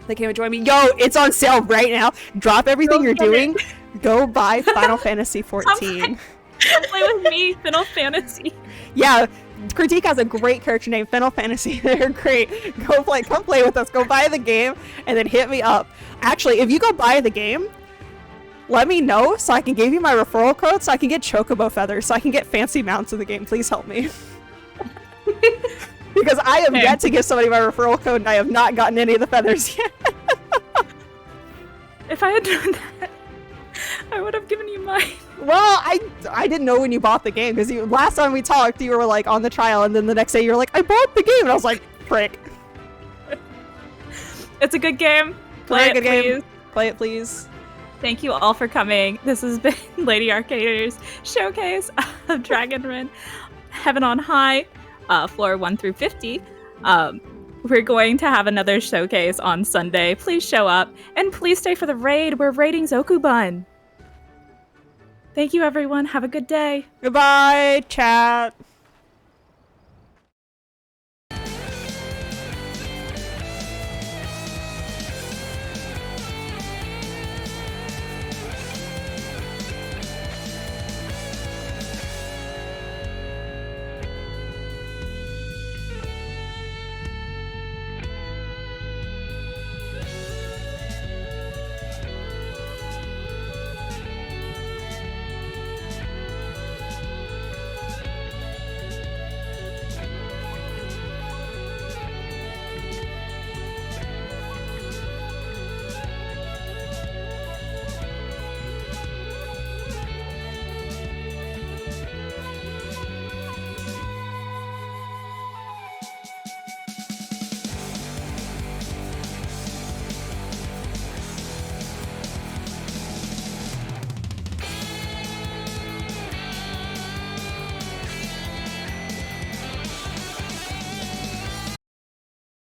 they came and joined me. Yo, it's on sale right now. Drop everything you're doing. Go buy Final Fantasy XIV. Come play with me, Final Fantasy. Yeah. Critique has a great character named Final Fantasy. They're great. Come play with us. Go buy the game and then hit me up. Actually, if you go buy the game, let me know so I can give you my referral code so I can get chocobo feathers, so I can get fancy mounts in the game. Please help me. Because I have yet to give somebody my referral code and I have not gotten any of the feathers yet. If I had done that, I would have given you mine. Well, I didn't know when you bought the game, because last time we talked, you were like on the trial, and then the next day you were like, I bought the game, and I was like, frick. It's a good game. Play it, please. Play it, please. Thank you all for coming. This has been Lady Arcader's showcase of dragoR1n Heaven on High. floor 1 through 50. We're going to have another showcase on Sunday. Please show up, and please stay for the raid. We're raiding Zokubun. Thank you, everyone. Have a good day. Goodbye, chat.